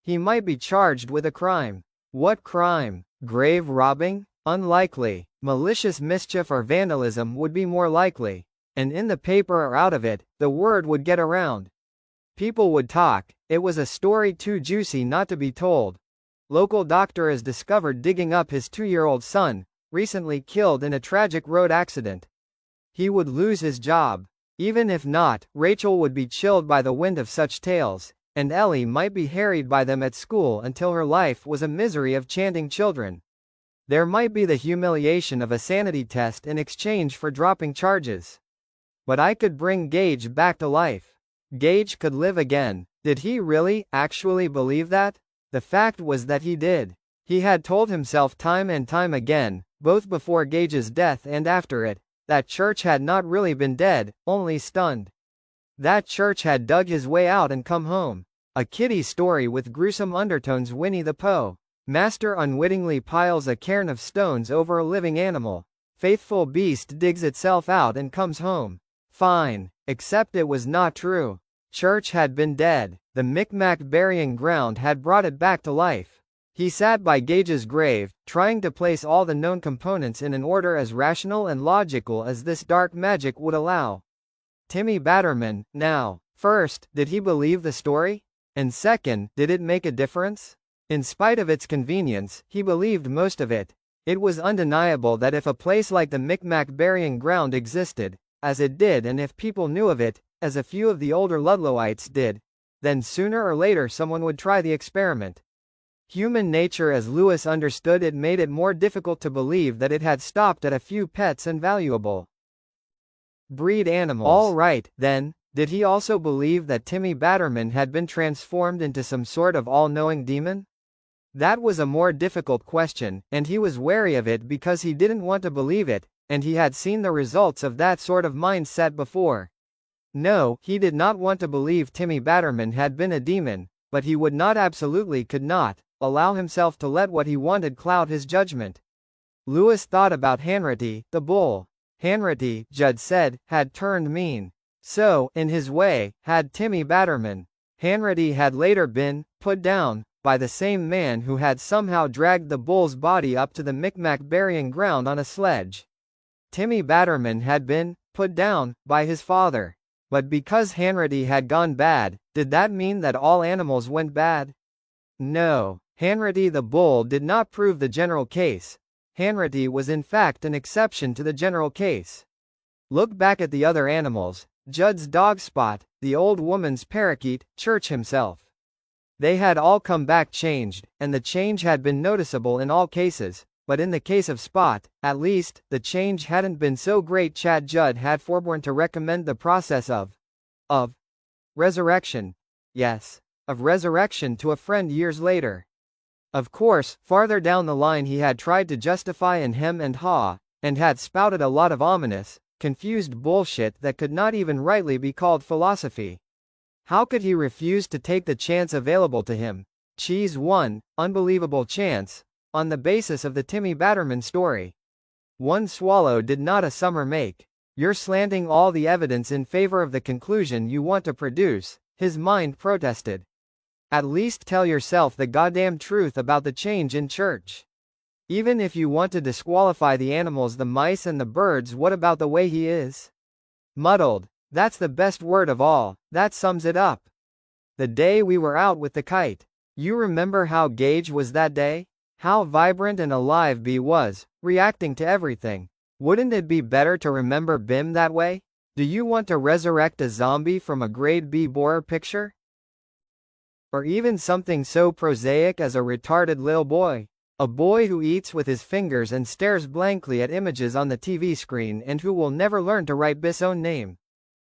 He might be charged with a crime. What crime? Grave robbing? Unlikely. Malicious mischief or vandalism would be more likely. And in the paper or out of it, the word would get around. People would talk. It was a story too juicy not to be told. Local doctor is discovered digging up his 2-year-old son, recently killed in a tragic road accident. He would lose his job. Even if not, Rachel would be chilled by the wind of such tales, and Ellie might be harried by them at school until her life was a misery of chanting children. There might be the humiliation of a sanity test in exchange for dropping charges. But I could bring Gage back to life. Gage could live again. Did he really, actually believe that? The fact was that he did. He had told himself time and time again, both before Gage's death and after it, that Church had not really been dead, only stunned. That Church had dug his way out and come home. A kiddie story with gruesome undertones. Winnie the Pooh. Master unwittingly piles a cairn of stones over a living animal. Faithful beast digs itself out and comes home. Fine. Except it was not true. Church had been dead. The Micmac burying ground had brought it back to life. He sat by Gage's grave, trying to place all the known components in an order as rational and logical as this dark magic would allow. Timmy Batterman, now. First, did he believe the story? And second, did it make a difference? In spite of its convenience, he believed most of it. It was undeniable that if a place like the Micmac burying ground existed, as it did, and if people knew of it, as a few of the older Ludlowites did, then sooner or later someone would try the experiment. Human nature as Lewis understood it made it more difficult to believe that it had stopped at a few pets and valuable breed animals. All right, then, did he also believe that Timmy Batterman had been transformed into some sort of all-knowing demon? That was a more difficult question, and he was wary of it because he didn't want to believe it, and he had seen the results of that sort of mindset before. No, he did not want to believe Timmy Batterman had been a demon, but he would not, absolutely could not, allow himself to let what he wanted cloud his judgment. Lewis thought about Hanratty, the bull. Hanratty, Judd said, had turned mean. So, in his way, had Timmy Batterman. Hanratty had later been put down by the same man who had somehow dragged the bull's body up to the Micmac burying ground on a sledge. Timmy Batterman had been put down by his father. But because Hanratty had gone bad, did that mean that all animals went bad? No. Hanratty the bull did not prove the general case. Hanratty was in fact an exception to the general case. Look back at the other animals. Judd's dog Spot, the old woman's parakeet, Church himself. They had all come back changed, and the change had been noticeable in all cases, but in the case of Spot, at least, the change hadn't been so great. Chad Judd had forborne to recommend the process of resurrection. Yes, of resurrection to a friend years later. Of course, farther down the line he had tried to justify and hem and haw, and had spouted a lot of ominous, confused bullshit that could not even rightly be called philosophy. How could he refuse to take the chance available to him? Cheese one, unbelievable chance, on the basis of the Timmy Batterman story. One swallow did not a summer make. You're slanting all the evidence in favor of the conclusion you want to produce, his mind protested. At least tell yourself the goddamn truth about the change in Church. Even if you want to disqualify the animals, the mice and the birds, what about the way he is? Muddled. That's the best word of all, that sums it up. The day we were out with the kite. You remember how Gage was that day? How vibrant and alive B was, reacting to everything. Wouldn't it be better to remember Bim that way? Do you want to resurrect a zombie from a grade B borer picture? Or even something so prosaic as a retarded lil boy? A boy who eats with his fingers and stares blankly at images on the TV screen and who will never learn to write Bis' own name.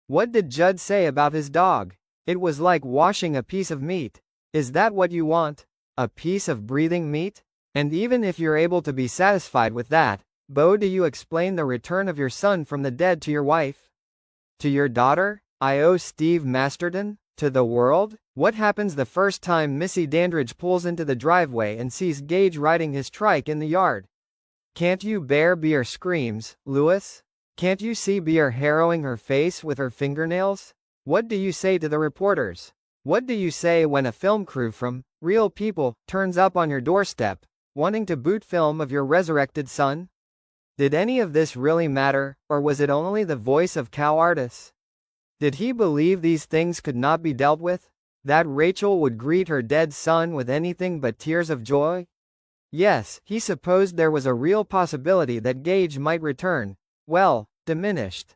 What did Judd say about his dog? It was like washing a piece of meat. Is that what you want? A piece of breathing meat? And even if you're able to be satisfied with that, Bo, do you explain the return of your son from the dead to your wife? To your daughter? I.O. Steve Masterton? To the world? What happens the first time Missy Dandridge pulls into the driveway and sees Gage riding his trike in the yard? Can't you bear Beer screams, Lewis? Can't you see Beer harrowing her face with her fingernails? What do you say to the reporters? What do you say when a film crew from Real People turns up on your doorstep, wanting to boot film of your resurrected son? Did any of this really matter, or was it only the voice of cow artists? Did he believe these things could not be dealt with? That Rachel would greet her dead son with anything but tears of joy? Yes, he supposed there was a real possibility that Gage might return, well, diminished.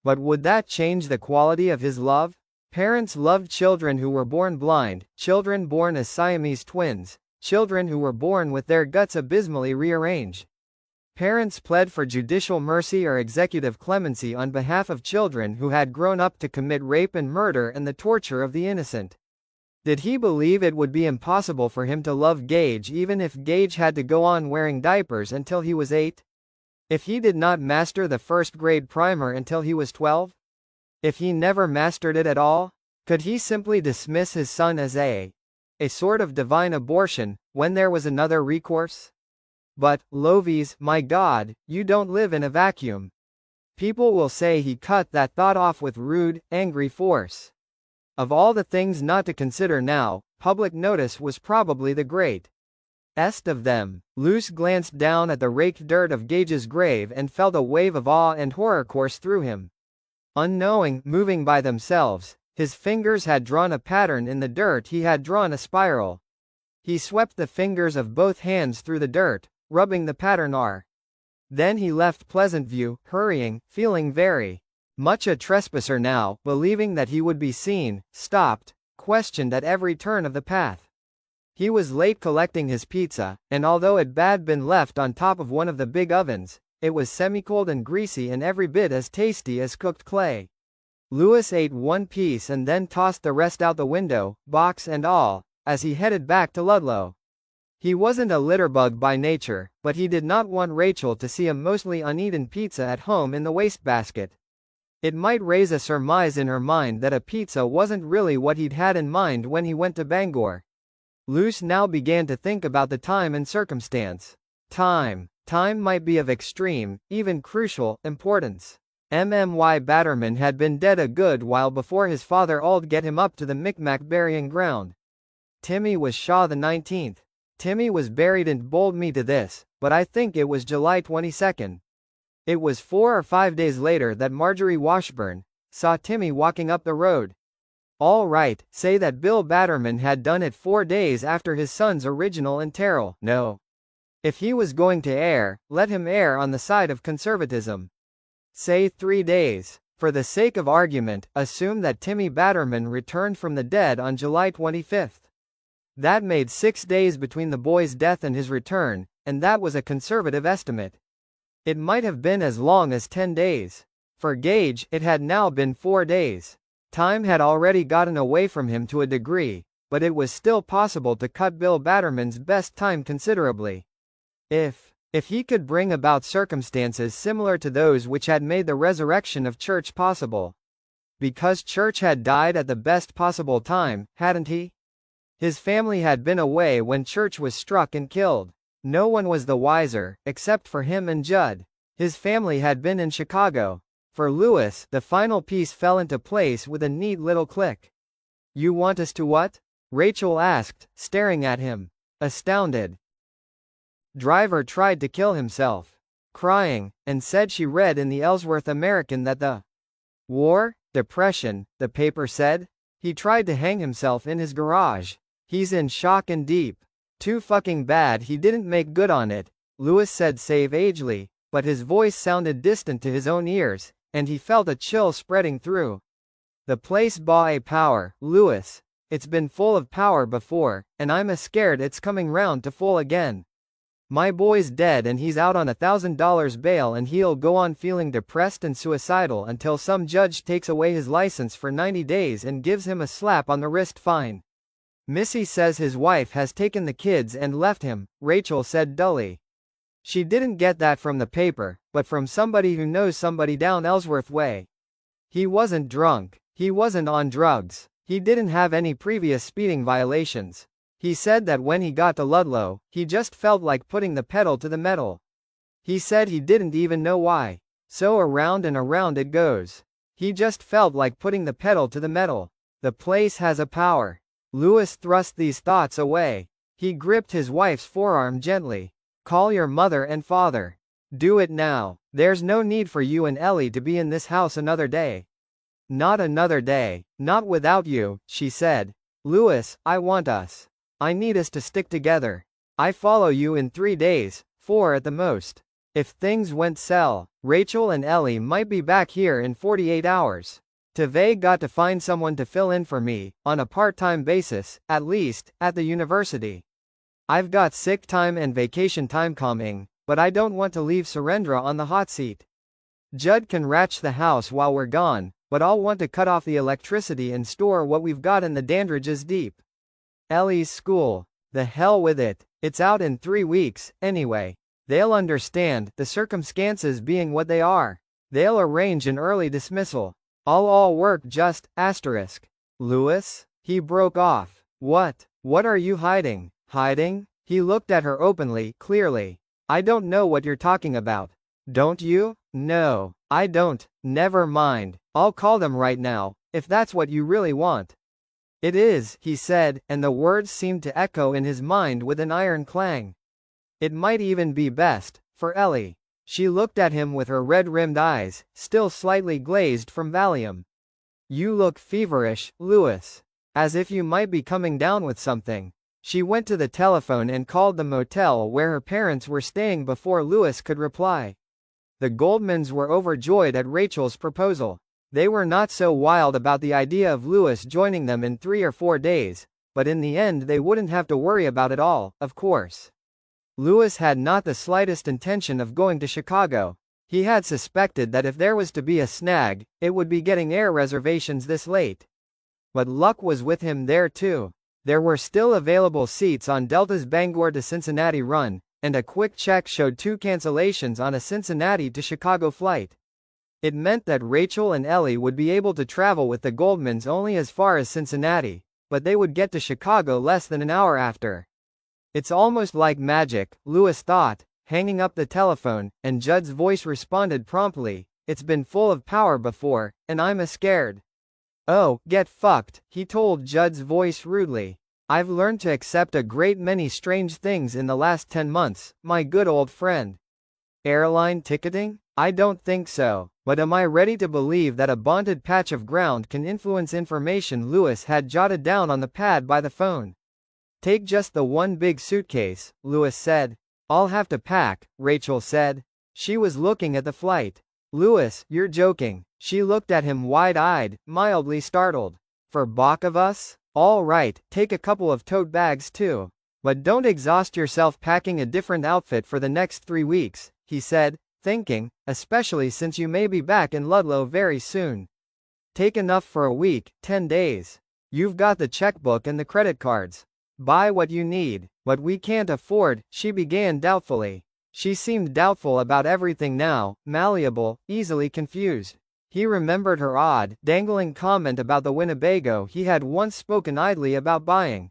But would that change the quality of his love? Parents loved children who were born blind, children born as Siamese twins, children who were born with their guts abysmally rearranged. Parents pled for judicial mercy or executive clemency on behalf of children who had grown up to commit rape and murder and the torture of the innocent. Did he believe it would be impossible for him to love Gage even if Gage had to go on wearing diapers until he was 8? If he did not master the first-grade primer until he was 12? If he never mastered it at all? Could he simply dismiss his son as a sort of divine abortion, when there was another recourse? But, Lovies, my God, you don't live in a vacuum. People will say he cut that thought off with rude, angry force. Of all the things not to consider now, public notice was probably the greatest of them. Luce glanced down at the raked dirt of Gage's grave and felt a wave of awe and horror course through him. Unknowing, moving by themselves, his fingers had drawn a pattern in the dirt. He had drawn a spiral. He swept the fingers of both hands through the dirt, rubbing the pattern R. Then he left Pleasantview, hurrying, feeling very much a trespasser now, believing that he would be seen, stopped, questioned at every turn of the path. He was late collecting his pizza, and although it had been left on top of one of the big ovens, it was semi-cold and greasy and every bit as tasty as cooked clay. Lewis ate one piece and then tossed the rest out the window, box and all, as he headed back to Ludlow. He wasn't a litterbug by nature, but he did not want Rachel to see a mostly uneaten pizza at home in the wastebasket. It might raise a surmise in her mind that a pizza wasn't really what he'd had in mind when he went to Bangor. Luce now began to think about the time and circumstance. Time might be of extreme, even crucial, importance. MMY Batterman had been dead a good while before his father all'd get him up to the Micmac burying ground. Timmy was Shaw the 19th. Timmy was buried and bold me to this, but I think it was July 22nd. It was 4 or 5 days later that Marjorie Washburn saw Timmy walking up the road. All right, say that Bill Batterman had done it 4 days after his son's original interral. No. If he was going to err, let him err on the side of conservatism. Say 3 days. For the sake of argument, assume that Timmy Batterman returned from the dead on July 25th. That made 6 days between the boy's death and his return, and that was a conservative estimate. It might have been as long as 10 days. For Gage, it had now been 4 days. Time had already gotten away from him to a degree, but it was still possible to cut Bill Batterman's best time considerably. If he could bring about circumstances similar to those which had made the resurrection of Church possible. Because Church had died at the best possible time, hadn't he? His family had been away when Church was struck and killed. No one was the wiser, except for him and Judd. His family had been in Chicago. For Lewis, the final piece fell into place with a neat little click. You want us to what? Rachel asked, staring at him. Astounded. Driver tried to kill himself. Crying, and said she read in the Ellsworth American that the war, depression, the paper said. He tried to hang himself in his garage. He's in shock and deep. Too fucking bad he didn't make good on it, Lewis said savagely, but his voice sounded distant to his own ears, and he felt a chill spreading through. The place ba a power, Lewis. It's been full of power before, and I'm a scared it's coming round to full again. My boy's dead and he's out on $1,000 bail and he'll go on feeling depressed and suicidal until some judge takes away his license for 90 days and gives him a slap on the wrist fine. Missy says his wife has taken the kids and left him, Rachel said dully. She didn't get that from the paper, but from somebody who knows somebody down Ellsworth way. He wasn't drunk. He wasn't on drugs. He didn't have any previous speeding violations. He said that when he got to Ludlow, he just felt like putting the pedal to the metal. He said he didn't even know why. So around and around it goes. He just felt like putting the pedal to the metal. The place has a power. Lewis thrust these thoughts away. He gripped his wife's forearm gently. Call your mother and father. Do it now. There's no need for you and Ellie to be in this house another day. Not another day. Not without you, she said. Lewis, I want us. I need us to stick together. I follow you in 3 days, 4 at the most. If things went well, Rachel and Ellie might be back here in 48 hours. Teve got to find someone to fill in for me, on a part-time basis, at least, at the university. I've got sick time and vacation time coming, but I don't want to leave Surendra on the hot seat. Judd can ratch the house while we're gone, but I'll want to cut off the electricity and store what we've got in the Dandridge's deep. Ellie's school. The hell with it. It's out in 3 weeks, anyway. They'll understand, the circumstances being what they are. They'll arrange an early dismissal. I'll all work just, asterisk. Lewis? He broke off. What? What are you hiding? Hiding? He looked at her openly, clearly. I don't know what you're talking about. Don't you? No, I don't. Never mind. I'll call them right now, if that's what you really want. It is, he said, and the words seemed to echo in his mind with an iron clang. It might even be best, for Ellie. She looked at him with her red-rimmed eyes, still slightly glazed from Valium. You look feverish, Lewis. As if you might be coming down with something. She went to the telephone and called the motel where her parents were staying before Lewis could reply. The Goldmans were overjoyed at Rachel's proposal. They were not so wild about the idea of Lewis joining them in 3 or 4 days, but in the end they wouldn't have to worry about it all, of course. Lewis had not the slightest intention of going to Chicago. He had suspected that if there was to be a snag, it would be getting air reservations this late. But luck was with him there too. There were still available seats on Delta's Bangor to Cincinnati run, and a quick check showed 2 cancellations on a Cincinnati to Chicago flight. It meant that Rachel and Ellie would be able to travel with the Goldmans only as far as Cincinnati, but they would get to Chicago less than an hour after. It's almost like magic, Lewis thought, hanging up the telephone, and Judd's voice responded promptly. It's been full of power before, and I'm scared. Oh, get fucked, he told Judd's voice rudely. I've learned to accept a great many strange things in the last 10 months, my good old friend. Airline ticketing? I don't think so, but am I ready to believe that a bonded patch of ground can influence information Lewis had jotted down on the pad by the phone? Take just the one big suitcase, Lewis said. I'll have to pack, Rachel said. She was looking at the flight. Lewis, you're joking. She looked at him wide-eyed, mildly startled. For Bach of us? All right, take a couple of tote bags too. But don't exhaust yourself packing a different outfit for the next 3 weeks, he said, thinking, especially since you may be back in Ludlow very soon. Take enough for a week, 10 days. You've got the checkbook and the credit cards. Buy what you need. What we can't afford, she began doubtfully. She seemed doubtful about everything now, malleable, easily confused. He remembered her odd, dangling comment about the Winnebago he had once spoken idly about buying.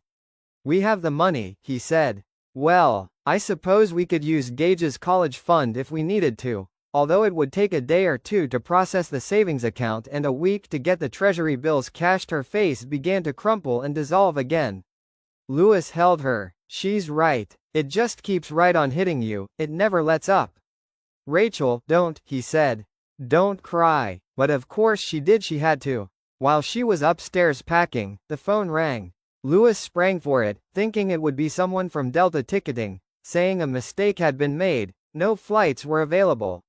We have the money, he said. Well, I suppose we could use Gage's college fund if we needed to, although it would take a day or 2 to process the savings account and a week to get the treasury bills cashed. Her face began to crumple and dissolve again. Lewis held her. She's right. It just keeps right on hitting you, it never lets up. Rachel, don't, he said. Don't cry. But of course she did, she had to. While she was upstairs packing, the phone rang. Lewis sprang for it, thinking it would be someone from Delta Ticketing, saying a mistake had been made, no flights were available.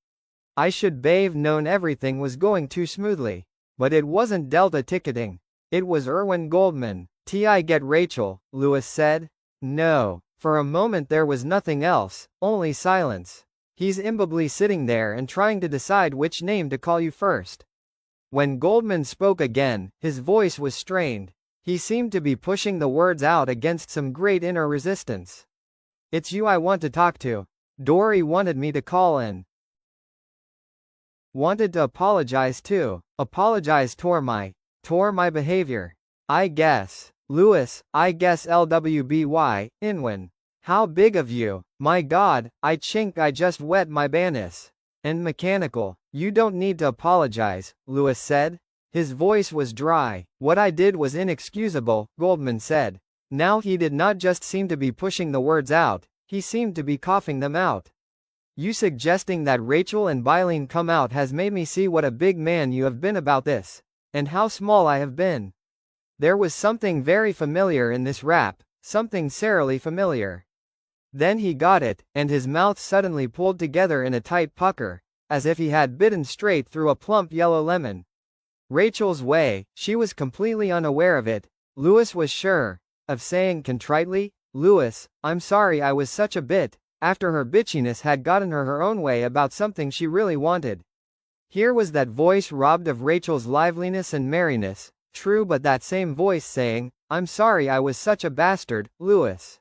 I should have known everything was going too smoothly. But it wasn't Delta Ticketing. It was Erwin Goldman. "I get Rachel," Lewis said. No. For a moment there was nothing else, only silence. He's imbibly sitting there and trying to decide which name to call you first. When Goldman spoke again, his voice was strained. He seemed to be pushing the words out against some great inner resistance. "It's you I want to talk to. Dory wanted me to call in. Wanted to apologize too. Apologize tore my behavior. I guess. Lewis, I guess LWBY, Inwin. How big of you. My God, I chink I just wet my banis. And mechanical. You don't need to apologize," Lewis said. His voice was dry. "What I did was inexcusable," Goldman said. Now he did not just seem to be pushing the words out, he seemed to be coughing them out. "You suggesting that Rachel and Bylene come out has made me see what a big man you have been about this. And how small I have been." There was something very familiar in this rap, something scarily familiar. Then he got it, and his mouth suddenly pulled together in a tight pucker, as if he had bitten straight through a plump yellow lemon. Rachel's way, she was completely unaware of it. Lewis was sure of saying contritely, "Lewis, I'm sorry I was such a bit," after her bitchiness had gotten her own way about something she really wanted. Here was that voice robbed of Rachel's liveliness and merriness, true, but that same voice saying, "I'm sorry I was such a bastard, Lewis."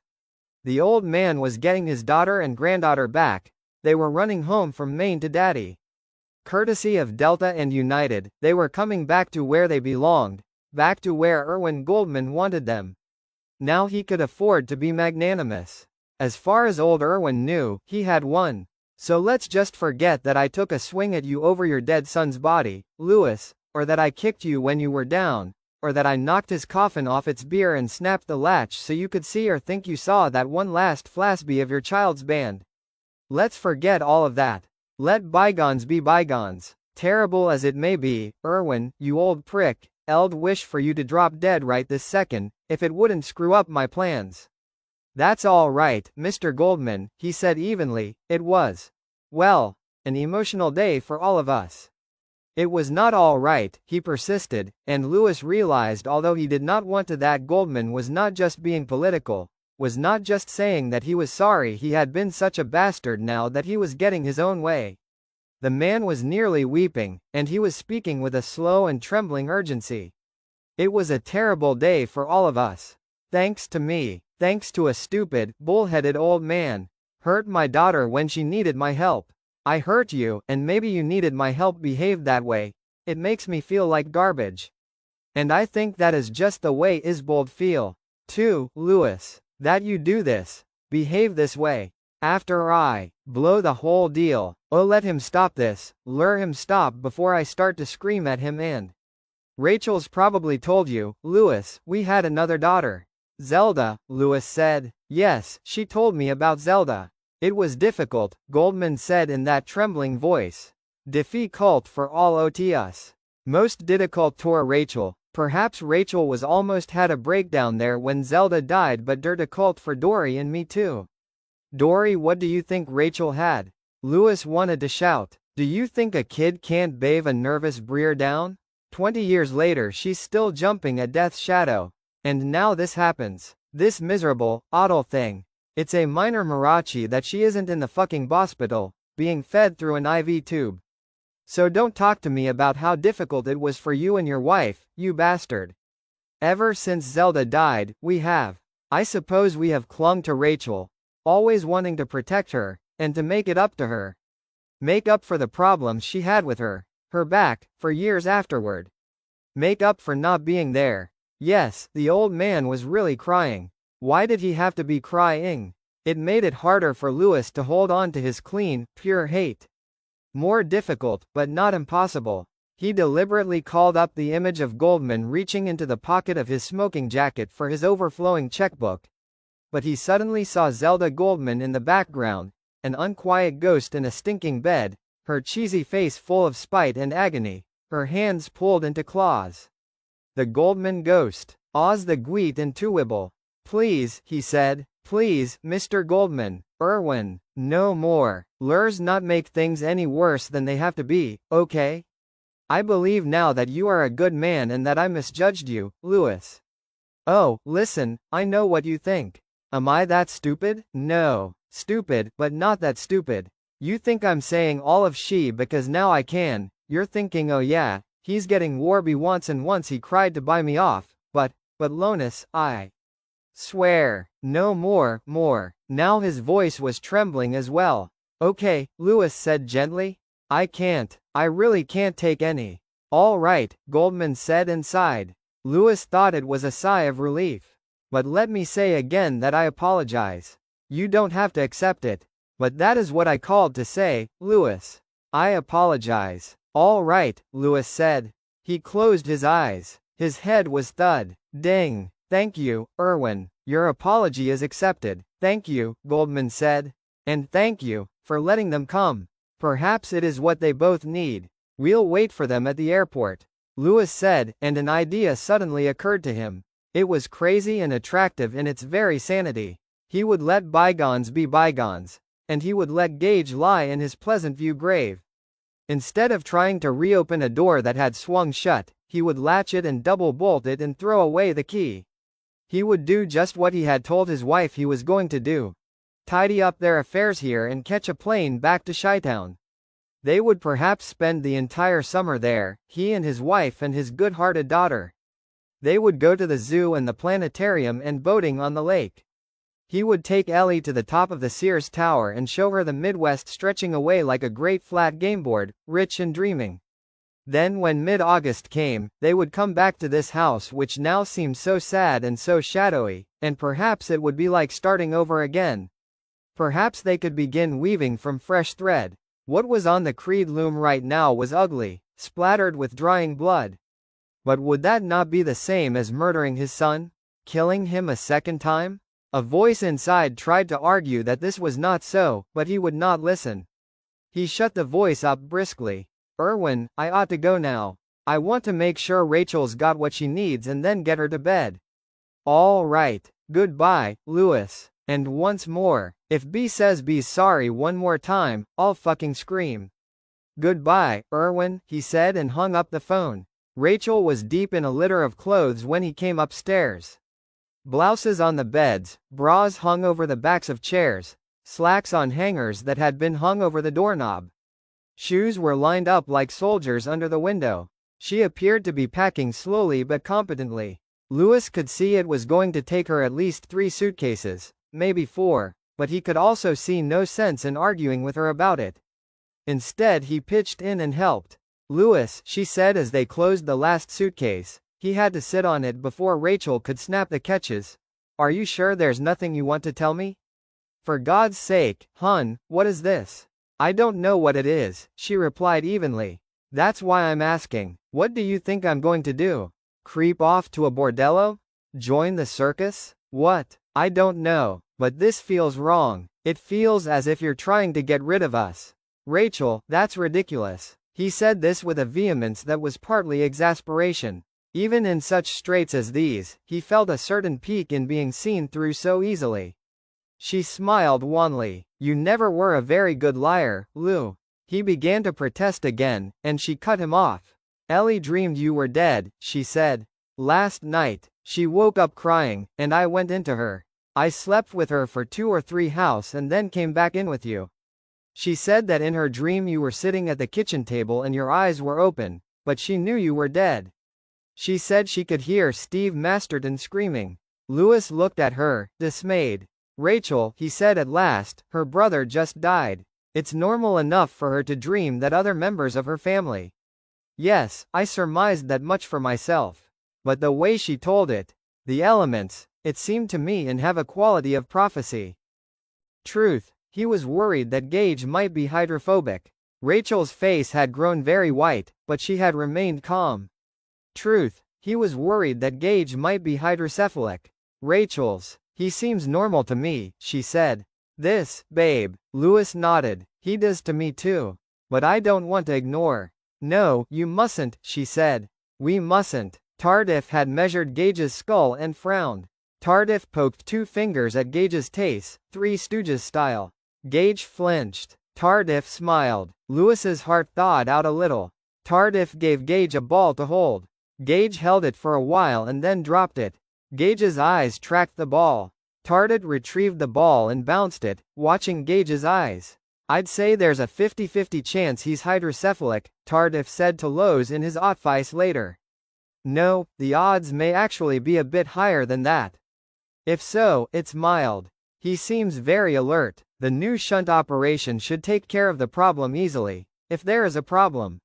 The old man was getting his daughter and granddaughter back. They were running home from Maine to Daddy. Courtesy of Delta and United, they were coming back to where they belonged, back to where Erwin Goldman wanted them. Now he could afford to be magnanimous. As far as old Erwin knew, he had won. "So let's just forget that I took a swing at you over your dead son's body, Lewis, or that I kicked you when you were down, or that I knocked his coffin off its bier and snapped the latch so you could see or think you saw that one last flasby of your child's band. Let's forget all of that. Let bygones be bygones. Terrible as it may be, Erwin, you old prick, I'd wish for you to drop dead right this second, if it wouldn't screw up my plans." "That's all right, Mr. Goldman," he said evenly. "It was, well, an emotional day for all of us." It was not all right, he persisted, and Lewis realized, although he did not want to, that Goldman was not just being political, was not just saying that he was sorry he had been such a bastard now that he was getting his own way. The man was nearly weeping, and he was speaking with a slow and trembling urgency. "It was a terrible day for all of us. Thanks to me. Thanks to a stupid, bullheaded old man. Hurt my daughter when she needed my help. I hurt you, and maybe you needed my help. Behaved that way. It makes me feel like garbage. And I think that is just the way Isbold feel, too, Lewis. That you do this, behave this way. After I blow the whole deal. Oh, let him stop this, lure him stop before I start to scream at him. And Rachel's probably told you, Lewis, we had another daughter. Zelda," Lewis said. "Yes, she told me about Zelda. It was difficult," Goldman said in that trembling voice. "Difficult for all of us. Most difficult for Rachel. Perhaps Rachel was almost had a breakdown there when Zelda died, but difficult for Dory and me too." "Dory, what do you think Rachel had?" Lewis wanted to shout. "Do you think a kid can't bathe a nervous breer down? 20 years later she's still jumping at death's shadow. And now this happens. This miserable, awful thing. It's a minor miracle that she isn't in the fucking hospital, being fed through an IV tube. So don't talk to me about how difficult it was for you and your wife, you bastard. Ever since Zelda died, we have. I suppose we have clung to Rachel, always wanting to protect her, and to make it up to her. Make up for the problems she had with her back, for years afterward. Make up for not being there." Yes, the old man was really crying. Why did he have to be crying? It made it harder for Lewis to hold on to his clean, pure hate. More difficult, but not impossible. He deliberately called up the image of Goldman reaching into the pocket of his smoking jacket for his overflowing checkbook. but he suddenly saw Zelda Goldman in the background, an unquiet ghost in a stinking bed, her cheesy face full of spite and agony, her hands pulled into claws. The Goldman ghost. Oz the Gweet and Tuwibble. Please, he said, please, Mr. Goldman, Irwin, no more. Lurs not make things any worse than they have to be, okay? I believe now that you are a good man and that I misjudged you, Lewis. Oh, listen, I know what you think. Am I that stupid? No. Stupid, but not that stupid. You think I'm saying all of she because now I can. You're thinking, oh yeah, he's getting Warby once and once he cried to buy me off, but Lonis, I swear, no more. Now his voice was trembling as well. Okay, Lewis said gently. I really can't take any. All right, Goldman said and sighed. Lewis thought it was a sigh of relief. But let me say again that I apologize. You don't have to accept it. But that is what I called to say, Lewis. I apologize. All right, Lewis said. He closed his eyes. His head was thud. Ding. Thank you, Irwin. Your apology is accepted. Thank you, Goldman said. And thank you for letting them come. Perhaps it is what they both need. We'll wait for them at the airport. Lewis said, and an idea suddenly occurred to him. It was crazy and attractive in its very sanity. He would let bygones be bygones. And he would let Gage lie in his Pleasant View grave. Instead of trying to reopen a door that had swung shut, he would latch it and double bolt it and throw away the key. He would do just what he had told his wife he was going to do. Tidy up their affairs here and catch a plane back to Chi-Town. They would perhaps spend the entire summer there, he and his wife and his good-hearted daughter. They would go to the zoo and the planetarium and boating on the lake. He would take Ellie to the top of the Sears Tower and show her the Midwest stretching away like a great flat gameboard, rich and dreaming. Then when mid-August came, they would come back to this house which now seemed so sad and so shadowy, and perhaps it would be like starting over again. Perhaps they could begin weaving from fresh thread. What was on the Creed loom right now was ugly, splattered with drying blood. But would that not be the same as murdering his son? Killing him a second time? A voice inside tried to argue that this was not so, but he would not listen. He shut the voice up briskly. Irwin, I ought to go now. I want to make sure Rachel's got what she needs and then get her to bed. All right. Goodbye, Lewis. And once more, if B says B's sorry one more time, I'll fucking scream. Goodbye, Irwin, he said and hung up the phone. Rachel was deep in a litter of clothes when he came upstairs. Blouses on the beds, bras hung over the backs of chairs, slacks on hangers that had been hung over the doorknob. Shoes were lined up like soldiers under the window. She appeared to be packing slowly but competently. Lewis could see it was going to take her at least 3 suitcases, maybe 4, but he could also see no sense in arguing with her about it. Instead he pitched in and helped. Lewis, she said as they closed the last suitcase. He had to sit on it before Rachel could snap the catches. Are you sure there's nothing you want to tell me? For God's sake, hun, what is this? I don't know what it is, she replied evenly. That's why I'm asking. What do you think I'm going to do? Creep off to a bordello? Join the circus? What? I don't know, but this feels wrong. It feels as if you're trying to get rid of us. Rachel, that's ridiculous. He said this with a vehemence that was partly exasperation. Even in such straits as these, he felt a certain pique in being seen through so easily. She smiled wanly. You never were a very good liar, Lou. He began to protest again, and she cut him off. Ellie dreamed you were dead, she said. Last night. She woke up crying, and I went into her. I slept with her for 2 or 3 hours and then came back in with you. She said that in her dream you were sitting at the kitchen table and your eyes were open, but she knew you were dead. She said she could hear Steve Masterton screaming. Lewis looked at her, dismayed. Rachel, he said at last, her brother just died. It's normal enough for her to dream that other members of her family. Yes, I surmised that much for myself. But the way she told it, the elements, it seemed to me and have a quality of prophecy. Truth, he was worried that Gage might be hydrophobic. Rachel's face had grown very white, but she had remained calm. Truth, he was worried that Gage might be hydrocephalic. Rachel's He seems normal to me, she said. This, babe, Louis nodded. He does to me too. But I don't want to ignore. No, you mustn't, she said. We mustn't. Tardif had measured Gage's skull and frowned. Tardif poked 2 fingers at Gage's face, Three Stooges style. Gage flinched. Tardif smiled. Louis's heart thawed out a little. Tardif gave Gage a ball to hold. Gage held it for a while and then dropped it. Gage's eyes tracked the ball. Tardif retrieved the ball and bounced it, watching Gage's eyes. I'd say there's a 50-50 chance he's hydrocephalic, Tardif said to Lowe's in his advice later. No, the odds may actually be a bit higher than that. If so, it's mild. He seems very alert. The new shunt operation should take care of the problem easily, if there is a problem.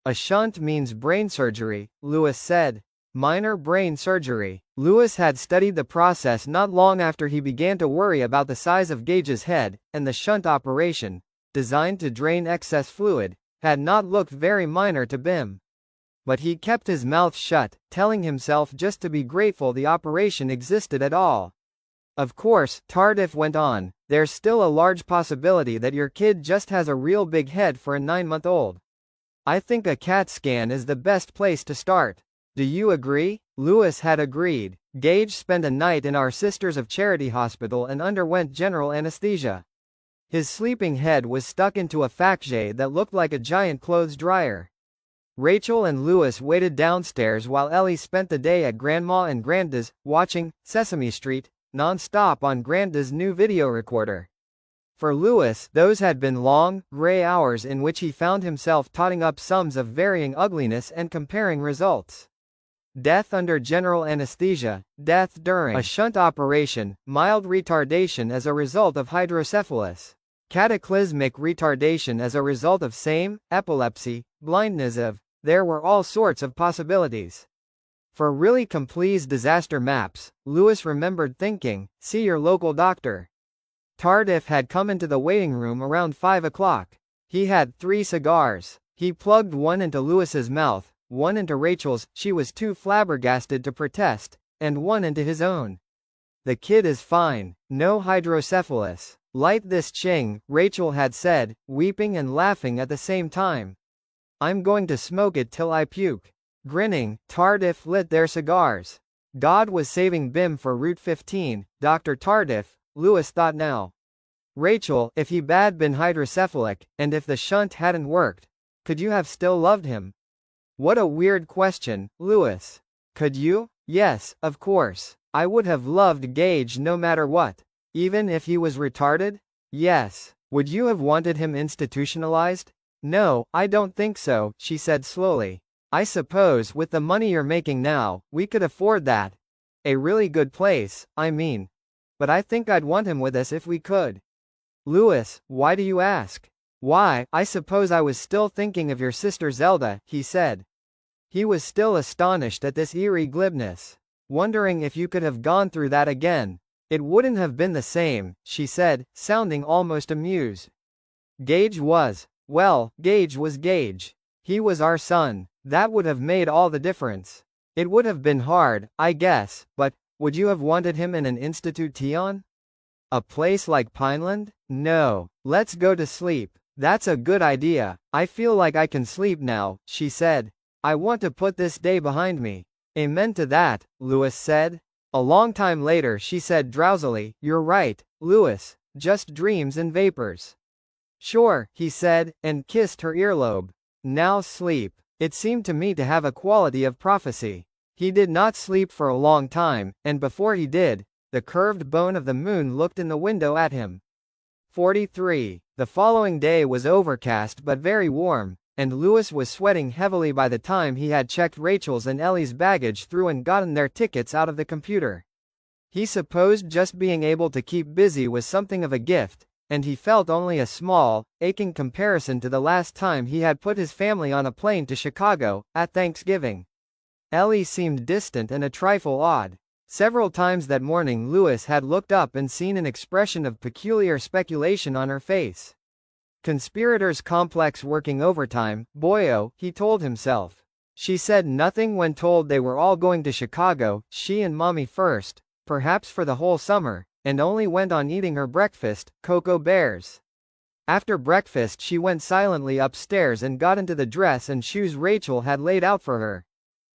A shunt means brain surgery, Louis said. Minor brain surgery. Louis had studied the process not long after he began to worry about the size of Gage's head, and the shunt operation, designed to drain excess fluid, had not looked very minor to Bim. But he kept his mouth shut, telling himself just to be grateful the operation existed at all. Of course, Tardif went on, there's still a large possibility that your kid just has a real big head for a 9-month-old. I think a CAT scan is the best place to start. Do you agree? Louis had agreed. Gage spent a night in our Sisters of Charity hospital and underwent general anesthesia. His sleeping head was stuck into a facjet that looked like a giant clothes dryer. Rachel and Louis waited downstairs while Ellie spent the day at Grandma and Granda's, watching Sesame Street non-stop on Granda's new video recorder. For Louis, those had been long, gray hours in which he found himself totting up sums of varying ugliness and comparing results. Death under general anesthesia, death during a shunt operation, mild retardation as a result of hydrocephalus, cataclysmic retardation as a result of SAME, epilepsy, blindness of, there were all sorts of possibilities. For really complete disaster maps, Louis remembered thinking, see your local doctor. Tardif had come into the waiting room around 5 o'clock. He had 3 cigars. He plugged one into Louis's mouth, one into Rachel's, she was too flabbergasted to protest, and one into his own. The kid is fine. No hydrocephalus. Light this ching, Rachel had said, weeping and laughing at the same time. I'm going to smoke it till I puke. Grinning, Tardif lit their cigars. God was saving Bim for Route 15, Dr. Tardif, Louis thought now. Rachel, if he had been hydrocephalic, and if the shunt hadn't worked, could you have still loved him? What a weird question, Louis. Could you? Yes, of course. I would have loved Gage no matter what. Even if he was retarded? Yes. Would you have wanted him institutionalized? No, I don't think so, she said slowly. I suppose with the money you're making now, we could afford that. A really good place, I mean. But I think I'd want him with us if we could. Louis, why do you ask? Why, I suppose I was still thinking of your sister Zelda, he said. He was still astonished at this eerie glibness. Wondering if you could have gone through that again. It wouldn't have been the same, she said, sounding almost amused. Gage was. Well, Gage was Gage. He was our son. That would have made all the difference. It would have been hard, I guess, but, would you have wanted him in an institution? A place like Pineland? No. Let's go to sleep. That's a good idea. I feel like I can sleep now, she said. I want to put this day behind me. Amen to that, Louis said. A long time later she said drowsily, you're right, Louis, just dreams and vapors. Sure, he said, and kissed her earlobe. Now sleep. It seemed to me to have a quality of prophecy. He did not sleep for a long time, and before he did, the curved bone of the moon looked in the window at him. 43. The following day was overcast but very warm, and Louis was sweating heavily by the time he had checked Rachel's and Ellie's baggage through and gotten their tickets out of the computer. He supposed just being able to keep busy was something of a gift, and he felt only a small, aching comparison to the last time he had put his family on a plane to Chicago, at Thanksgiving. Ellie seemed distant and a trifle odd. Several times that morning Louis had looked up and seen an expression of peculiar speculation on her face. Conspirators complex working overtime, boyo, he told himself. She said nothing when told they were all going to Chicago, she and Mommy first, perhaps for the whole summer, and only went on eating her breakfast, cocoa bears. After breakfast she went silently upstairs and got into the dress and shoes Rachel had laid out for her.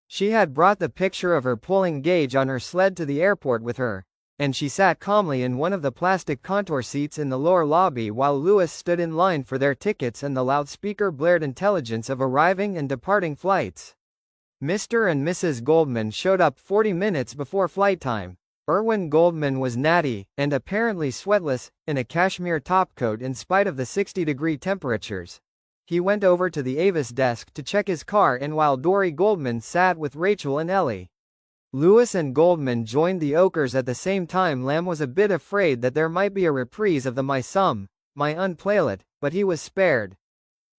She had brought the picture of her pulling Gage on her sled to the airport with her, and she sat calmly in one of the plastic contour seats in the lower lobby while Louis stood in line for their tickets and the loudspeaker blared intelligence of arriving and departing flights. Mr. and Mrs. Goldman showed up 40 minutes before flight time. Irwin Goldman was natty, and apparently sweatless, in a cashmere topcoat in spite of the 60-degree temperatures. He went over to the Avis desk to check his car in while Dory Goldman sat with Rachel and Ellie. Louis and Goldman joined the Oakers at the same time. Lamb was a bit afraid that there might be a reprise of the My Unplaylet, but he was spared.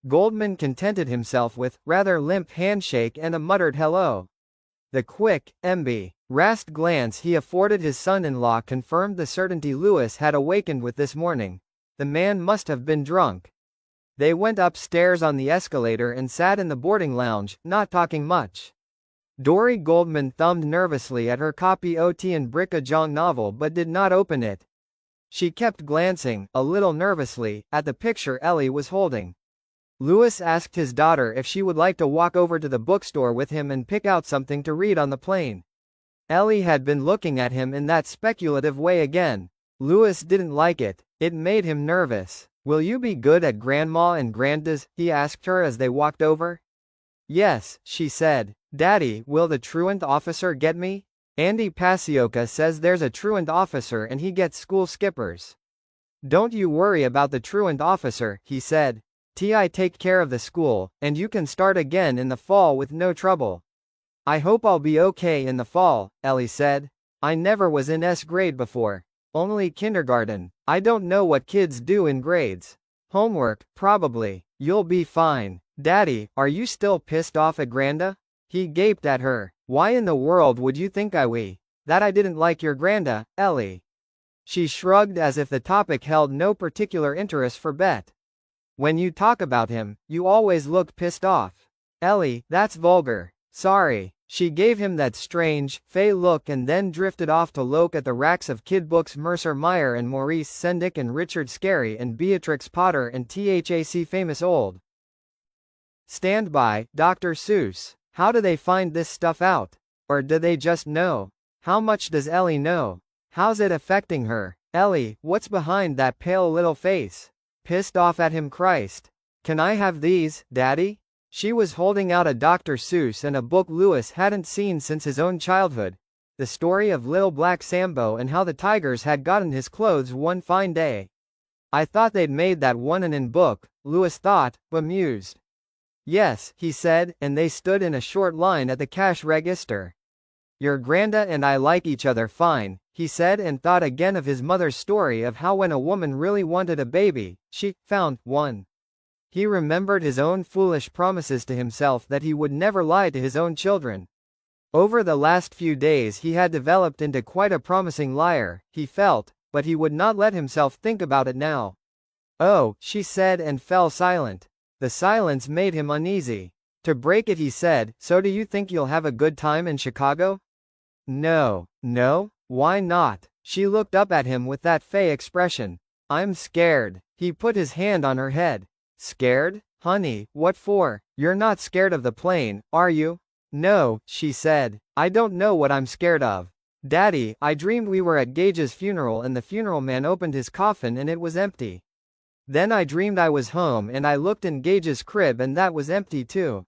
Goldman contented himself with rather limp handshake and a muttered hello. The quick, embarrassed glance he afforded his son-in-law confirmed the certainty Louis had awakened with this morning. The man must have been drunk. They went upstairs on the escalator and sat in the boarding lounge, not talking much. Dory Goldman thumbed nervously at her copy Otian Brick-a-Jong novel but did not open it. She kept glancing, a little nervously, at the picture Ellie was holding. Louis asked his daughter if she would like to walk over to the bookstore with him and pick out something to read on the plane. Ellie had been looking at him in that speculative way again. Louis didn't like it. It made him nervous. "Will you be good at Grandma and Granda's?" he asked her as they walked over. "Yes," she said. "Daddy, will the truant officer get me? Andy Pasioka says there's a truant officer and he gets school skippers." "Don't you worry about the truant officer," he said. "I take care of the school, and you can start again in the fall with no trouble." "I hope I'll be okay in the fall," Ellie said. "I never was in S grade before. Only kindergarten. I don't know what kids do in grades. Homework, probably." "You'll be fine." "Daddy, are you still pissed off at Granda?" He gaped at her. "Why in the world would you think that I didn't like your Granda, Ellie?" She shrugged as if the topic held no particular interest for Bet. "When you talk about him, you always look pissed off." "Ellie, that's vulgar." "Sorry." She gave him that strange, fey look and then drifted off to look at the racks of kid books Mercer Meyer and Maurice Sendak and Richard Scarry and Beatrix Potter and THAC famous old. Stand by, Dr. Seuss. How do they find this stuff out? Or do they just know? How much does Ellie know? How's it affecting her? Ellie, what's behind that pale little face? Pissed off at him, Christ. Can I have these, Daddy? She was holding out a Dr. Seuss and a book Louis hadn't seen since his own childhood. The story of Little Black Sambo and how the tigers had gotten his clothes one fine day. "I thought they'd made that one in book," Louis thought, bemused. "Yes," he said, and they stood in a short line at the cash register. "Your Granda and I like each other fine," he said, and thought again of his mother's story of how when a woman really wanted a baby, she found one. He remembered his own foolish promises to himself that he would never lie to his own children. Over the last few days he had developed into quite a promising liar, he felt, but he would not let himself think about it now. "Oh," she said and fell silent. The silence made him uneasy. To break it he said, "So do you think you'll have a good time in Chicago?" "No. No? Why not?" She looked up at him with that fey expression. "I'm scared." He put his hand on her head. "Scared? Honey, what for? You're not scared of the plane, are you?" "No," she said. "I don't know what I'm scared of. Daddy, I dreamed we were at Gage's funeral and the funeral man opened his coffin and it was empty. Then I dreamed I was home and I looked in Gage's crib and that was empty too.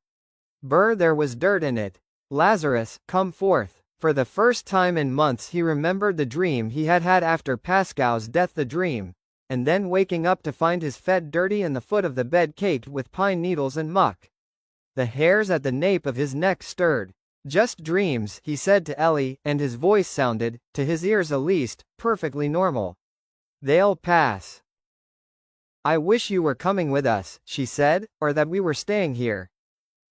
Brr, there was dirt in it. Lazarus, come forth." For the first time in months he remembered the dream he had had after Pascal's death, the dream, and then waking up to find his fed dirty and the foot of the bed caked with pine needles and muck. The hairs at the nape of his neck stirred. "Just dreams," he said to Ellie, and his voice sounded, to his ears at least, perfectly normal. "They'll pass." "I wish you were coming with us," she said, "or that we were staying here."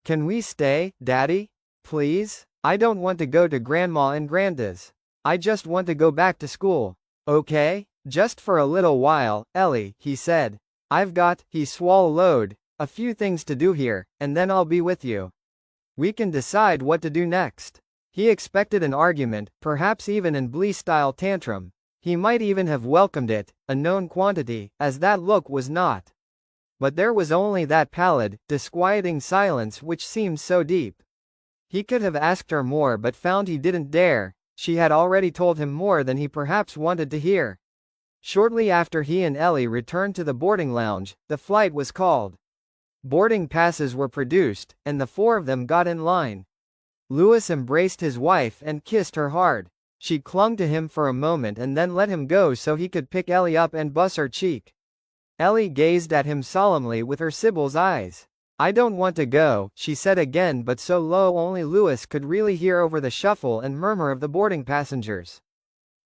"Can we stay, Daddy? Please? I don't want to go to Grandma and Granda's. I just want to go back to school." "Okay? Just for a little while, Ellie," he said. He swallowed, "a few things to do here, and then I'll be with you. We can decide what to do next." He expected an argument, perhaps even an Blee-style tantrum. He might even have welcomed it, a known quantity, as that look was not. But there was only that pallid, disquieting silence which seemed so deep. He could have asked her more but found he didn't dare. She had already told him more than he perhaps wanted to hear. Shortly after he and Ellie returned to the boarding lounge, the flight was called. Boarding passes were produced, and the four of them got in line. Louis embraced his wife and kissed her hard. She clung to him for a moment and then let him go so he could pick Ellie up and buss her cheek. Ellie gazed at him solemnly with her Sybil's eyes. "I don't want to go," she said again, but so low only Louis could really hear over the shuffle and murmur of the boarding passengers.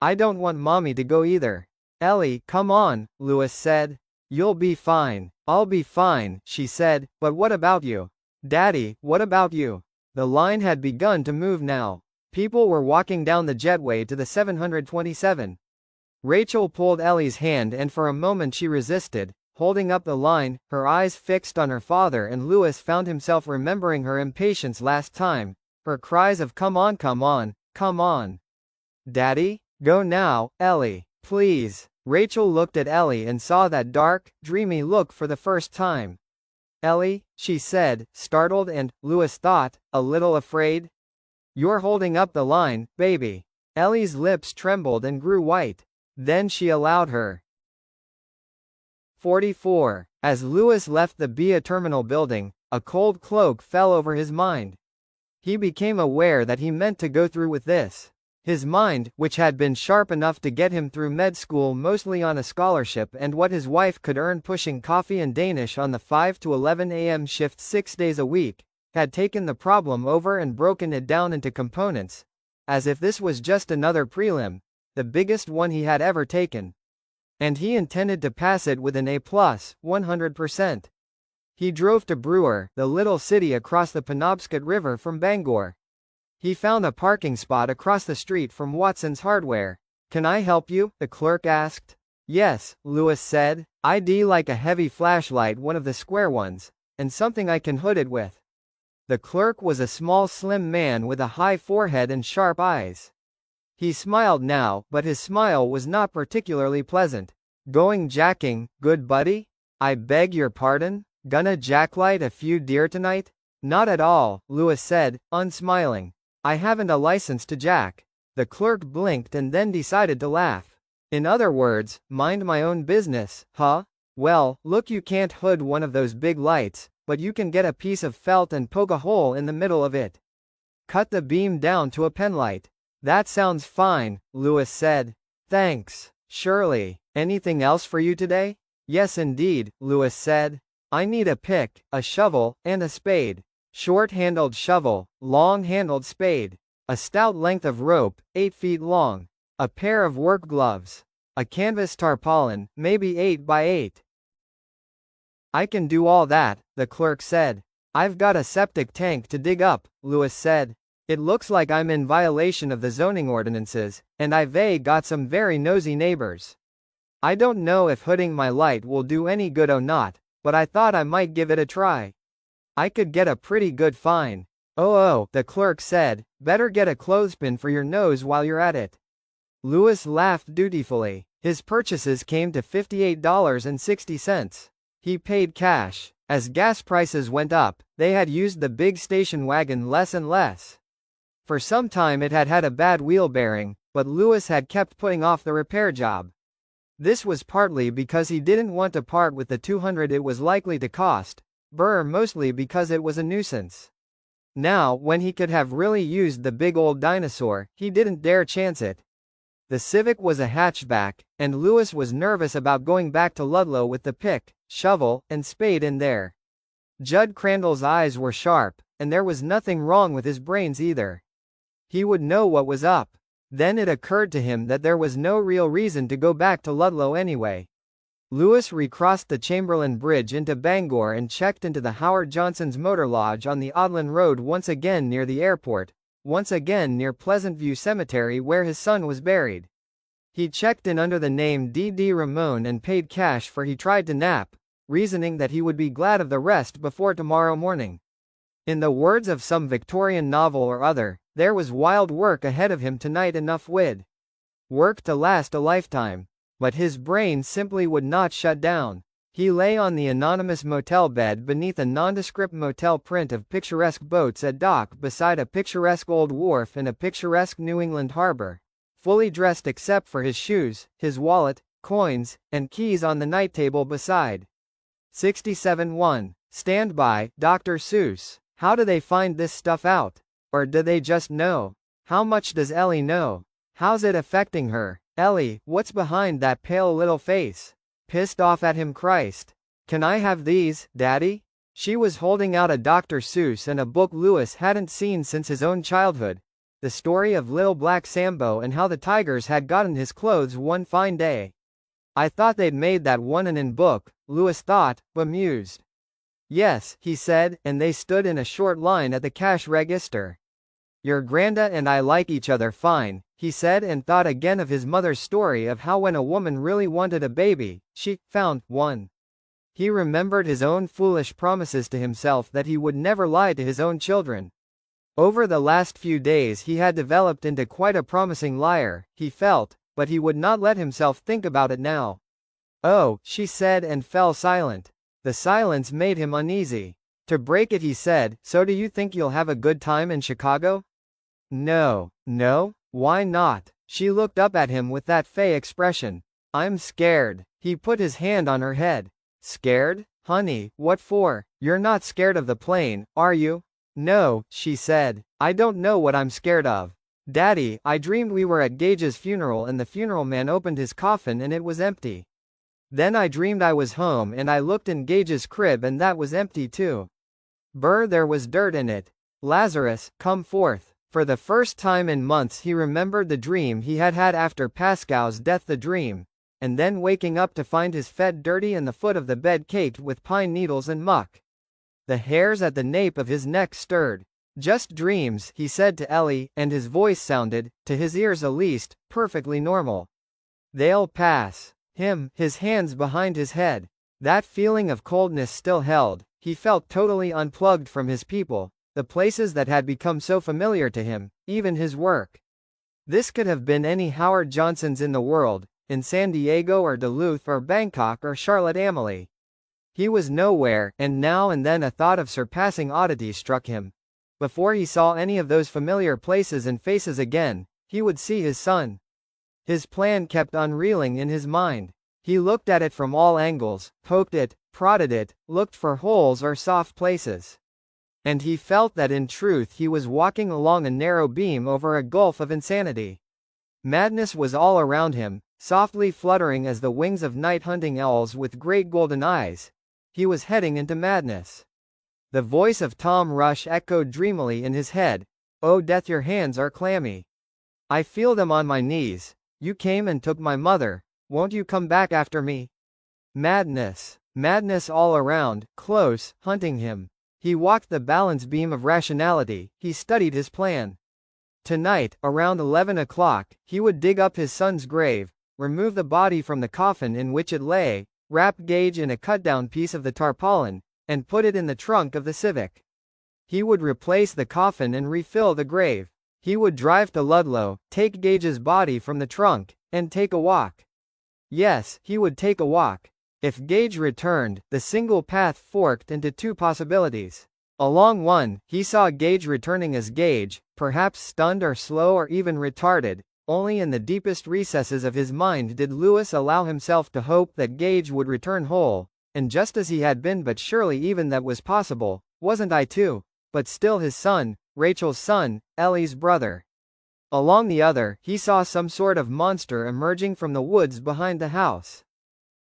"I don't want Mommy to go either." "Ellie, come on," Louis said. "You'll be fine." "I'll be fine," she said, "but what about you?" "Daddy, what about you?" The line had begun to move now. People were walking down the jetway to the 727. Rachel pulled Ellie's hand and for a moment she resisted, holding up the line, her eyes fixed on her father, and Louis found himself remembering her impatience last time, her cries of "Come on, come on, come on. Daddy? Go now, Ellie, please." Rachel looked at Ellie and saw that dark, dreamy look for the first time. "Ellie," she said, startled and, Louis thought, a little afraid. "You're holding up the line, baby." Ellie's lips trembled and grew white. Then she allowed her. 44. As Louis left the BIA terminal building, a cold cloak fell over his mind. He became aware that he meant to go through with this. His mind, which had been sharp enough to get him through med school mostly on a scholarship and what his wife could earn pushing coffee and Danish on the 5 to 11 a.m. shift 6 days a week, had taken the problem over and broken it down into components, as if this was just another prelim, the biggest one he had ever taken. And he intended to pass it with an A+, 100%. He drove to Brewer, the little city across the Penobscot River from Bangor. He found a parking spot across the street from Watson's Hardware. "Can I help you?" the clerk asked. "Yes," Louis said. "I'd like a heavy flashlight, one of the square ones, and something I can hood it with." The clerk was a small slim man with a high forehead and sharp eyes. He smiled now, but his smile was not particularly pleasant. "Going jacking, good buddy? I beg your pardon? Gonna jacklight a few deer tonight?" "Not at all," Louis said, unsmiling. "I haven't a license to jack." The clerk blinked and then decided to laugh. "In other words, mind my own business, huh? Well, look, you can't hood one of those big lights, but you can get a piece of felt and poke a hole in the middle of it. Cut the beam down to a penlight." "That sounds fine," Louis said. "Thanks. Surely. Anything else for you today?" "Yes indeed," Louis said. "I need a pick, a shovel, and a spade. Short-handled shovel, long-handled spade. A stout length of rope, 8 feet long. A pair of work gloves. A canvas tarpaulin, maybe 8 by 8. "I can do all that," the clerk said. "I've got a septic tank to dig up," Louis said. "It looks like I'm in violation of the zoning ordinances, and I've got some very nosy neighbors. I don't know if hooding my light will do any good or not, but I thought I might give it a try. I could get a pretty good fine." Oh, the clerk said, "better get a clothespin for your nose while you're at it." Louis laughed dutifully. His purchases came to $58.60. He paid cash. As gas prices went up, they had used the big station wagon less and less. For some time it had had a bad wheel bearing, but Louis had kept putting off the repair job. This was partly because he didn't want to part with the $200 it was likely to cost, mostly because it was a nuisance. Now, when he could have really used the big old dinosaur, he didn't dare chance it. The Civic was a hatchback, and Louis was nervous about going back to Ludlow with the pick, shovel, and spade in there. Judd Crandall's eyes were sharp, and there was nothing wrong with his brains either. He would know what was up. Then it occurred to him that there was no real reason to go back to Ludlow anyway. Louis recrossed the Chamberlain Bridge into Bangor and checked into the Howard Johnson's Motor Lodge on the Audlin Road, once again near the airport, once again near Pleasant View Cemetery where his son was buried. He checked in under the name D.D. Ramone and paid cash, for he tried to nap, reasoning that he would be glad of the rest before tomorrow morning. In the words of some Victorian novel or other, there was wild work ahead of him tonight, enough with work to last a lifetime. But his brain simply would not shut down. He lay on the anonymous motel bed beneath a nondescript motel print of picturesque boats at dock beside a picturesque old wharf in a picturesque New England harbor, fully dressed except for his shoes, his wallet, coins, and keys on the night table beside. 67-1. Stand by, Dr. Seuss. How do they find this stuff out? Or do they just know? How much does Ellie know? How's it affecting her? Ellie, what's behind that pale little face? Pissed off at him, Christ. Can I have these, Daddy? She was holding out a Dr. Seuss and a book Louis hadn't seen since his own childhood. The story of Little Black Sambo and how the tigers had gotten his clothes one fine day. I thought they'd made that one in book, Louis thought, bemused. Yes, he said, and they stood in a short line at the cash register. Your Granda and I like each other fine, he said, and thought again of his mother's story of how when a woman really wanted a baby, she found one. He remembered his own foolish promises to himself that he would never lie to his own children. Over the last few days he had developed into quite a promising liar, he felt, but he would not let himself think about it now. Oh, she said, and fell silent. The silence made him uneasy. To break it, he said, so do you think you'll have a good time in Chicago? No. No? Why not? She looked up at him with that fey expression. I'm scared. He put his hand on her head. Scared? Honey, what for? You're not scared of the plane, are you? No, she said. I don't know what I'm scared of. Daddy, I dreamed we were at Gage's funeral and the funeral man opened his coffin and it was empty. Then I dreamed I was home and I looked in Gage's crib and that was empty too. Brr, there was dirt in it. Lazarus, come forth. For the first time in months he remembered the dream he had had after Pascal's death, the dream, and then waking up to find his bed dirty and the foot of the bed caked with pine needles and muck. The hairs at the nape of his neck stirred. Just dreams, he said to Ellie, and his voice sounded, to his ears at least, perfectly normal. They'll pass. His hands behind his head. That feeling of coldness still held. He felt totally unplugged from his people, the places that had become so familiar to him, even his work. This could have been any Howard Johnson's in the world, in San Diego or Duluth or Bangkok or Charlotte Amalie. He was nowhere, and now and then a thought of surpassing oddity struck him. Before he saw any of those familiar places and faces again, he would see his son. His plan kept unreeling in his mind. He looked at it from all angles, poked it, prodded it, looked for holes or soft places. And he felt that in truth he was walking along a narrow beam over a gulf of insanity. Madness was all around him, softly fluttering as the wings of night-hunting owls with great golden eyes. He was heading into madness. The voice of Tom Rush echoed dreamily in his head. Oh, death, your hands are clammy. I feel them on my knees. You came and took my mother. Won't you come back after me? Madness. Madness all around, close, hunting him. He walked the balance beam of rationality. He studied his plan. Tonight, around 11 o'clock, he would dig up his son's grave, remove the body from the coffin in which it lay, wrap Gage in a cut-down piece of the tarpaulin, and put it in the trunk of the Civic. He would replace the coffin and refill the grave. He would drive to Ludlow, take Gage's body from the trunk, and take a walk. Yes, he would take a walk. If Gage returned, the single path forked into two possibilities. Along one, he saw Gage returning as Gage, perhaps stunned or slow or even retarded. Only in the deepest recesses of his mind did Louis allow himself to hope that Gage would return whole, and just as he had been, but surely even that was possible. Wasn't I too? But still his son, Rachel's son, Ellie's brother. Along the other, he saw some sort of monster emerging from the woods behind the house.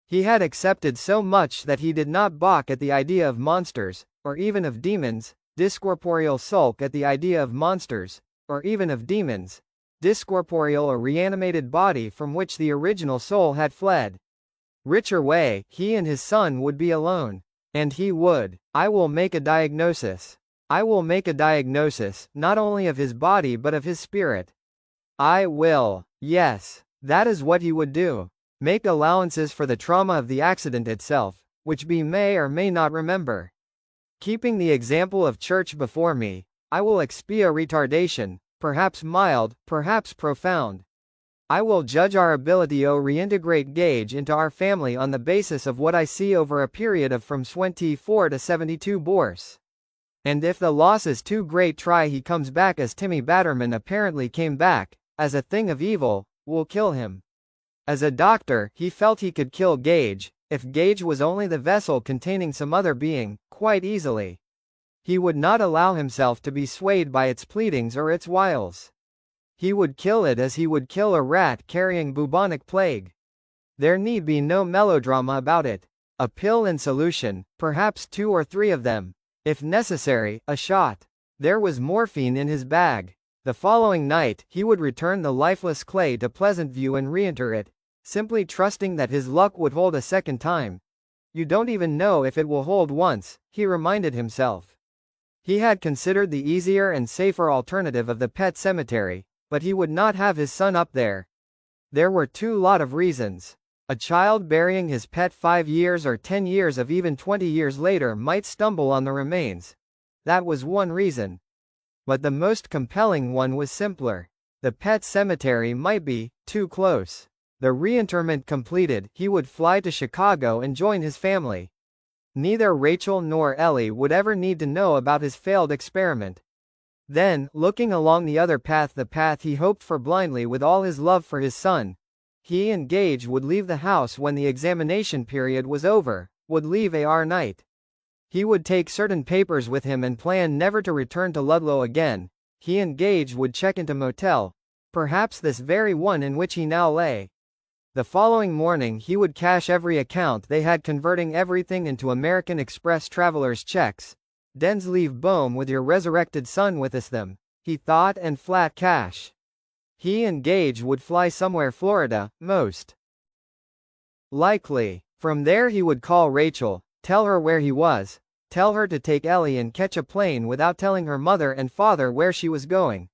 He had accepted so much that he did not balk at the idea of monsters, or even of demons, discorporeal sulk at the idea of monsters, or even of demons, discorporeal or reanimated body from which the original soul had fled. Richer way, he and his son would be alone. And he would. I will make a diagnosis. I will make a diagnosis, not only of his body but of his spirit. I will. Yes. That is what he would do. Make allowances for the trauma of the accident itself, which he may or may not remember. Keeping the example of church before me, I will expia retardation, perhaps mild, perhaps profound. I will judge our ability to reintegrate Gage into our family on the basis of what I see over a period of from 24 to 72 bors. And if the loss is too great, try he comes back as Timmy Batterman apparently came back, as a thing of evil, we'll kill him. As a doctor, he felt he could kill Gage, if Gage was only the vessel containing some other being, quite easily. He would not allow himself to be swayed by its pleadings or its wiles. He would kill it as he would kill a rat carrying bubonic plague. There need be no melodrama about it. A pill in solution, perhaps 2 or 3 of them. If necessary, a shot. There was morphine in his bag. The following night, he would return the lifeless clay to Pleasantview and re-enter it, simply trusting that his luck would hold a second time. You don't even know if it will hold once, he reminded himself. He had considered the easier and safer alternative of the pet cemetery, but he would not have his son up there. There were 2 lot of reasons. A child burying his pet 5 years or 10 years of even 20 years later might stumble on the remains. That was one reason. But the most compelling one was simpler. The pet cemetery might be too close. The reinterment completed, he would fly to Chicago and join his family. Neither Rachel nor Ellie would ever need to know about his failed experiment. Then, looking along the other path, the path he hoped for blindly with all his love for his son, he and Gage would leave the house when the examination period was over, would leave AR night. He would take certain papers with him and plan never to return to Ludlow again. He and Gage would check into motel, perhaps this very one in which he now lay. The following morning he would cash every account they had, converting everything into American Express travelers' checks. Dens leave Bohm with your resurrected son with us them, he thought, and flat cash. He and Gage would fly somewhere Florida, most likely. From there he would call Rachel, tell her where he was, tell her to take Ellie and catch a plane without telling her mother and father where she was going.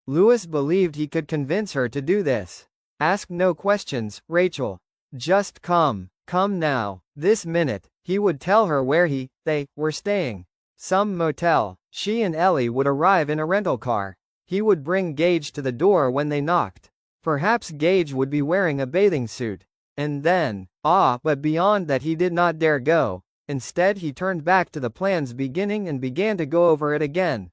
Lewis believed he could convince her to do this. Ask no questions, Rachel. Just come now, this minute. He would tell her where they were staying. Some motel. She and Ellie would arrive in a rental car. He would bring Gage to the door when they knocked. Perhaps Gage would be wearing a bathing suit. And then, but beyond that he did not dare go. Instead he turned back to the plan's beginning and began to go over it again.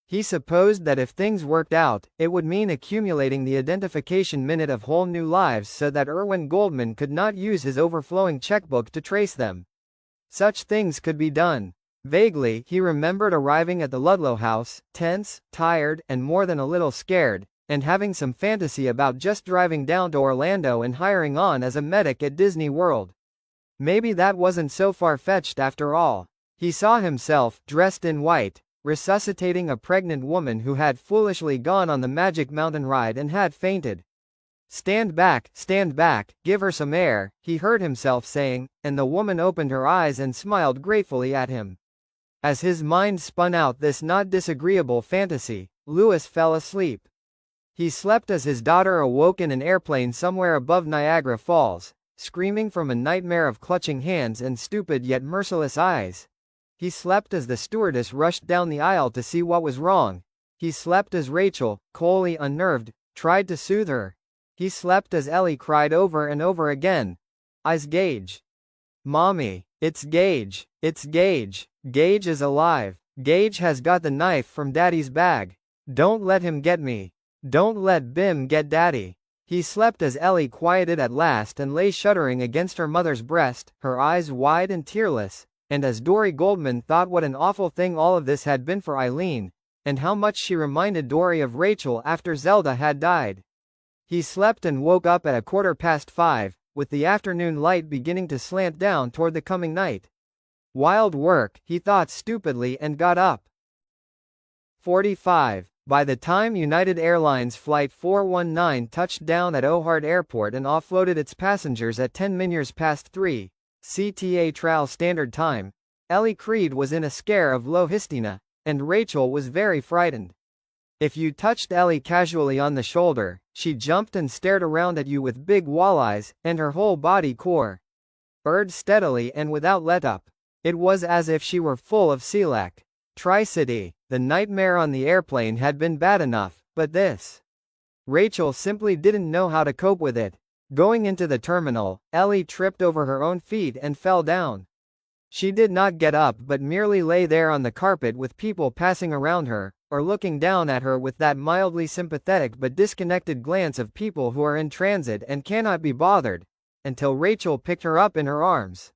He supposed that if things worked out, it would mean accumulating the identification minute of whole new lives so that Irwin Goldman could not use his overflowing checkbook to trace them. Such things could be done. Vaguely, he remembered arriving at the Ludlow house, tense, tired, and more than a little scared, and having some fantasy about just driving down to Orlando and hiring on as a medic at Disney World. Maybe that wasn't so far-fetched after all. He saw himself, dressed in white, resuscitating a pregnant woman who had foolishly gone on the Magic Mountain ride and had fainted. Stand back, give her some air, he heard himself saying, and the woman opened her eyes and smiled gratefully at him. As his mind spun out this not disagreeable fantasy, Lewis fell asleep. He slept as his daughter awoke in an airplane somewhere above Niagara Falls, screaming from a nightmare of clutching hands and stupid yet merciless eyes. He slept as the stewardess rushed down the aisle to see what was wrong. He slept as Rachel, coldly unnerved, tried to soothe her. He slept as Ellie cried over and over again, "I's Gage. Mommy, it's Gage, it's Gage. Gage is alive. Gage has got the knife from Daddy's bag. Don't let him get me. Don't let Bim get Daddy." He slept as Ellie quieted at last and lay shuddering against her mother's breast, her eyes wide and tearless, and as Dory Goldman thought what an awful thing all of this had been for Eileen, and how much she reminded Dory of Rachel after Zelda had died. He slept and woke up at 5:15, with the afternoon light beginning to slant down toward the coming night. Wild work, he thought stupidly, and got up. 45. By the time United Airlines Flight 419 touched down at O'Hare Airport and offloaded its passengers at 3 CTA Trial Standard Time, Ellie Creed was in a scare of lohistina, and Rachel was very frightened. If you touched Ellie casually on the shoulder, she jumped and stared around at you with big walleyes, and her whole body core urged steadily and without let-up. It was as if she were full of Selec. Tri-City. The nightmare on the airplane had been bad enough, but this. Rachel simply didn't know how to cope with it. Going into the terminal, Ellie tripped over her own feet and fell down. She did not get up but merely lay there on the carpet with people passing around her, or looking down at her with that mildly sympathetic but disconnected glance of people who are in transit and cannot be bothered, until Rachel picked her up in her arms.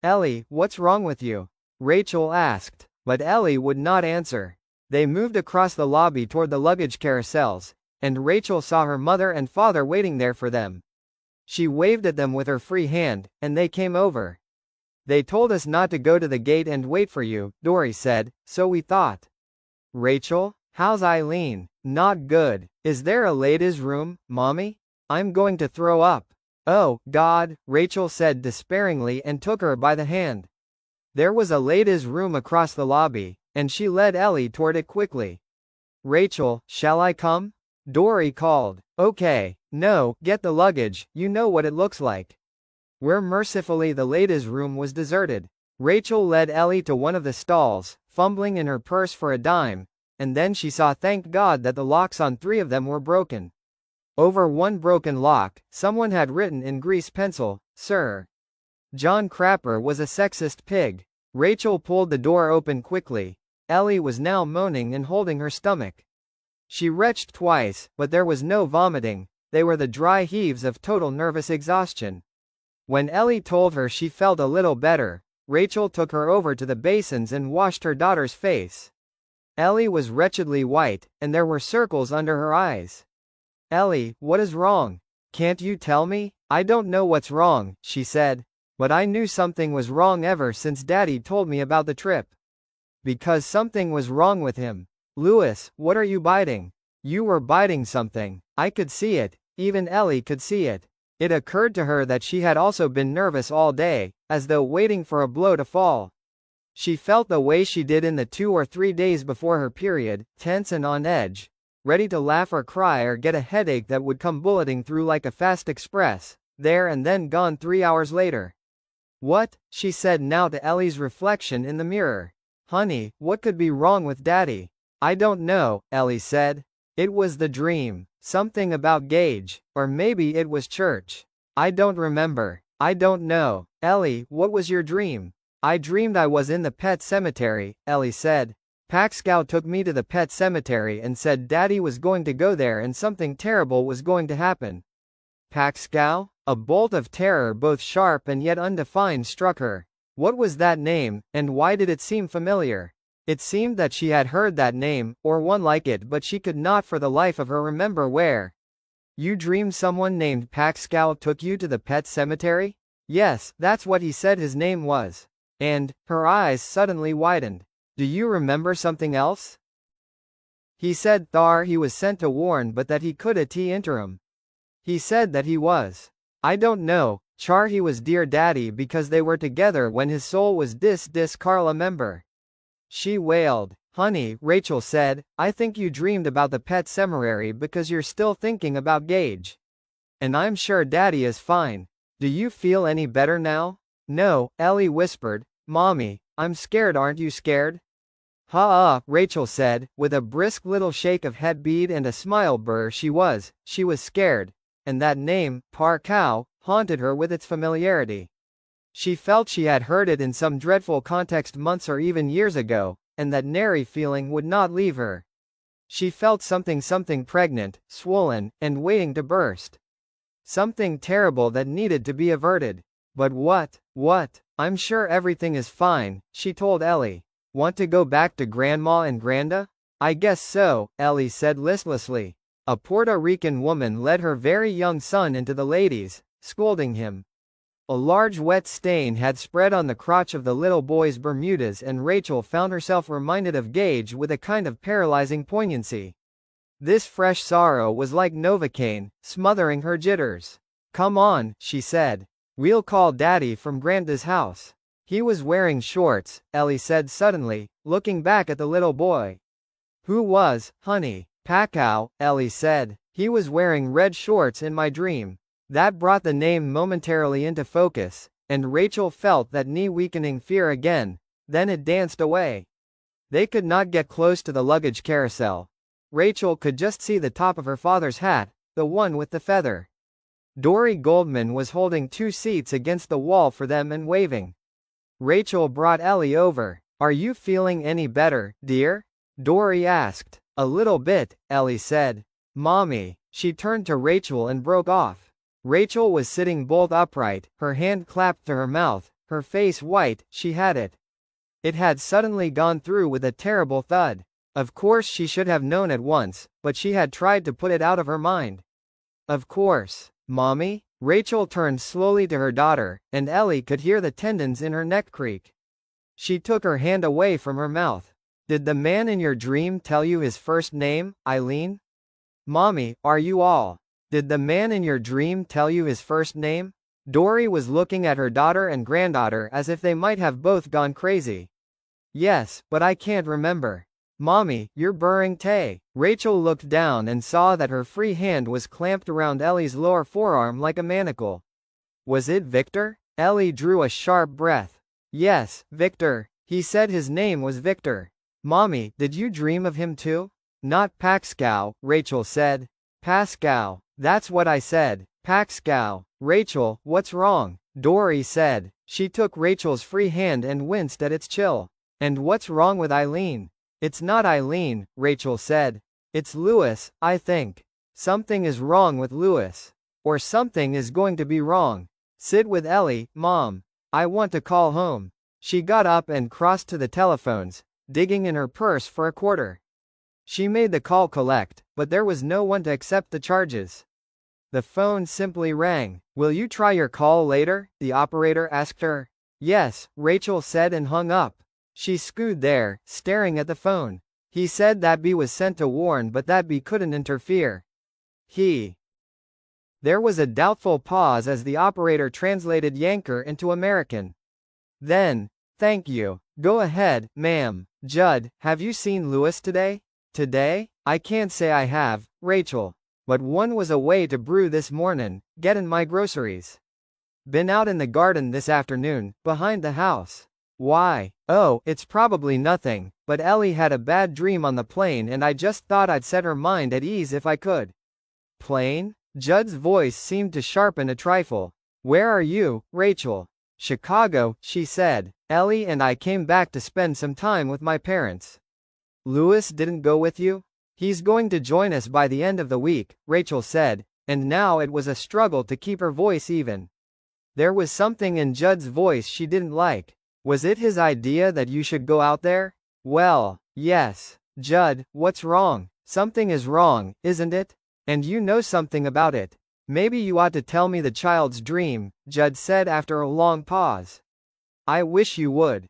"Ellie, what's wrong with you?" Rachel asked, but Ellie would not answer. They moved across the lobby toward the luggage carousels, and Rachel saw her mother and father waiting there for them. She waved at them with her free hand, and they came over. "They told us not to go to the gate and wait for you," Dory said, "so we thought." "Rachel, how's Eileen?" "Not good. Is there a ladies' room, Mommy? I'm going to throw up." "Oh, God," Rachel said despairingly and took her by the hand. There was a ladies' room across the lobby, and she led Ellie toward it quickly. "Rachel, shall I come?" Dory called. "Okay. No, get the luggage, you know what it looks like." Mercifully the ladies' room was deserted. Rachel led Ellie to one of the stalls, fumbling in her purse for a dime, and then she saw, thank God, that the locks on 3 of them were broken. Over one broken lock, someone had written in grease pencil, "Sir John Crapper was a sexist pig." Rachel pulled the door open quickly. Ellie was now moaning and holding her stomach. She retched twice, but there was no vomiting. They were the dry heaves of total nervous exhaustion. When Ellie told her she felt a little better, Rachel took her over to the basins and washed her daughter's face. Ellie was wretchedly white, and there were circles under her eyes. "Ellie, what is wrong? Can't you tell me?" "I don't know what's wrong," she said. "But I knew something was wrong ever since Daddy told me about the trip." "Because something was wrong with him." "Louis, what are you biting?" "You were biting something. I could see it. Even Ellie could see it." It occurred to her that she had also been nervous all day, as though waiting for a blow to fall. She felt the way she did in the 2 or 3 days before her period, tense and on edge, ready to laugh or cry or get a headache that would come bulleting through like a fast express, there and then gone 3 hours later. "What?" she said now to Ellie's reflection in the mirror. "Honey, what could be wrong with Daddy?" "I don't know," Ellie said. "It was the dream. Something about Gage, or maybe it was church. I don't remember. I don't know." "Ellie, what was your dream?" "I dreamed I was in the pet cemetery," Ellie said. "Pascal took me to the pet cemetery and said Daddy was going to go there and something terrible was going to happen." Pascal? A bolt of terror both sharp and yet undefined struck her. What was that name, and why did it seem familiar? It seemed that she had heard that name, or one like it, but she could not for the life of her remember where. "You dreamed someone named Pascal took you to the pet cemetery?" "Yes, that's what he said his name was." And, her eyes suddenly widened. "Do you remember something else?" "He said he was sent to warn but that he could at interim. He said that he was. I don't know, he was dear Daddy because they were together when his soul was dis Carla member." She wailed. "Honey," Rachel said, "I think you dreamed about the pet cemetery because you're still thinking about Gage. And I'm sure Daddy is fine. Do you feel any better now?" "No," Ellie whispered. "Mommy, I'm scared. Aren't you scared?" Rachel said, with a brisk little shake of head bead and a smile burr. She was scared, and that name, Pascal, haunted her with its familiarity. She felt she had heard it in some dreadful context months or even years ago, and that nary feeling would not leave her. She felt something pregnant, swollen, and waiting to burst. Something terrible that needed to be averted. But what? "I'm sure everything is fine," she told Ellie. "Want to go back to Grandma and Granda?" "I guess so," Ellie said listlessly. A Puerto Rican woman led her very young son into the ladies, scolding him. A large wet stain had spread on the crotch of the little boy's Bermudas, and Rachel found herself reminded of Gage with a kind of paralyzing poignancy. This fresh sorrow was like Novocaine, smothering her jitters. "Come on," she said. "We'll call Daddy from Granda's house." "He was wearing shorts," Ellie said suddenly, looking back at the little boy. "Who was, honey?" "Pascal," Ellie said. "He was wearing red shorts in my dream." That brought the name momentarily into focus, and Rachel felt that knee-weakening fear again, then it danced away. They could not get close to the luggage carousel. Rachel could just see the top of her father's hat, the one with the feather. Dory Goldman was holding 2 seats against the wall for them and waving. Rachel brought Ellie over. "Are you feeling any better, dear?" Dory asked. "A little bit," Ellie said. "Mommy." She turned to Rachel and broke off. Rachel was sitting bolt upright, her hand clapped to her mouth, her face white. She had it. It had suddenly gone through with a terrible thud. Of course she should have known at once, but she had tried to put it out of her mind. "Of course, Mommy?" Rachel turned slowly to her daughter, and Ellie could hear the tendons in her neck creak. She took her hand away from her mouth. "Did the man in your dream tell you his first name, Eileen?" "Mommy, are you all? Did the man in your dream tell you his first name?" Dory was looking at her daughter and granddaughter as if they might have both gone crazy. "Yes, but I can't remember." "Mommy, you're burring tay." Rachel looked down and saw that her free hand was clamped around Ellie's lower forearm like a manacle. "Was it Victor?" Ellie drew a sharp breath. "Yes, Victor. He said his name was Victor." "Mommy, did you dream of him too?" "Not Pascal," Rachel said. "Pascal. That's what I said. Pascal." "Rachel, what's wrong?" Dory said. She took Rachel's free hand and winced at its chill. "And what's wrong with Eileen?" "It's not Eileen," Rachel said. "It's Louis, I think. Something is wrong with Louis. Or something is going to be wrong. Sit with Ellie, Mom. I want to call home." She got up and crossed to the telephones, digging in her purse for a quarter. She made the call collect, but there was no one to accept the charges. The phone simply rang. "Will you try your call later?" the operator asked her. "Yes," Rachel said and hung up. She scooted there, staring at the phone. "He said that B was sent to warn but that B couldn't interfere. He." There was a doubtful pause as the operator translated Yanker into American. Then, "Thank you. Go ahead, ma'am. Judd, have you seen Louis today?" "Today? I can't say I have, Rachel. But one was away to brew this mornin', gettin' my groceries. Been out in the garden this afternoon, behind the house." "Why?" "Oh, it's probably nothing, but Ellie had a bad dream on the plane and I just thought I'd set her mind at ease if I could." "Plane?" Judd's voice seemed to sharpen a trifle. "Where are you, Rachel?" "Chicago," she said. "Ellie and I came back to spend some time with my parents." "Louis didn't go with you?" "He's going to join us by the end of the week," Rachel said, and now it was a struggle to keep her voice even. There was something in Judd's voice she didn't like. "Was it his idea that you should go out there?" "Well, yes." "Judd, what's wrong?" "Something is wrong, isn't it? And you know something about it. Maybe you ought to tell me the child's dream," Judd said after a long pause. "I wish you would."